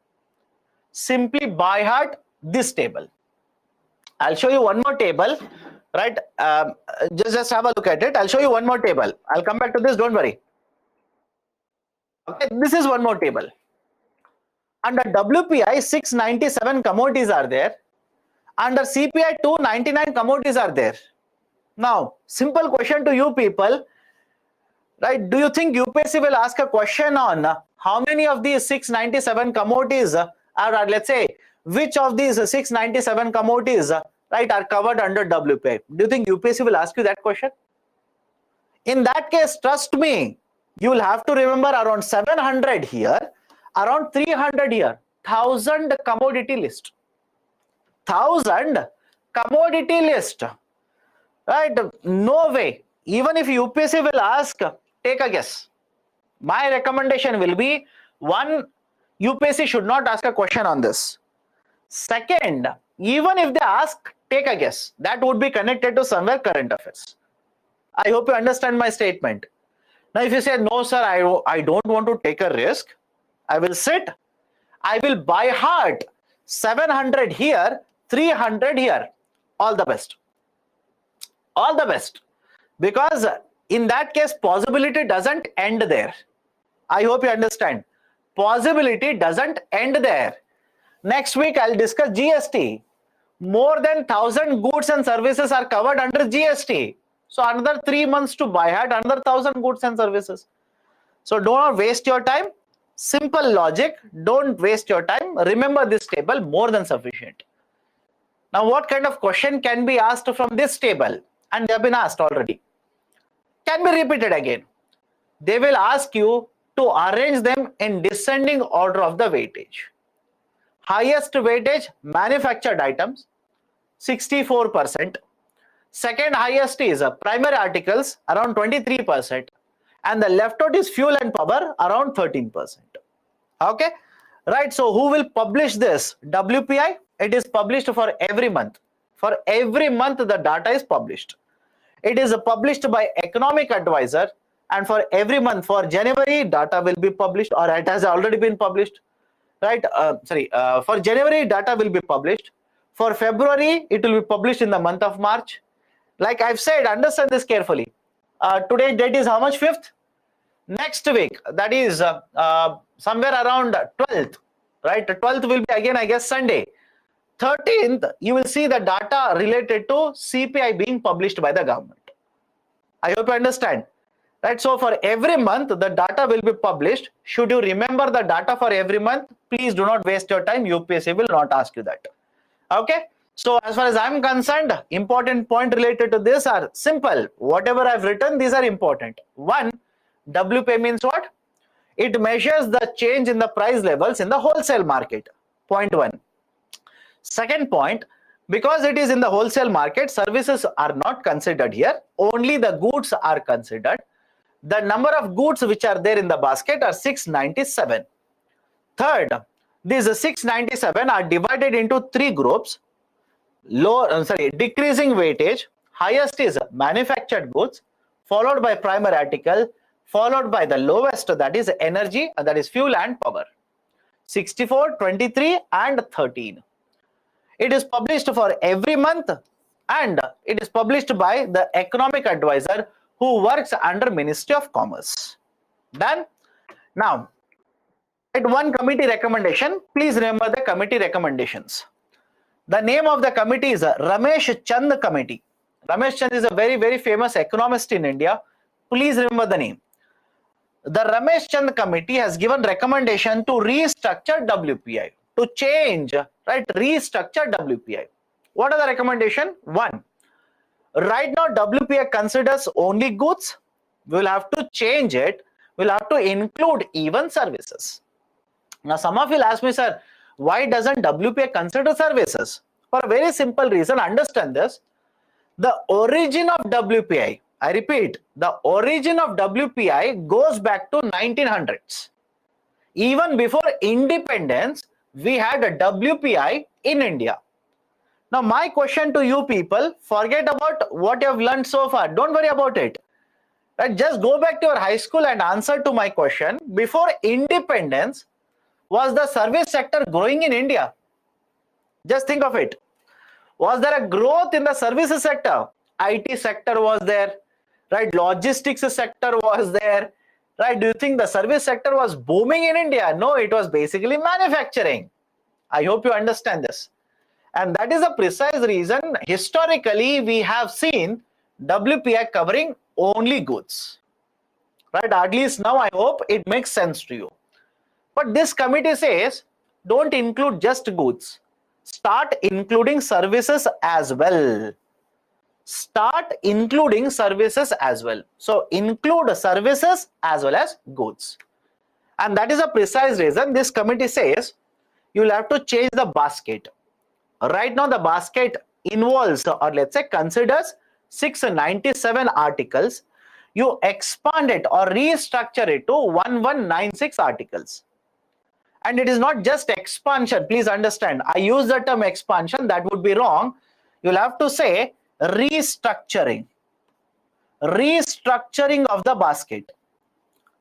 A: Simply by heart this table. I'll show you one more table. Right? Just have a look at it. I'll show you one more table. I'll come back to this. Don't worry. Okay, this is one more table. Under WPI, 697 commodities are there. Under CPI, 299 commodities are there. Now, simple question to you people, right? Do you think UPSC will ask a question on how many of these 697 commodities are, let's say, which of these 697 commodities, right, are covered under WPI? Do you think UPSC will ask you that question? In that case, trust me, you will have to remember around 700 here, around 300 here, 1000 commodity list. 1000 commodity list, right? No way. Even if UPSC will ask, take a guess. My recommendation will be, one, UPSC should not ask a question on this. Second, even if they ask, take a guess. That would be connected to somewhere current affairs. I hope you understand my statement. Now, if you say, no, sir, I don't want to take a risk, I will sit, I will by heart 700 here, 300 here. All the best. All the best. Because in that case, possibility doesn't end there. I hope you understand. Possibility doesn't end there. Next week, I'll discuss GST. more than 1,000 goods and services are covered under GST. So another 3 months to buy hat another 1,000 goods and services. So do not waste your time. Simple logic. Don't waste your time. Remember this table, more than sufficient. Now, what kind of question can be asked from this table? And they have been asked already. Can be repeated again. They will ask you to arrange them in descending order of the weightage. Highest weightage, manufactured items, 64%. Second highest is primary articles, around 23%. And the left out is fuel and power, around 13%. Okay, right? So who will publish this? WPI. It is published for every month. For every month, the data is published. It is published by Economic Advisor, and for every month, for January, data will be published, or it has already been published, right? For January, data will be published. For February, it will be published in the month of March. Like I've said, understand this carefully. Today's date is how much? 5th. Next week, that is somewhere around 12th, right? 12th will be again, I guess, Sunday. 13th, you will see the data related to CPI being published by the government. I hope you understand, right? So for every month, the data will be published. Should you remember the data for every month, please do not waste your time. UPSC will not ask you that. Okay. So as far as I'm concerned, important point related to this are simple. Whatever I've written, these are important. One, WPI means what? It measures the change in the price levels in the wholesale market. Point one. Second point, because it is in the wholesale market, services are not considered here. Only the goods are considered. The number of goods which are there in the basket are 697. Third, these 697 are divided into 3 groups. Decreasing weightage. Highest is manufactured goods, followed by primary article, followed by the lowest, that is energy, that is fuel and power. 64, 23 and 13. It is published for every month, and it is published by the Economic Advisor who works under Ministry of Commerce. Done? Now, at one committee recommendation, please remember the committee recommendations. The name of the committee is Ramesh Chand Committee. Ramesh Chand is a very, very famous economist in India. Please remember the name. The Ramesh Chand Committee has given recommendation to restructure WPI, to change, right? Restructure WPI. What are the recommendation? One, right now WPI considers only goods. We will have to change it. We'll have to include even services. Now, some of you will ask me, sir, why doesn't WPI consider services? For a very simple reason. Understand this. The origin of WPI, I repeat, the origin of WPI goes back to 1900s. Even before independence, we had a WPI in India. Now, my question to you people, forget about what you have learned so far. Don't worry about it. Right? Just go back to your high school and answer to my question. Before independence, was the service sector growing in India? Just think of it. Was there a growth in the services sector? IT sector was there, right? Logistics sector was there, right? Do you think the service sector was booming in India? No, it was basically manufacturing. I hope you understand this. And that is a precise reason historically we have seen WPI covering only goods, right? At least now I hope it makes sense to you. But this committee says, don't include just goods. Start including services as well. Start including services as well. So include services as well as goods. And that is a precise reason this committee says you will have to change the basket. Right now the basket involves, or let's say considers 697 articles. You expand it or restructure it to 1196 articles. And it is not just expansion. Please understand, I use the term expansion, that would be wrong. You'll have to say restructuring. Restructuring of the basket.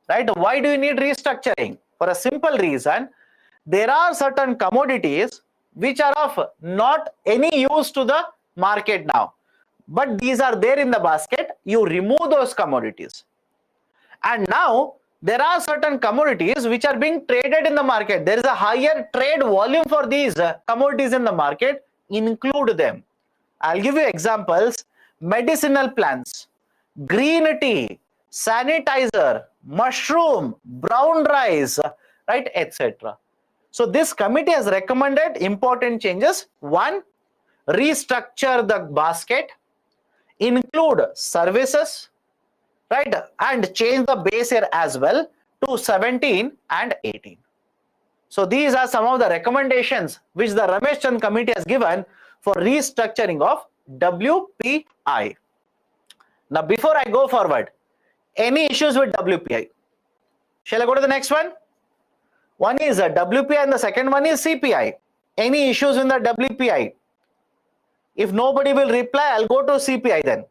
A: Right? Why do you need restructuring? For a simple reason, there are certain commodities which are of not any use to the market now. But these are there in the basket. You remove those commodities. And now, there are certain commodities which are being traded in the market. There is a higher trade volume for these commodities in the market. include them. I'll give you examples: medicinal plants, green tea, sanitizer, mushroom, brown rice, right, etc. So this committee has recommended important changes. One, restructure the basket, include services, right, and change the base year as well to 17 and 18. So these are some of the recommendations which the Ramesh Chand committee has given for restructuring of WPI. Now, before I go forward, any issues with WPI? Shall I go to the next one? One is WPI and the second one is CPI. Any issues in the WPI? If nobody will reply, I'll go to CPI then.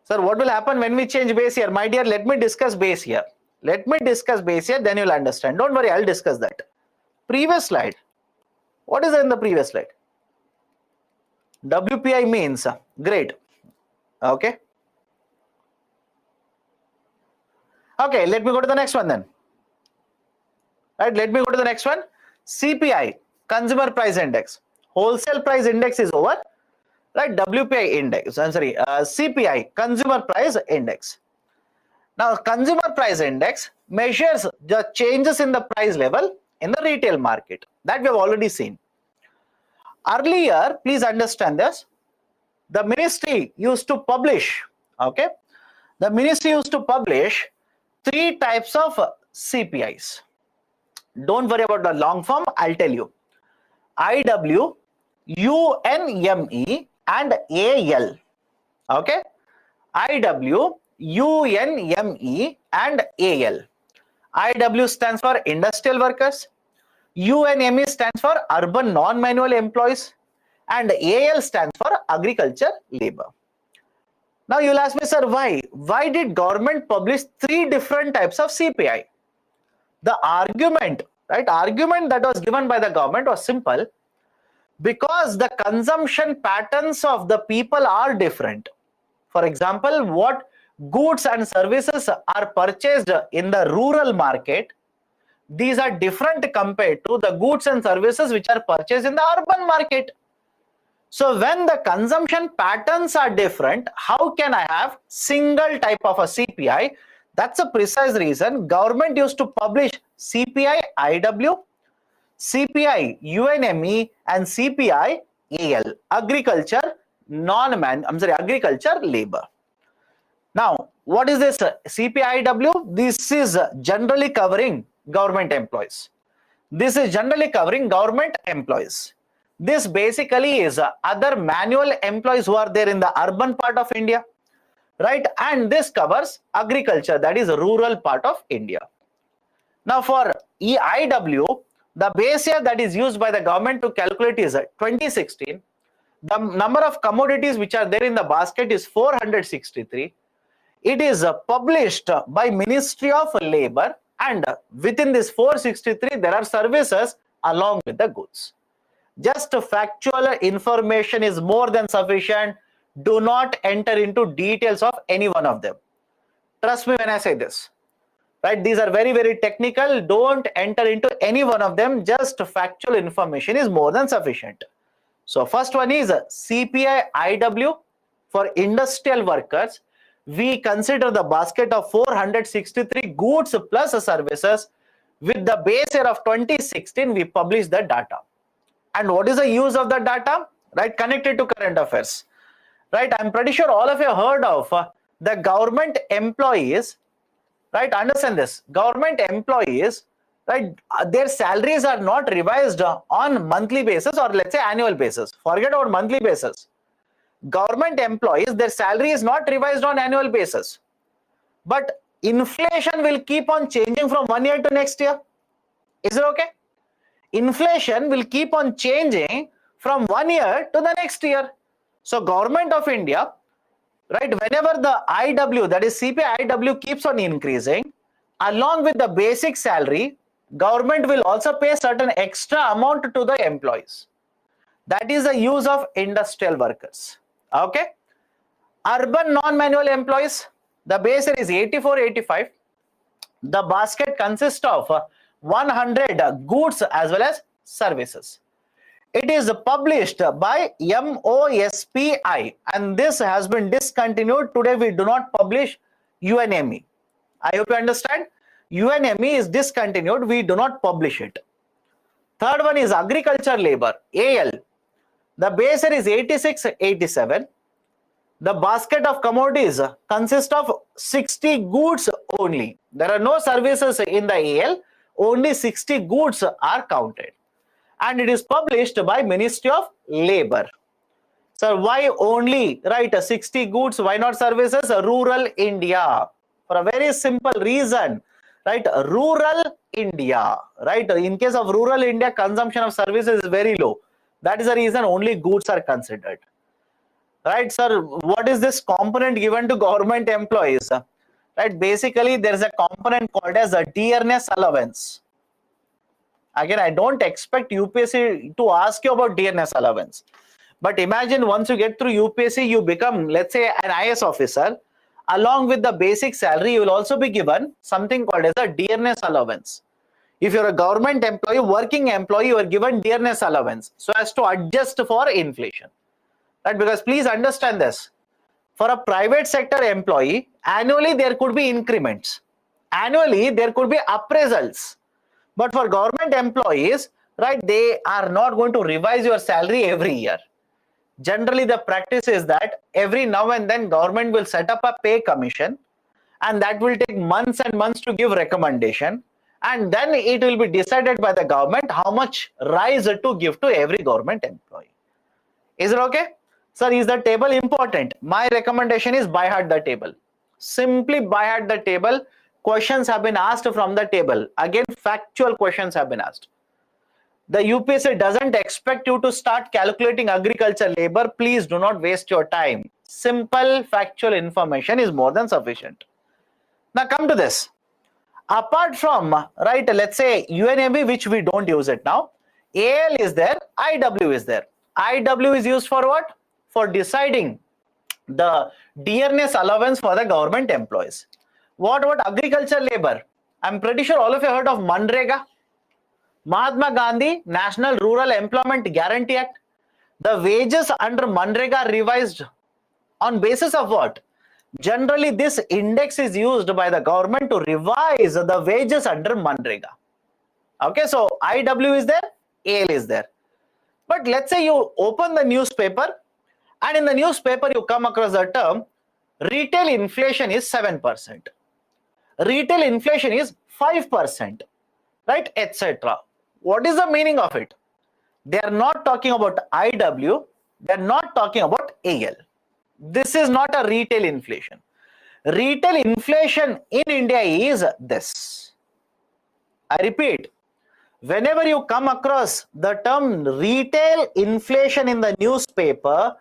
A: Sir, what will happen when we change base year? My dear, let me discuss base year. Let me discuss base year, then you'll understand. Don't worry, I'll discuss that. Previous slide. What is in the previous slide? WPI means, great. Okay. Okay, let me go to the next one then. Right, let me go to the next one. CPI, Consumer Price Index. Wholesale Price Index is over. Right, WPI index, I'm sorry, CPI, Consumer Price Index. Now, Consumer Price Index measures the changes in the price level in the retail market. That we have already seen. Earlier, please understand this, the ministry used to publish, okay, the ministry used to publish 3 types of CPIs. Don't worry about the long form, I'll tell you. IW, UNME and AL. Okay, IW, UNME and AL. IW stands for industrial workers, UNME stands for urban non-manual employees, and AL stands for agriculture labor. Now you'll ask me, sir, why? Why did government publish 3 different types of CPI? The argument, right, argument that was given by the government was simple. Because the consumption patterns of the people are different. For example, what goods and services are purchased in the rural market, these are different compared to the goods and services which are purchased in the urban market. So when the consumption patterns are different, how can I have single type of a CPI? That's a precise reason government used to publish CPI IW, CPI UNME and CPI AL, agriculture agriculture labor. Now, what is this CPI IW? This is generally covering government employees. This is generally covering government employees. This basically is other manual employees who are there in the urban part of India, right? And this covers agriculture, that is rural part of India. Now for EIW, the base year that is used by the government to calculate is 2016. The number of commodities which are there in the basket is 463. It is published by Ministry of Labor, and within this 463 there are services along with the goods. Just factual information is more than sufficient. Do not enter into details of any one of them. Trust me when I say this. Right, these are very, very technical. Don't enter into any one of them. Just factual information is more than sufficient. So first one is CPI IW for industrial workers. We consider the basket of 463 goods plus services. With the base year of 2016, we publish the data. And what is the use of the data? Right, connected to current affairs. Right, I'm pretty sure all of you heard of the government employees. Right, understand this. Government employees, right, their salaries are not revised on monthly basis or let's say annual basis. Forget about monthly basis. Government employees, their salary is not revised on annual basis. But inflation will keep on changing from one year to next year. Is it okay? Inflation will keep on changing from one year to the next year. So Government of India, right, whenever the IW, that is CPI IW, keeps on increasing, along with the basic salary, government will also pay certain extra amount to the employees. That is the use of industrial workers. Okay. Urban non-manual employees, the base is 84-85. The basket consists of 100 goods as well as services. It is published by MOSPI, and this has been discontinued. Today we do not publish UNME. I hope you understand. UNME is discontinued. We do not publish it. Third one is agriculture labor, AL. The base year is 86-87. The basket of commodities consists of 60 goods only. There are no services in the AL. Only 60 goods are counted. And it is published by Ministry of Labor. So why only, right, 60 goods, why not services? Rural India. For a very simple reason, right, rural India, right, in case of rural India, consumption of services is very low. That is the reason only goods are considered. Right, sir, what is this component given to government employees? Right, basically there is a component called as a dearness allowance. Again, I don't expect UPSC to ask you about dearness allowance. But imagine once you get through UPSC, you become, let's say, an IS officer. Along with the basic salary, you will also be given something called as a dearness allowance. If you're a government employee, working employee, you are given dearness allowance so as to adjust for inflation. Right? Because please understand this. For a private sector employee, annually there could be increments. Annually there could be appraisals. But for government employees, right, they are not going to revise your salary every year. Generally, the practice is that every now and then government will set up a pay commission, and that will take months and months to give recommendation. And then it will be decided by the government how much rise to give to every government employee. Is it okay? Sir, is the table important? My recommendation is by heart the table. Simply by heart the table. Questions have been asked from the table. Again, factual questions have been asked. The UPSC doesn't expect you to start calculating agriculture labor. Please do not waste your time. Simple factual information is more than sufficient. Now come to this. Apart from, right, let's say UNME, which we don't use it now, AL is there, IW is there. IW is used for what? For deciding the dearness allowance for the government employees. What about agriculture labor? I'm pretty sure all of you heard of Manrega. Mahatma Gandhi National Rural Employment Guarantee Act. The wages under Manrega are revised on basis of what? Generally, this index is used by the government to revise the wages under Manrega. Okay, so IW is there, AL is there. But let's say you open the newspaper, and in the newspaper you come across the term retail inflation is 7%. Retail inflation is 5%, right, etc. What is the meaning of it? They are not talking about IW, they are not talking about AL. This is not a retail inflation. Retail inflation in India is this. I repeat, whenever you come across the term retail inflation in the newspaper,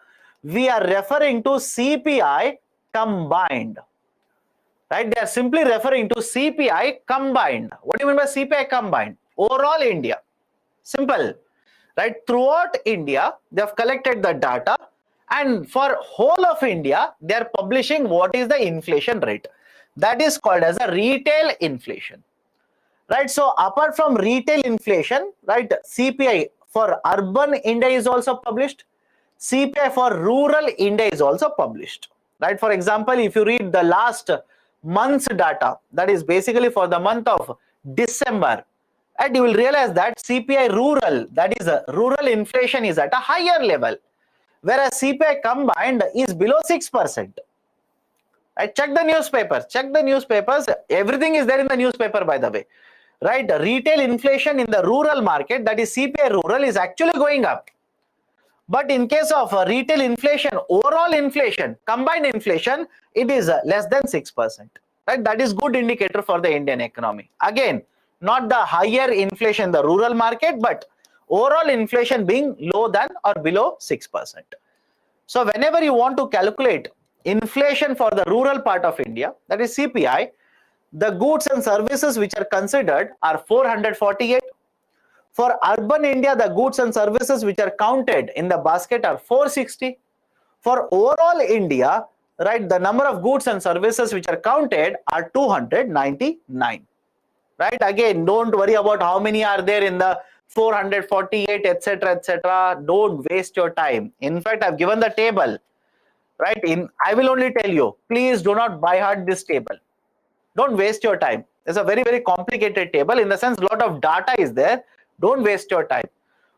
A: we are referring to CPI combined. Right? They are simply referring to CPI combined. What do you mean by CPI combined? Overall India. Simple. Right? Throughout India, they have collected the data, and for whole of India, they are publishing what is the inflation rate. That is called as a retail inflation. Right? So apart from retail inflation, right, CPI for urban India is also published. CPI for rural India is also published. Right? For example, if you read the last month's data, that is basically for the month of December, and you will realize that CPI rural, that is rural inflation, is at a higher level, whereas CPI combined is below 6%. Right? Check the newspapers. Check the newspapers. Everything is there in the newspaper, by the way. Right? Retail inflation in the rural market, that is CPI rural, is actually going up. But in case of retail inflation, overall inflation, combined inflation, it is less than 6%. Right? That is good indicator for the Indian economy. Again, not the higher inflation in the rural market, but overall inflation being low than or below 6%. So whenever you want to calculate inflation for the rural part of India, that is CPI, the goods and services which are considered are 448. For urban India, the goods and services which are counted in the basket are 460. For overall India, right, the number of goods and services which are counted are 299. right? Again, don't worry about how many are there in the 448, etc., etc. Don't waste your time. In fact, I've given the table, right? I will only tell you, please do not by heart this table. Don't waste your time. It's a very, very complicated table, in the sense a lot of data is there. Don't waste your time.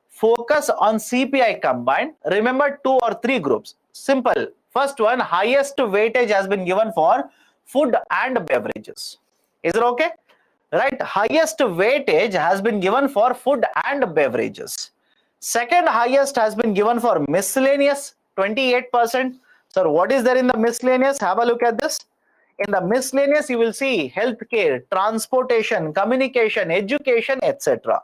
A: Focus on CPI combined. Remember 2 or 3 groups. Simple. First one, highest weightage has been given for food and beverages. Is it okay? Right? Highest weightage has been given for food and beverages. Second highest has been given for miscellaneous, 28%. So what is there in the miscellaneous? Have a look at this. In the miscellaneous, you will see healthcare, transportation, communication, education, etc.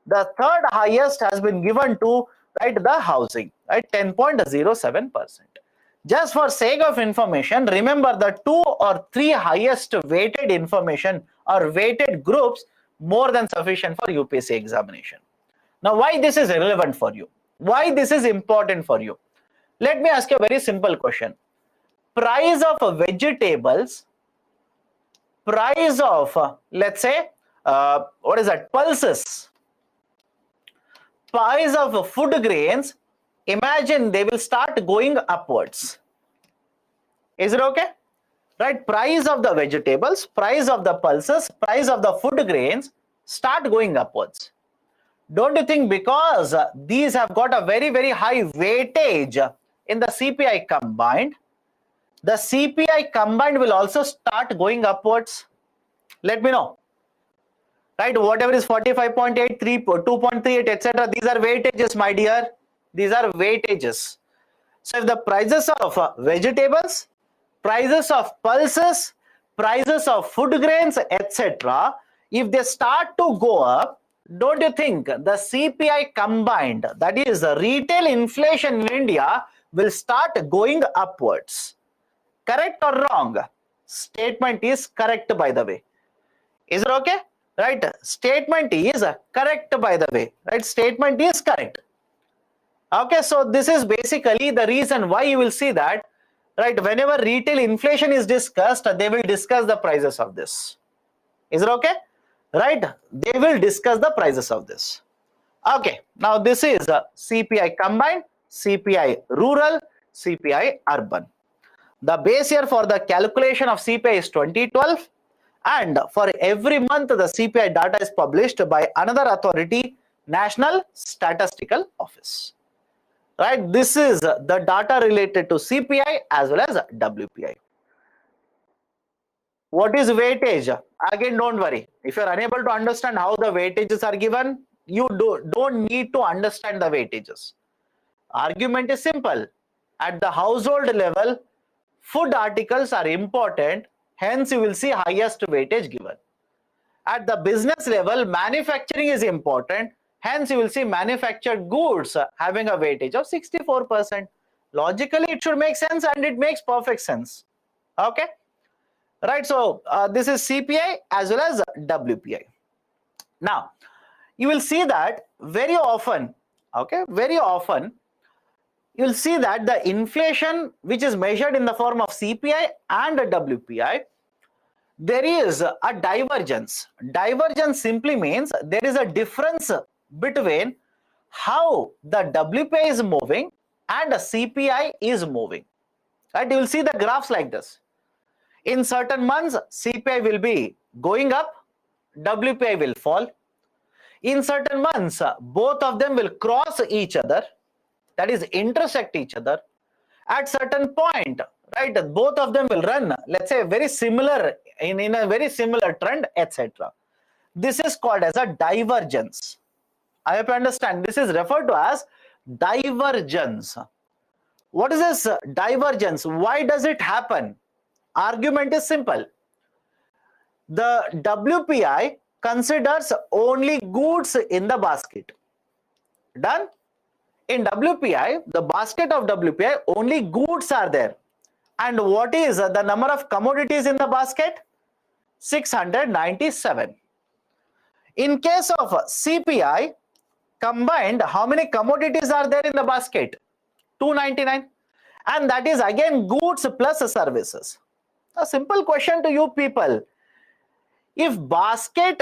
A: The third highest has been given to, right, the housing, right, 10.07%. Just for sake of information, remember the 2 or 3 highest weighted information or weighted groups more than sufficient for UPSC examination. Now, why this is relevant for you? Why this is important for you? Let me ask you a very simple question. Price of vegetables, price of, let's say, what is that, pulses, price of food grains, imagine they will start going upwards. Is it okay? Right? Price of the vegetables, price of the pulses, price of the food grains start going upwards. Don't you think because these have got a very, very high weightage in the CPI combined, the CPI combined will also start going upwards? Let me know. Right, whatever is 45.8, 2.38, etc. These are weightages, my dear. These are weightages. So if the prices of vegetables, prices of pulses, prices of food grains, etc., if they start to go up, don't you think the CPI combined, that is retail inflation in India, will start going upwards? Correct or wrong? Statement is correct, by the way. Is it okay? Right? Statement is correct, by the way. Right? Statement is correct. Okay, so this is basically the reason why you will see that, right, whenever retail inflation is discussed, they will discuss the prices of this. Is it okay? Right? They will discuss the prices of this. Okay, now this is CPI combined, CPI rural, CPI urban. The base year for the calculation of CPI is 2012. And for every month, the CPI data is published by another authority, National Statistical Office. Right? This is the data related to CPI as well as WPI. What is weightage? Again, don't worry. If you are unable to understand how the weightages are given, you don't need to understand the weightages. Argument is simple. At the household level, food articles are important. Hence, you will see highest weightage given. At the business level, manufacturing is important. Hence, you will see manufactured goods having a weightage of 64%. Logically, it should make sense, and it makes perfect sense. Okay? Right, so this is CPI as well as WPI. Now, you will see that very often, okay, very often, you will see that the inflation which is measured in the form of CPI and WPI, there is a divergence. Divergence simply means there is a difference between how the WPI is moving and the CPI is moving. Right? You will see the graphs like this. In certain months, CPI will be going up, WPI will fall. In certain months, both of them will cross each other, that is intersect each other. At certain point, right, both of them will run, let's say, very similar, in a very similar trend, etc. This is called as a divergence. I hope you understand. This is referred to as divergence. What is this divergence? Why does it happen? Argument is simple. The WPI considers only goods in the basket. Done? In WPI, the basket of WPI, only goods are there. And what is the number of commodities in the basket? 697. In case of CPI, combined, how many commodities are there in the basket? 299. And that is again goods plus services. A simple question to you people. If basket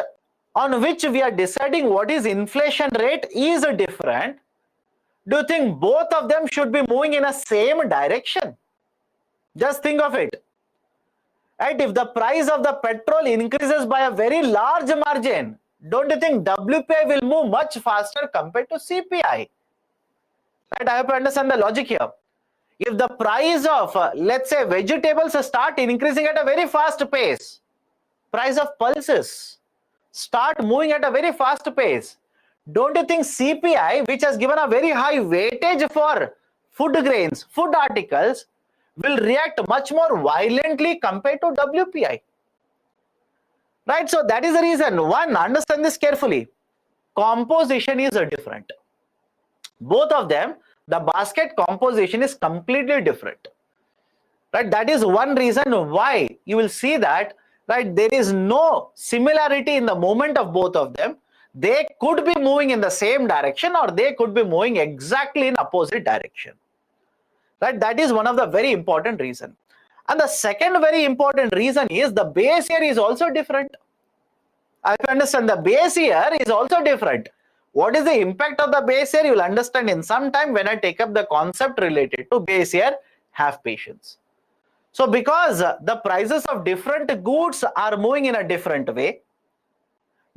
A: on which we are deciding what is inflation rate is different, do you think both of them should be moving in a same direction? Just think of it. Right? If the price of the petrol increases by a very large margin, don't you think WPI will move much faster compared to CPI? Right? I have to understand the logic here. If the price of, let's say, vegetables start increasing at a very fast pace, price of pulses start moving at a very fast pace, don't you think CPI, which has given a very high weightage for food grains, food articles, will react much more violently compared to WPI? Right? So that is the reason. One, understand this carefully. Composition is different. Both of them, the basket composition is completely different. Right? That is one reason why you will see that, right, there is no similarity in the movement of both of them. They could be moving in the same direction or they could be moving exactly in opposite direction. Right? That is one of the very important reasons. And the second very important reason is the base year is also different. I understand the base year is also different. What is the impact of the base year? You will understand in some time when I take up the concept related to base year. Have patience. So because the prices of different goods are moving in a different way,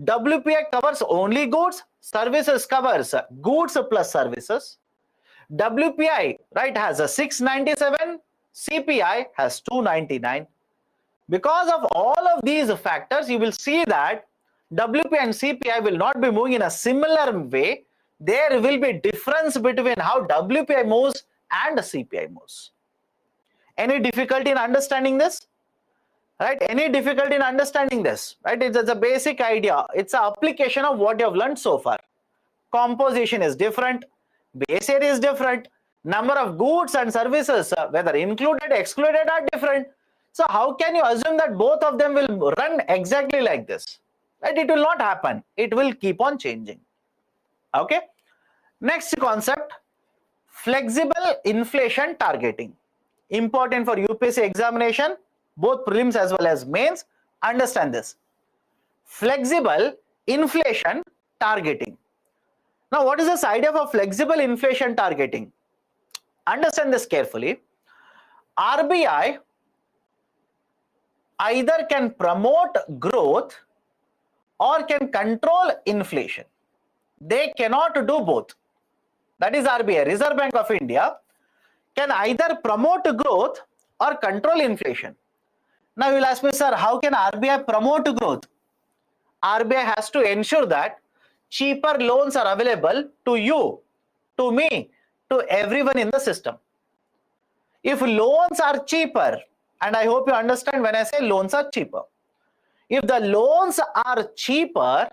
A: WPI covers only goods, services covers goods plus services. WPI, right, has a 697, CPI has 299. Because of all of these factors, you will see that WPI and CPI will not be moving in a similar way. There will be difference between how WPI moves and CPI moves. Any difficulty in understanding this? Right? Any difficulty in understanding this? Right? It's a basic idea. It's an application of what you have learned so far. Composition is different. Base year is different. Number of goods and services, whether included, excluded, are different. So how can you assume that both of them will run exactly like this? Right? It will not happen. It will keep on changing. Okay. Next concept, flexible inflation targeting. Important for UPSC examination, both prelims as well as mains. Understand this. Flexible inflation targeting. Now, what is this idea of flexible inflation targeting? Understand this carefully. RBI either can promote growth or can control inflation. They cannot do both. That is RBI, Reserve Bank of India, can either promote growth or control inflation. Now you will ask me, sir, how can RBI promote growth? RBI has to ensure that cheaper loans are available to you, to me, to everyone in the system. If loans are cheaper, and I hope you understand when I say loans are cheaper. If the loans are cheaper,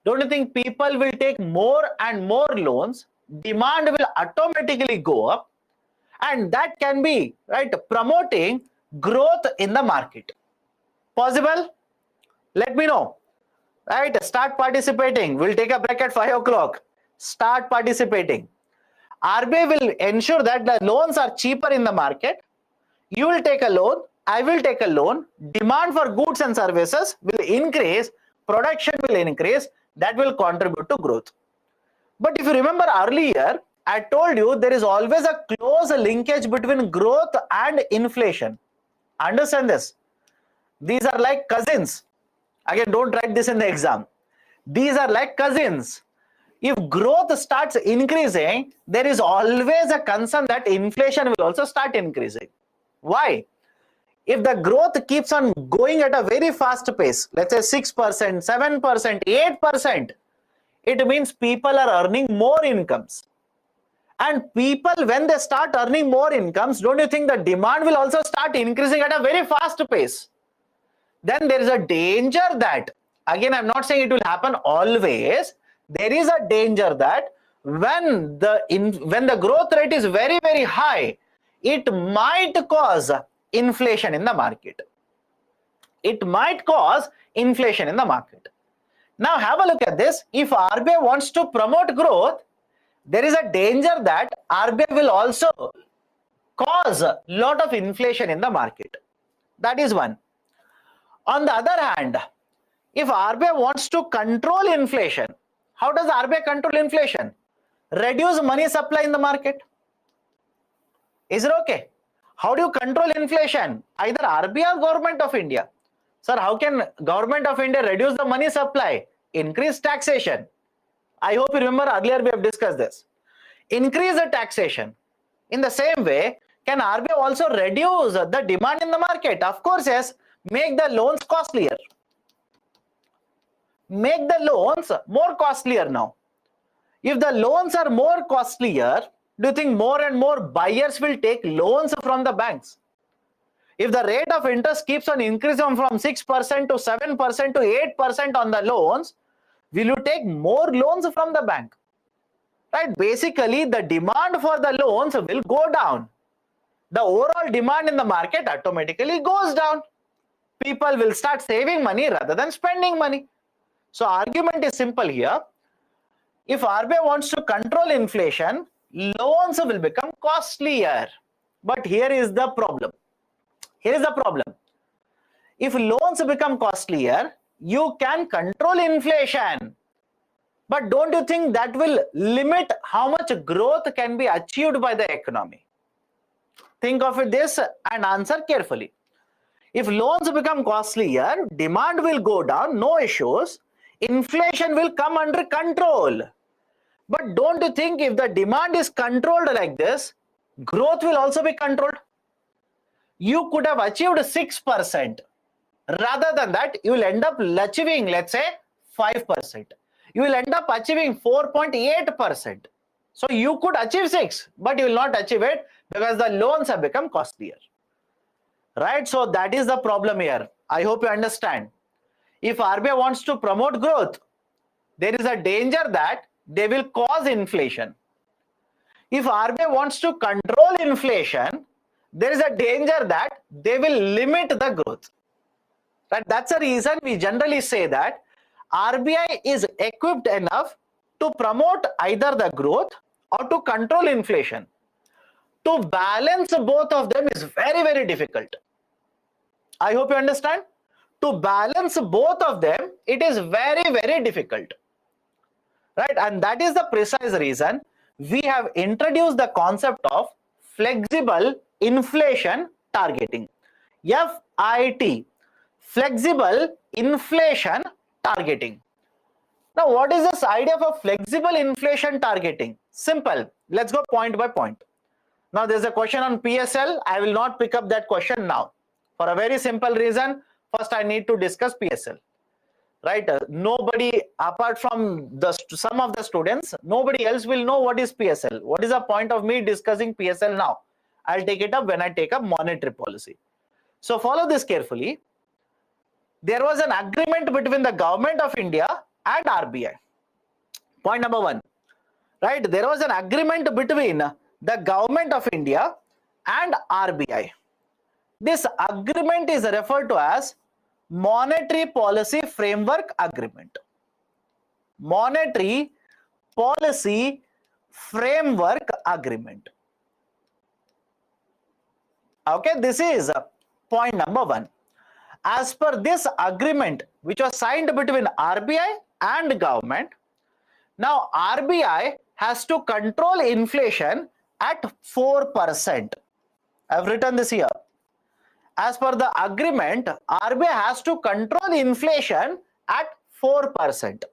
A: don't you think people will take more and more loans? Demand will automatically go up, and that can be, right, promoting growth in the market. Possible? Let me know. Right? Start participating. We'll take a break at 5 o'clock. Start participating. RBI will ensure that the loans are cheaper in the market. You will take a loan. I will take a loan. Demand for goods and services will increase. Production will increase. That will contribute to growth. But if you remember earlier, I told you there is always a close linkage between growth and inflation. Understand this. These are like cousins. Again, don't write this in the exam. These are like cousins. If growth starts increasing, there is always a concern that inflation will also start increasing. Why? If the growth keeps on going at a very fast pace, let's say 6%, 7%, 8%, it means people are earning more incomes. And people, when they start earning more incomes, don't you think the demand will also start increasing at a very fast pace? Then there is a danger that, again, I'm not saying it will happen always. There is a danger that when the growth rate is very, very high, it might cause inflation in the market. It might cause inflation in the market. Now have a look at this. If RBI wants to promote growth, there is a danger that RBI will also cause a lot of inflation in the market. That is one. On the other hand, If RBI wants to control inflation, how does RBI control inflation? Reduce money supply in the market. Is it okay? How do you control inflation? Either RBI or Government of India. Sir, how can Government of India reduce the money supply? Increase taxation. I hope you remember earlier we have discussed this. Increase the taxation. In the same way, can RBI also reduce the demand in the market? Of course, yes. Make the loans costlier. Make the loans more costlier now. If the loans are more costlier, do you think more and more buyers will take loans from the banks? If the rate of interest keeps on increasing from 6% to 7% to 8% on the loans, will you take more loans from the bank? Right? Basically, the demand for the loans will go down. The overall demand in the market automatically goes down. People will start saving money rather than spending money. So argument is simple here. If RBI wants to control inflation, loans will become costlier. But here is the problem. Here is the problem. If loans become costlier, you can control inflation. But don't you think that will limit how much growth can be achieved by the economy? Think of this and answer carefully. If loans become costlier, demand will go down, no issues. Inflation will come under control. But don't you think if the demand is controlled like this, growth will also be controlled? You could have achieved 6%. Rather than that, you will end up achieving, let's say, 5%. You will end up achieving 4.8%. So you could achieve 6, but you will not achieve it because the loans have become costlier. Right? So that is the problem here. I hope you understand. If RBI wants to promote growth, there is a danger that they will cause inflation. If RBI wants to control inflation, there is a danger that they will limit the growth. Right? That's the reason we generally say that RBI is equipped enough to promote either the growth or to control inflation. To balance both of them is very, very difficult. I hope you understand. To balance both of them, it is very, very difficult. Right? And that is the precise reason we have introduced the concept of flexible inflation targeting. FIT. Flexible inflation targeting. Now, what is this idea of flexible inflation targeting? Simple. Let's go point by point. Now, there's a question on PSL. I will not pick up that question now. For a very simple reason, first I need to discuss PSL. Right? Nobody, apart from some of the students, nobody else will know what is PSL. What is the point of me discussing PSL now? I'll take it up when I take up monetary policy. So follow this carefully. There was an agreement between the Government of India and RBI. Point number one. Right? There was an agreement between the Government of India and RBI. This agreement is referred to as Monetary Policy Framework Agreement. Monetary Policy Framework Agreement. Okay, this is point number one. As per this agreement, which was signed between RBI and government, now RBI has to control inflation at 4%. I've written this here. As per the agreement, RBI has to control inflation at 4%.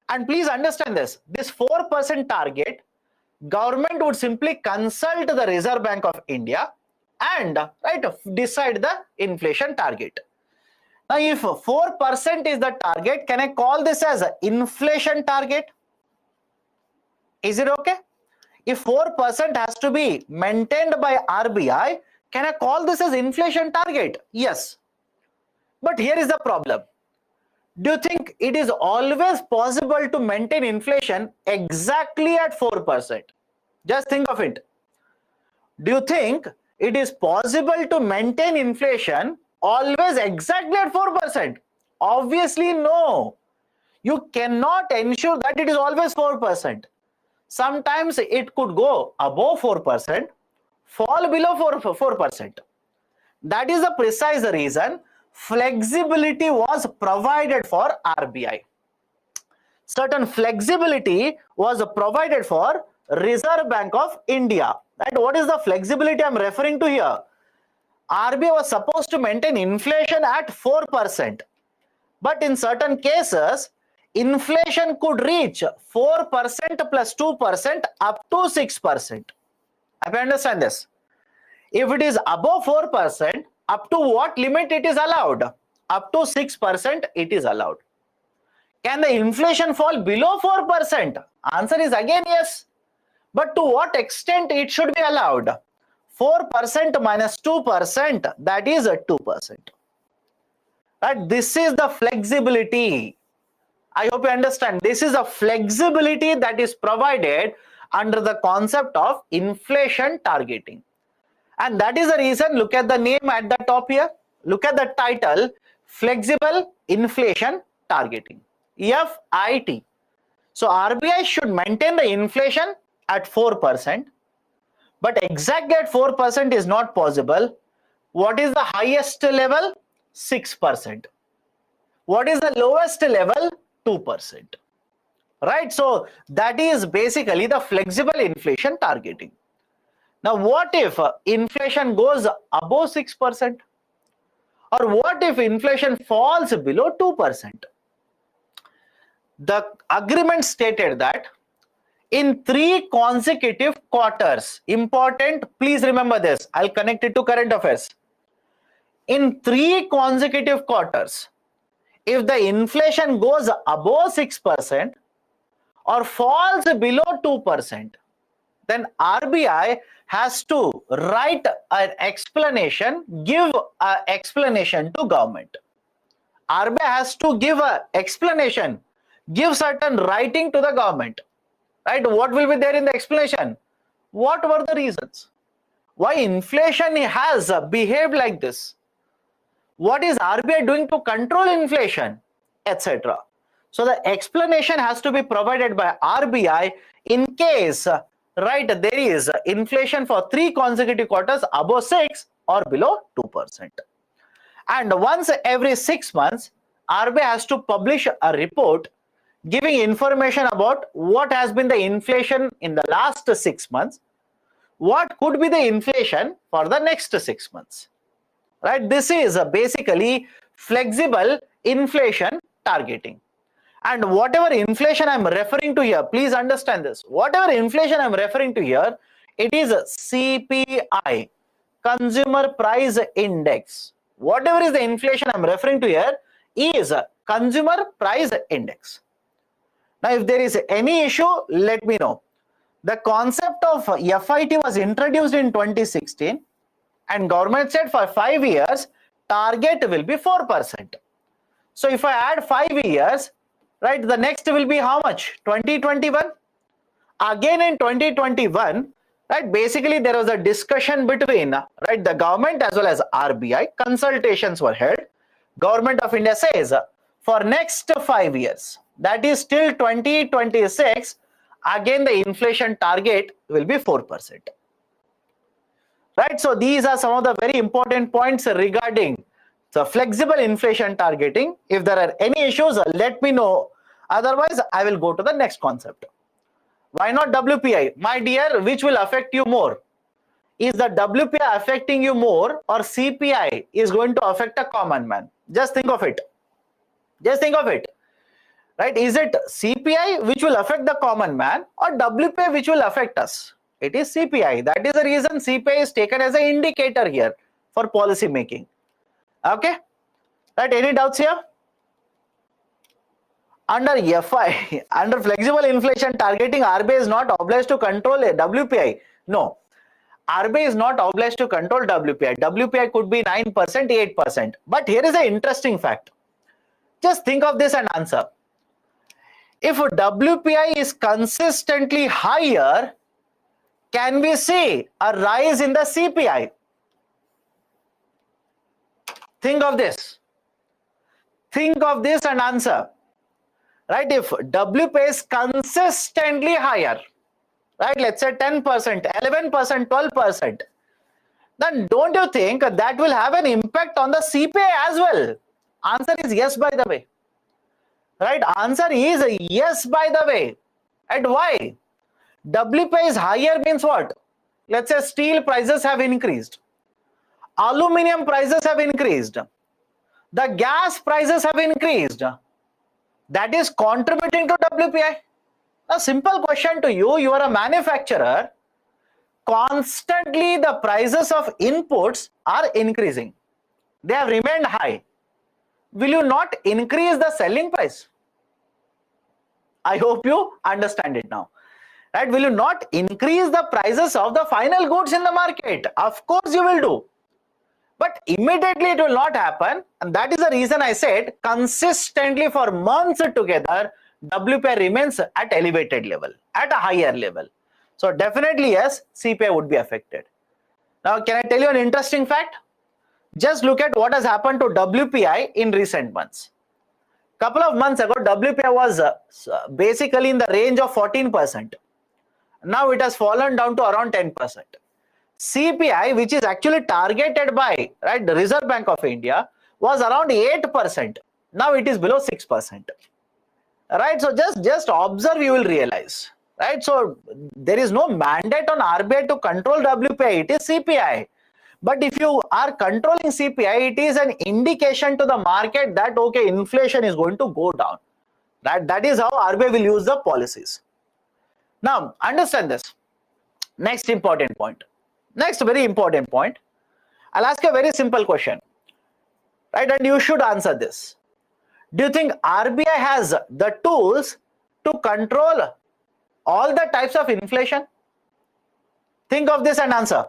A: And please understand this 4% target, government would simply consult the Reserve Bank of India and decide the inflation target. Now, if 4% is the target, can I call this as an inflation target? Is it okay? If 4% has to be maintained by RBI, can I call this as inflation target? Yes. But here is the problem. Do you think it is always possible to maintain inflation exactly at 4%? Just think of it. Do you think it is possible to maintain inflation always exactly at 4%? Obviously, no. You cannot ensure that it is always 4%. Sometimes it could go above 4%, fall below 4%. That is the precise reason flexibility was provided for RBI. Certain flexibility was provided for Reserve Bank of India. Right? What is the flexibility I'm referring to here? RBI was supposed to maintain inflation at 4%. But in certain cases, inflation could reach 4% plus 2% up to 6%. I understand this. If it is above 4%, up to what limit it is allowed? Up to 6% it is allowed. Can the inflation fall below 4%? Answer is again yes. But to what extent it should be allowed? 4% minus 2%, that is 2%. Right? This is the flexibility. I hope you understand. This is a flexibility that is provided under the concept of inflation targeting. And that is the reason, look at the name at the top here. Look at the title, Flexible Inflation Targeting, FIT. So RBI should maintain the inflation at 4%, but exactly at 4% is not possible. What is the highest level? 6%. What is the lowest level? 2%. Right? So that is basically the flexible inflation targeting. Now, what if inflation goes above 6%? Or what if inflation falls below 2%? The agreement stated that in 3 consecutive quarters, important, please remember this, I'll connect it to current affairs. In 3 consecutive quarters, if the inflation goes above 6% or falls below 2%, then RBI has to write an explanation, give an explanation to government. RBI has to give an explanation, give certain writing to the government. Right? What will be there in the explanation? What were the reasons? Why inflation has behaved like this? What is RBI doing to control inflation, etc. So the explanation has to be provided by RBI in case, right, there is inflation for 3 consecutive quarters above 6 or below 2%. And once every 6 months, RBI has to publish a report giving information about what has been the inflation in the last 6 months, what could be the inflation for the next 6 months. Right? This is basically flexible inflation targeting. And whatever inflation I'm referring to here, please understand this. Whatever inflation I'm referring to here, it is CPI, Consumer Price Index. Whatever is the inflation I'm referring to here is Consumer Price Index. Now, if there is any issue, let me know. The concept of FIT was introduced in 2016 and government said for 5 years, target will be 4%. So if I add 5 years, right, the next will be how much? 2021. Again in 2021, right, basically there was a discussion between, right, the government as well as RBI. Consultations were held. Government of India says for next 5 years, that is till 2026, again the inflation target will be 4%. Right, so these are some of the very important points regarding the flexible inflation targeting. If there are any issues, let me know. Otherwise, I will go to the next concept. Why not WPI? My dear, which will affect you more? Is the WPI affecting you more, or CPI is going to affect a common man? Just think of it. Just think of it. Right? Is it CPI which will affect the common man, or WPI which will affect us? It is CPI. That is the reason CPI is taken as an indicator here for policy making. Okay? Right? Any doubts here? Under FI, under flexible inflation targeting, RBI is not obliged to control WPI. No. RBI is not obliged to control WPI. WPI could be 9%, 8%. But here is an interesting fact. Just think of this and answer. If WPI is consistently higher, can we see a rise in the CPI? Think of this. Think of this and answer. Right? If WPI is consistently higher, right? Let's say 10%, 11%, 12%. then don't you think that will have an impact on the CPI as well? Answer is yes, by the way. Right? Answer is yes, by the way. And why? WPI is higher means what? Let's say steel prices have increased. Aluminium prices have increased. The gas prices have increased. That is contributing to WPI. A simple question to you, you are a manufacturer. Constantly the prices of inputs are increasing. They have remained high. Will you not increase the selling price? I hope you understand it now. Right? Will you not increase the prices of the final goods in the market? Of course you will do. But immediately it will not happen, and that is the reason I said consistently for months together, WPI remains at elevated level, at a higher level. So definitely yes, CPI would be affected. Now can I tell you an interesting fact? Just look at what has happened to WPI in recent months. Couple of months ago, WPI was basically in the range of 14%. Now it has fallen down to around 10%. CPI, which is actually targeted by the Reserve Bank of India, was around 8%. Now it is below 6%. Right? So just observe, you will realize. Right? So there is no mandate on RBI to control WPI. It is CPI. But if you are controlling CPI, it is an indication to the market that okay, inflation is going to go down. That is how RBI will use the policies. Now understand this. Next important point. Next very important point. I'll ask a very simple question. Right? And you should answer this. Do you think RBI has the tools to control all the types of inflation? Think of this and answer.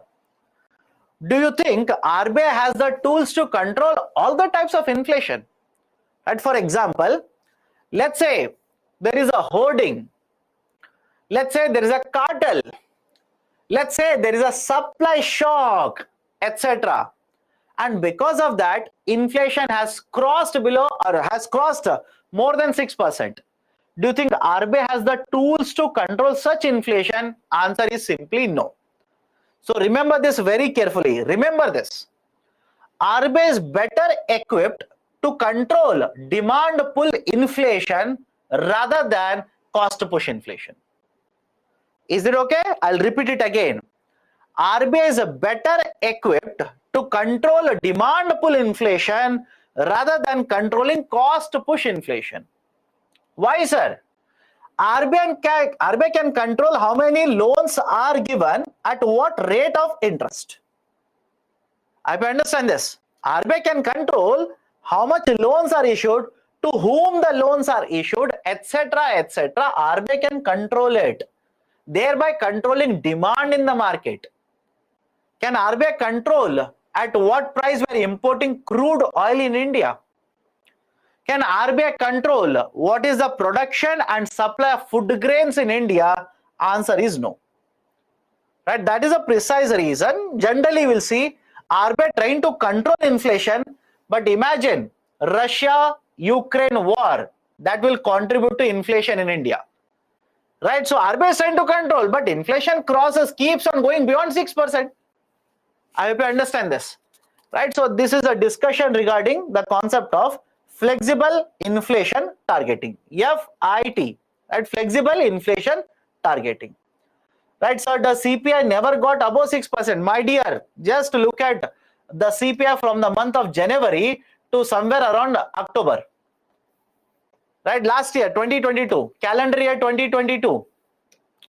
A: Do you think RBI has the tools to control all the types of inflation? Right? For example, let's say there is a hoarding. Let's say there is a cartel. Let's say there is a supply shock, etc. And because of that, inflation has crossed below or has crossed more than 6%. Do you think RBI has the tools to control such inflation? Answer is simply no. So remember this very carefully. Remember this. RBI is better equipped to control demand pull inflation rather than cost push inflation. Is it okay? I'll repeat it again. RBI is better equipped to control demand pull inflation rather than controlling cost push inflation. Why, sir? RBI can control how many loans are given at what rate of interest. I understand this. RBI can control how much loans are issued, to whom the loans are issued, etc., etc. RBI can control it, thereby controlling demand in the market. Can RBI control at what price we are importing crude oil in India? Can RBI control what is the production and supply of food grains in India? Answer is no. Right? That is a precise reason. Generally, we'll see RBI trying to control inflation, but imagine Russia-Ukraine war, that will contribute to inflation in India. Right? So RBI is trying to control, but inflation keeps on going beyond 6%. I hope you understand this. Right? So this is a discussion regarding the concept of flexible inflation targeting, FIT, right? Flexible inflation targeting. Right? So the CPI never got above 6%. My dear, just look at the CPI from the month of January to somewhere around October. Right? Last year, 2022, calendar year 2022,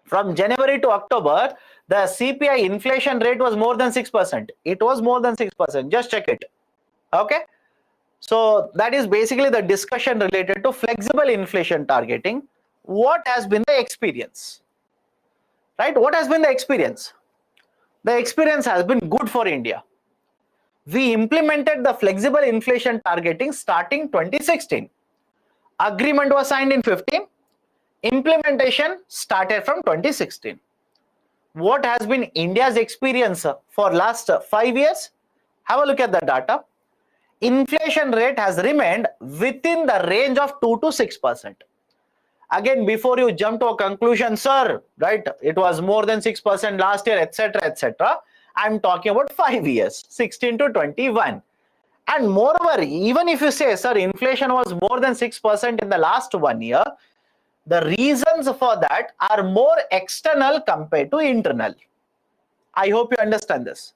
A: from January to October, the CPI inflation rate was more than 6%. It was more than 6%. Just check it. Okay. So that is basically the discussion related to flexible inflation targeting. What has been the experience? Right? What has been the experience? The experience has been good for India. We implemented the flexible inflation targeting starting 2016. Agreement was signed in 15. Implementation started from 2016. What has been India's experience for last 5 years? Have a look at the data. Inflation rate has remained within the range of 2 to 6%. Again, before you jump to a conclusion, sir, right, it was more than 6% last year, etc., etc., I'm talking about 5 years, 16 to 21. And moreover, even if you say, sir, inflation was more than 6% in the last 1 year, the reasons for that are more external compared to internal. I hope you understand this.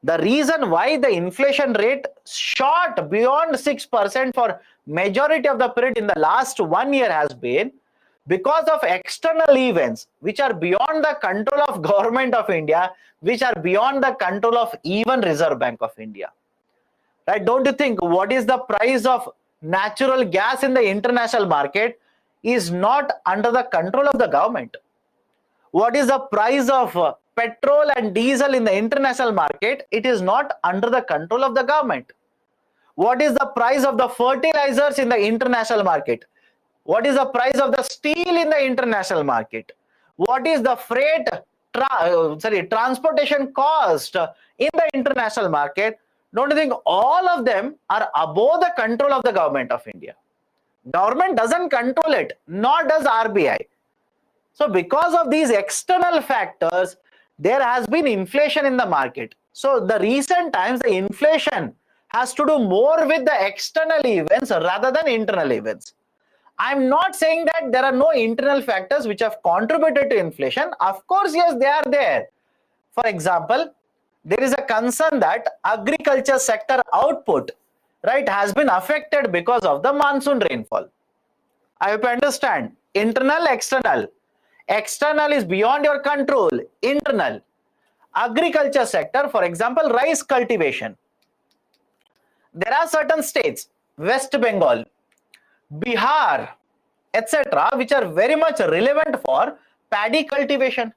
A: The reason why the inflation rate shot beyond 6% for majority of the period in the last 1 year has been because of external events which are beyond the control of Government of India, which are beyond the control of even Reserve Bank of India. Right? Don't you think what is the price of natural gas in the international market is not under the control of the government? What is the price of petrol and diesel in the international market? It is not under the control of the government. What is the price of the fertilizers in the international market? What is the price of the steel in the international market? What is the freight transportation cost in the international market? Don't you think all of them are above the control of the Government of India? Government doesn't control it, nor does RBI. So because of these external factors, there has been inflation in the market. So the recent times, the inflation has to do more with the external events rather than internal events. I'm not saying that there are no internal factors which have contributed to inflation. Of course, yes, they are there. For example, there is a concern that agriculture sector output, right, has been affected because of the monsoon rainfall. I hope you understand. Internal, external. External is beyond your control. Internal. Agriculture sector, for example, rice cultivation. There are certain states, West Bengal, Bihar, etc., which are very much relevant for paddy cultivation.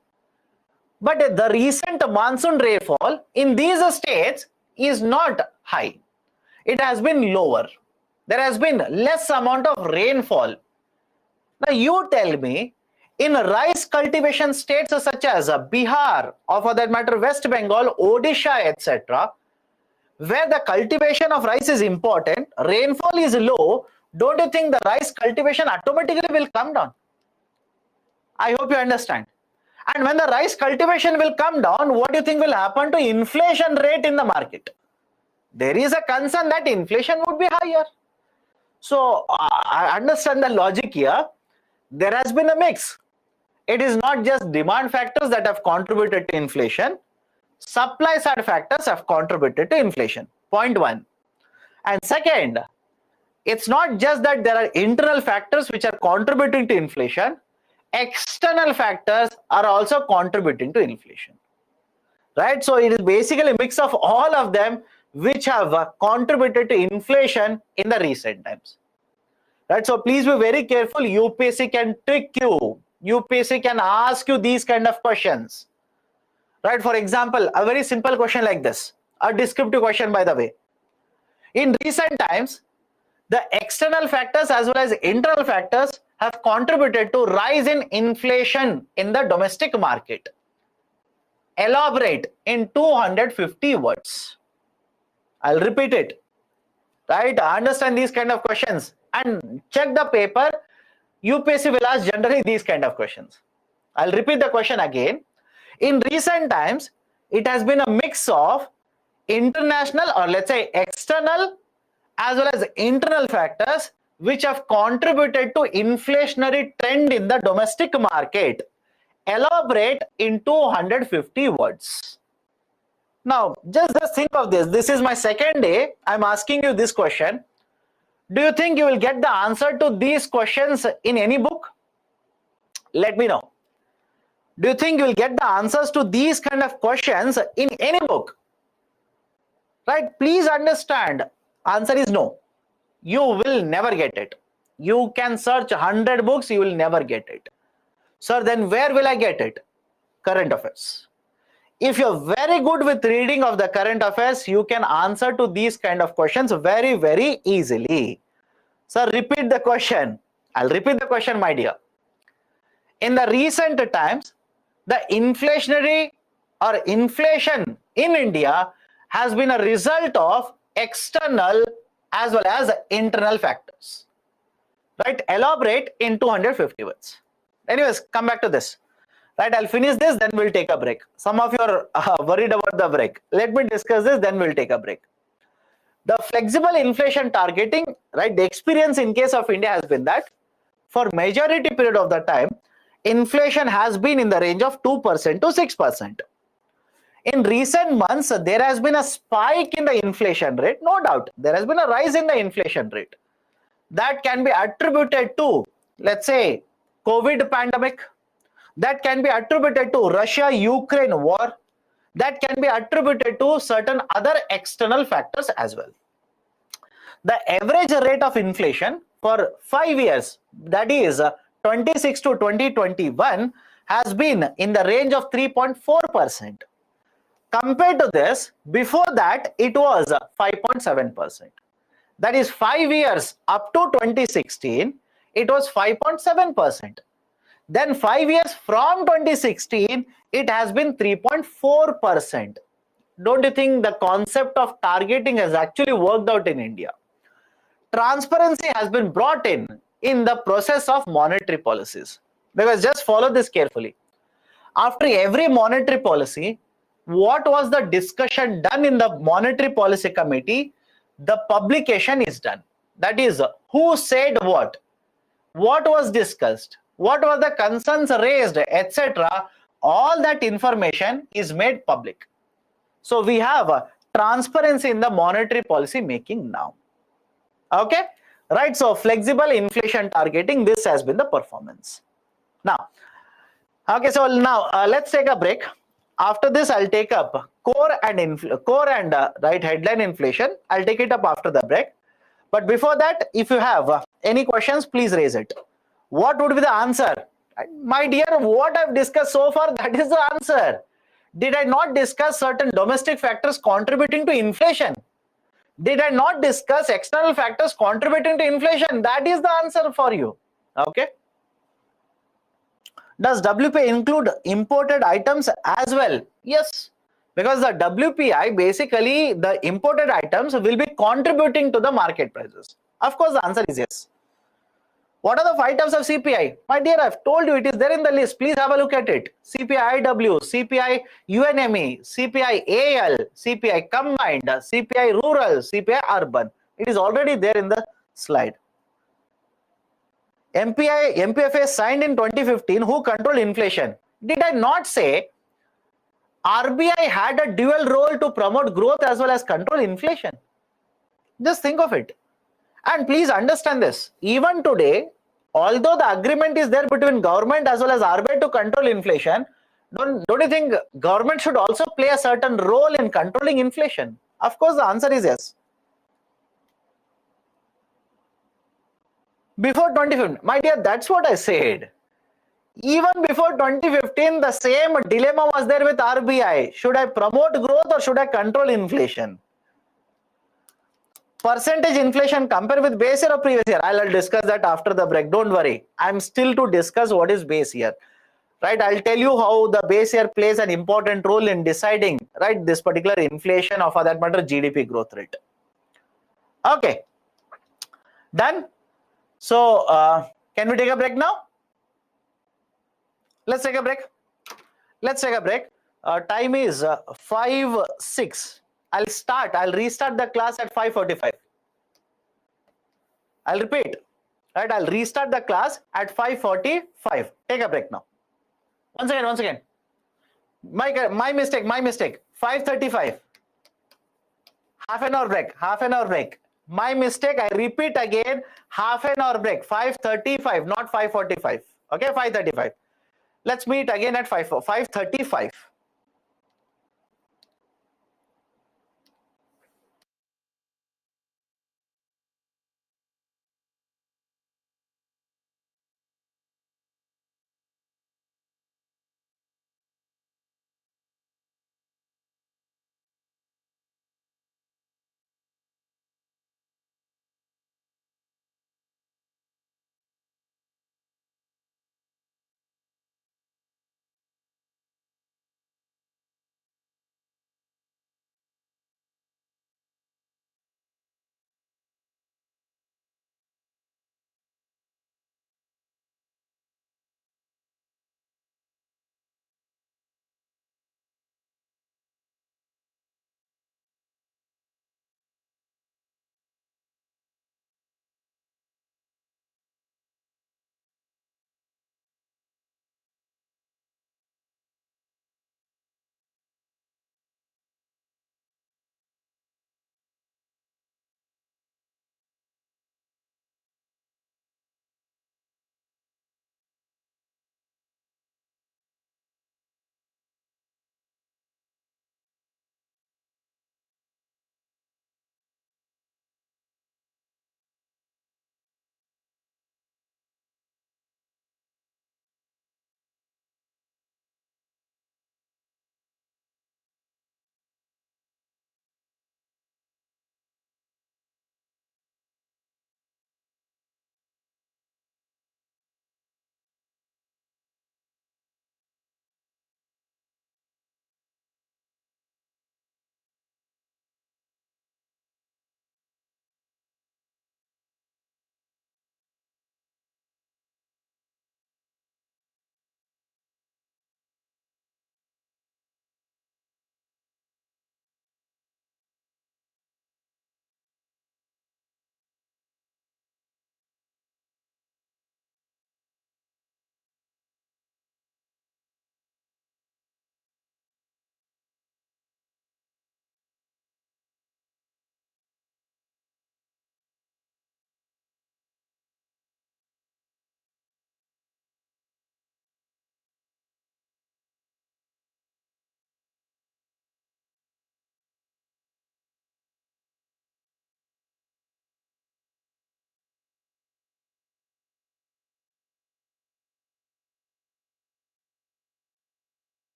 A: But the recent monsoon rainfall in these states is not high. It has been lower. There has been less amount of rainfall. Now you tell me, in rice cultivation states such as Bihar, or for that matter West Bengal, Odisha, etc., where the cultivation of rice is important, rainfall is low, don't you think the rice cultivation automatically will come down? I hope you understand. And when the rice cultivation will come down, what do you think will happen to inflation rate in the market? There is a concern that inflation would be higher. So I understand the logic here. There has been a mix. It is not just demand factors that have contributed to inflation. Supply side factors have contributed to inflation. Point one. And second, it's not just that there are internal factors which are contributing to inflation. External factors are also contributing to inflation. Right? So it is basically a mix of all of them which have contributed to inflation in the recent times. Right? So please be very careful. UPSC can trick you. UPSC can ask you these kind of questions. Right? For example, a very simple question like this, a descriptive question, by the way. In recent times, the external factors as well as internal factors have contributed to rise in inflation in the domestic market. Elaborate in 250 words. I'll repeat it. Right? Understand these kind of questions and check the paper. UPSC will ask generally these kind of questions. I'll repeat the question again. In recent times, it has been a mix of international, or let's say external, as well as internal factors which have contributed to inflationary trend in the domestic market. Elaborate in 250 words. Now, just think of this. This is my second day. I'm asking you this question. Do you think you will get the answer to these questions in any book? Let me know. Do you think you will get the answers to these kind of questions in any book? Right? Please understand. Answer is no. You will never get it. You can search 100 books, you will never get it. Sir, then where will I get it? Current affairs. If you're very good with reading of the current affairs, you can answer to these kind of questions very, very easily. Sir, repeat the question. I'll repeat the question, my dear. In the recent times, the inflationary or inflation in India has been a result of external as well as internal factors. Right? Elaborate in 250 words. Anyways, come back to this. Right, I'll finish this, then we'll take a break. Some of you are worried about the break. Let me discuss this, then we'll take a break. The flexible inflation targeting, right, the experience in case of India has been that for majority period of the time, inflation has been in the range of 2% to 6%. In recent months, there has been a spike in the inflation rate, no doubt. There has been a rise in the inflation rate. That can be attributed to, let's say, COVID pandemic. That can be attributed to Russia-Ukraine war. That can be attributed to certain other external factors as well. The average rate of inflation for 5 years, that is 26 to 2021, has been in the range of 3.4%. Compared to this, before that, it was 5.7%. That is 5 years up to 2016, it was 5.7%. Then 5 years from 2016, it has been 3.4%. Don't you think the concept of targeting has actually worked out in India? Transparency has been brought in the process of monetary policies. Because just follow this carefully. After every monetary policy, what was the discussion done in the monetary policy committee? The publication is done. That is, who said what was discussed, what were the concerns raised, etc. All that information is made public. So we have transparency in the monetary policy making now. Okay, right? So flexible inflation targeting, this has been the performance. Now, okay, so now let's take a break. After this, I'll take up core and right headline inflation. I'll take it up after the break. But before that, if you have any questions, please raise it. What would be the answer? My dear, what I've discussed so far, that is the answer. Did I not discuss certain domestic factors contributing to inflation? Did I not discuss external factors contributing to inflation? That is the answer for you. Okay. Does WPI include imported items as well? Yes, because the WPI, basically the imported items will be contributing to the market prices. Of course, the answer is yes. What are the 5 types of CPI? My dear, I've told you, it is there in the list. Please have a look at it. CPI IW, CPI UNME, CPI AL, CPI combined, CPI rural, CPI urban. It is already there in the slide. MPFA signed in 2015. Who controlled inflation? Did I not say RBI had a dual role to promote growth as well as control inflation? Just think of it. And please understand this. Even today, although the agreement is there between government as well as RBI to control inflation, don't you think government should also play a certain role in controlling inflation? Of course, the answer is yes. Before 2015, my dear, that's what I said. Even before 2015, the same dilemma was there with RBI. Should I promote growth or should I control inflation? Percentage inflation compare with base year or previous year? I'll discuss that after the break. Don't worry. I'm still to discuss what is base year. Right? I'll tell you how the base year plays an important role in deciding, right, this particular inflation or for that matter GDP growth rate. Okay. Done? So, can we take a break now? Let's take a break. Let's take a break. Time is 5:06. I'll restart the class at 5:45. I'll repeat. Right? I'll restart the class at 5:45. Take a break now. Once again. My mistake. 5:35. Half an hour break. My mistake, I repeat again, half an hour break. 5:35, not 5:45. Okay, 5:35. Let's meet again at 5:35.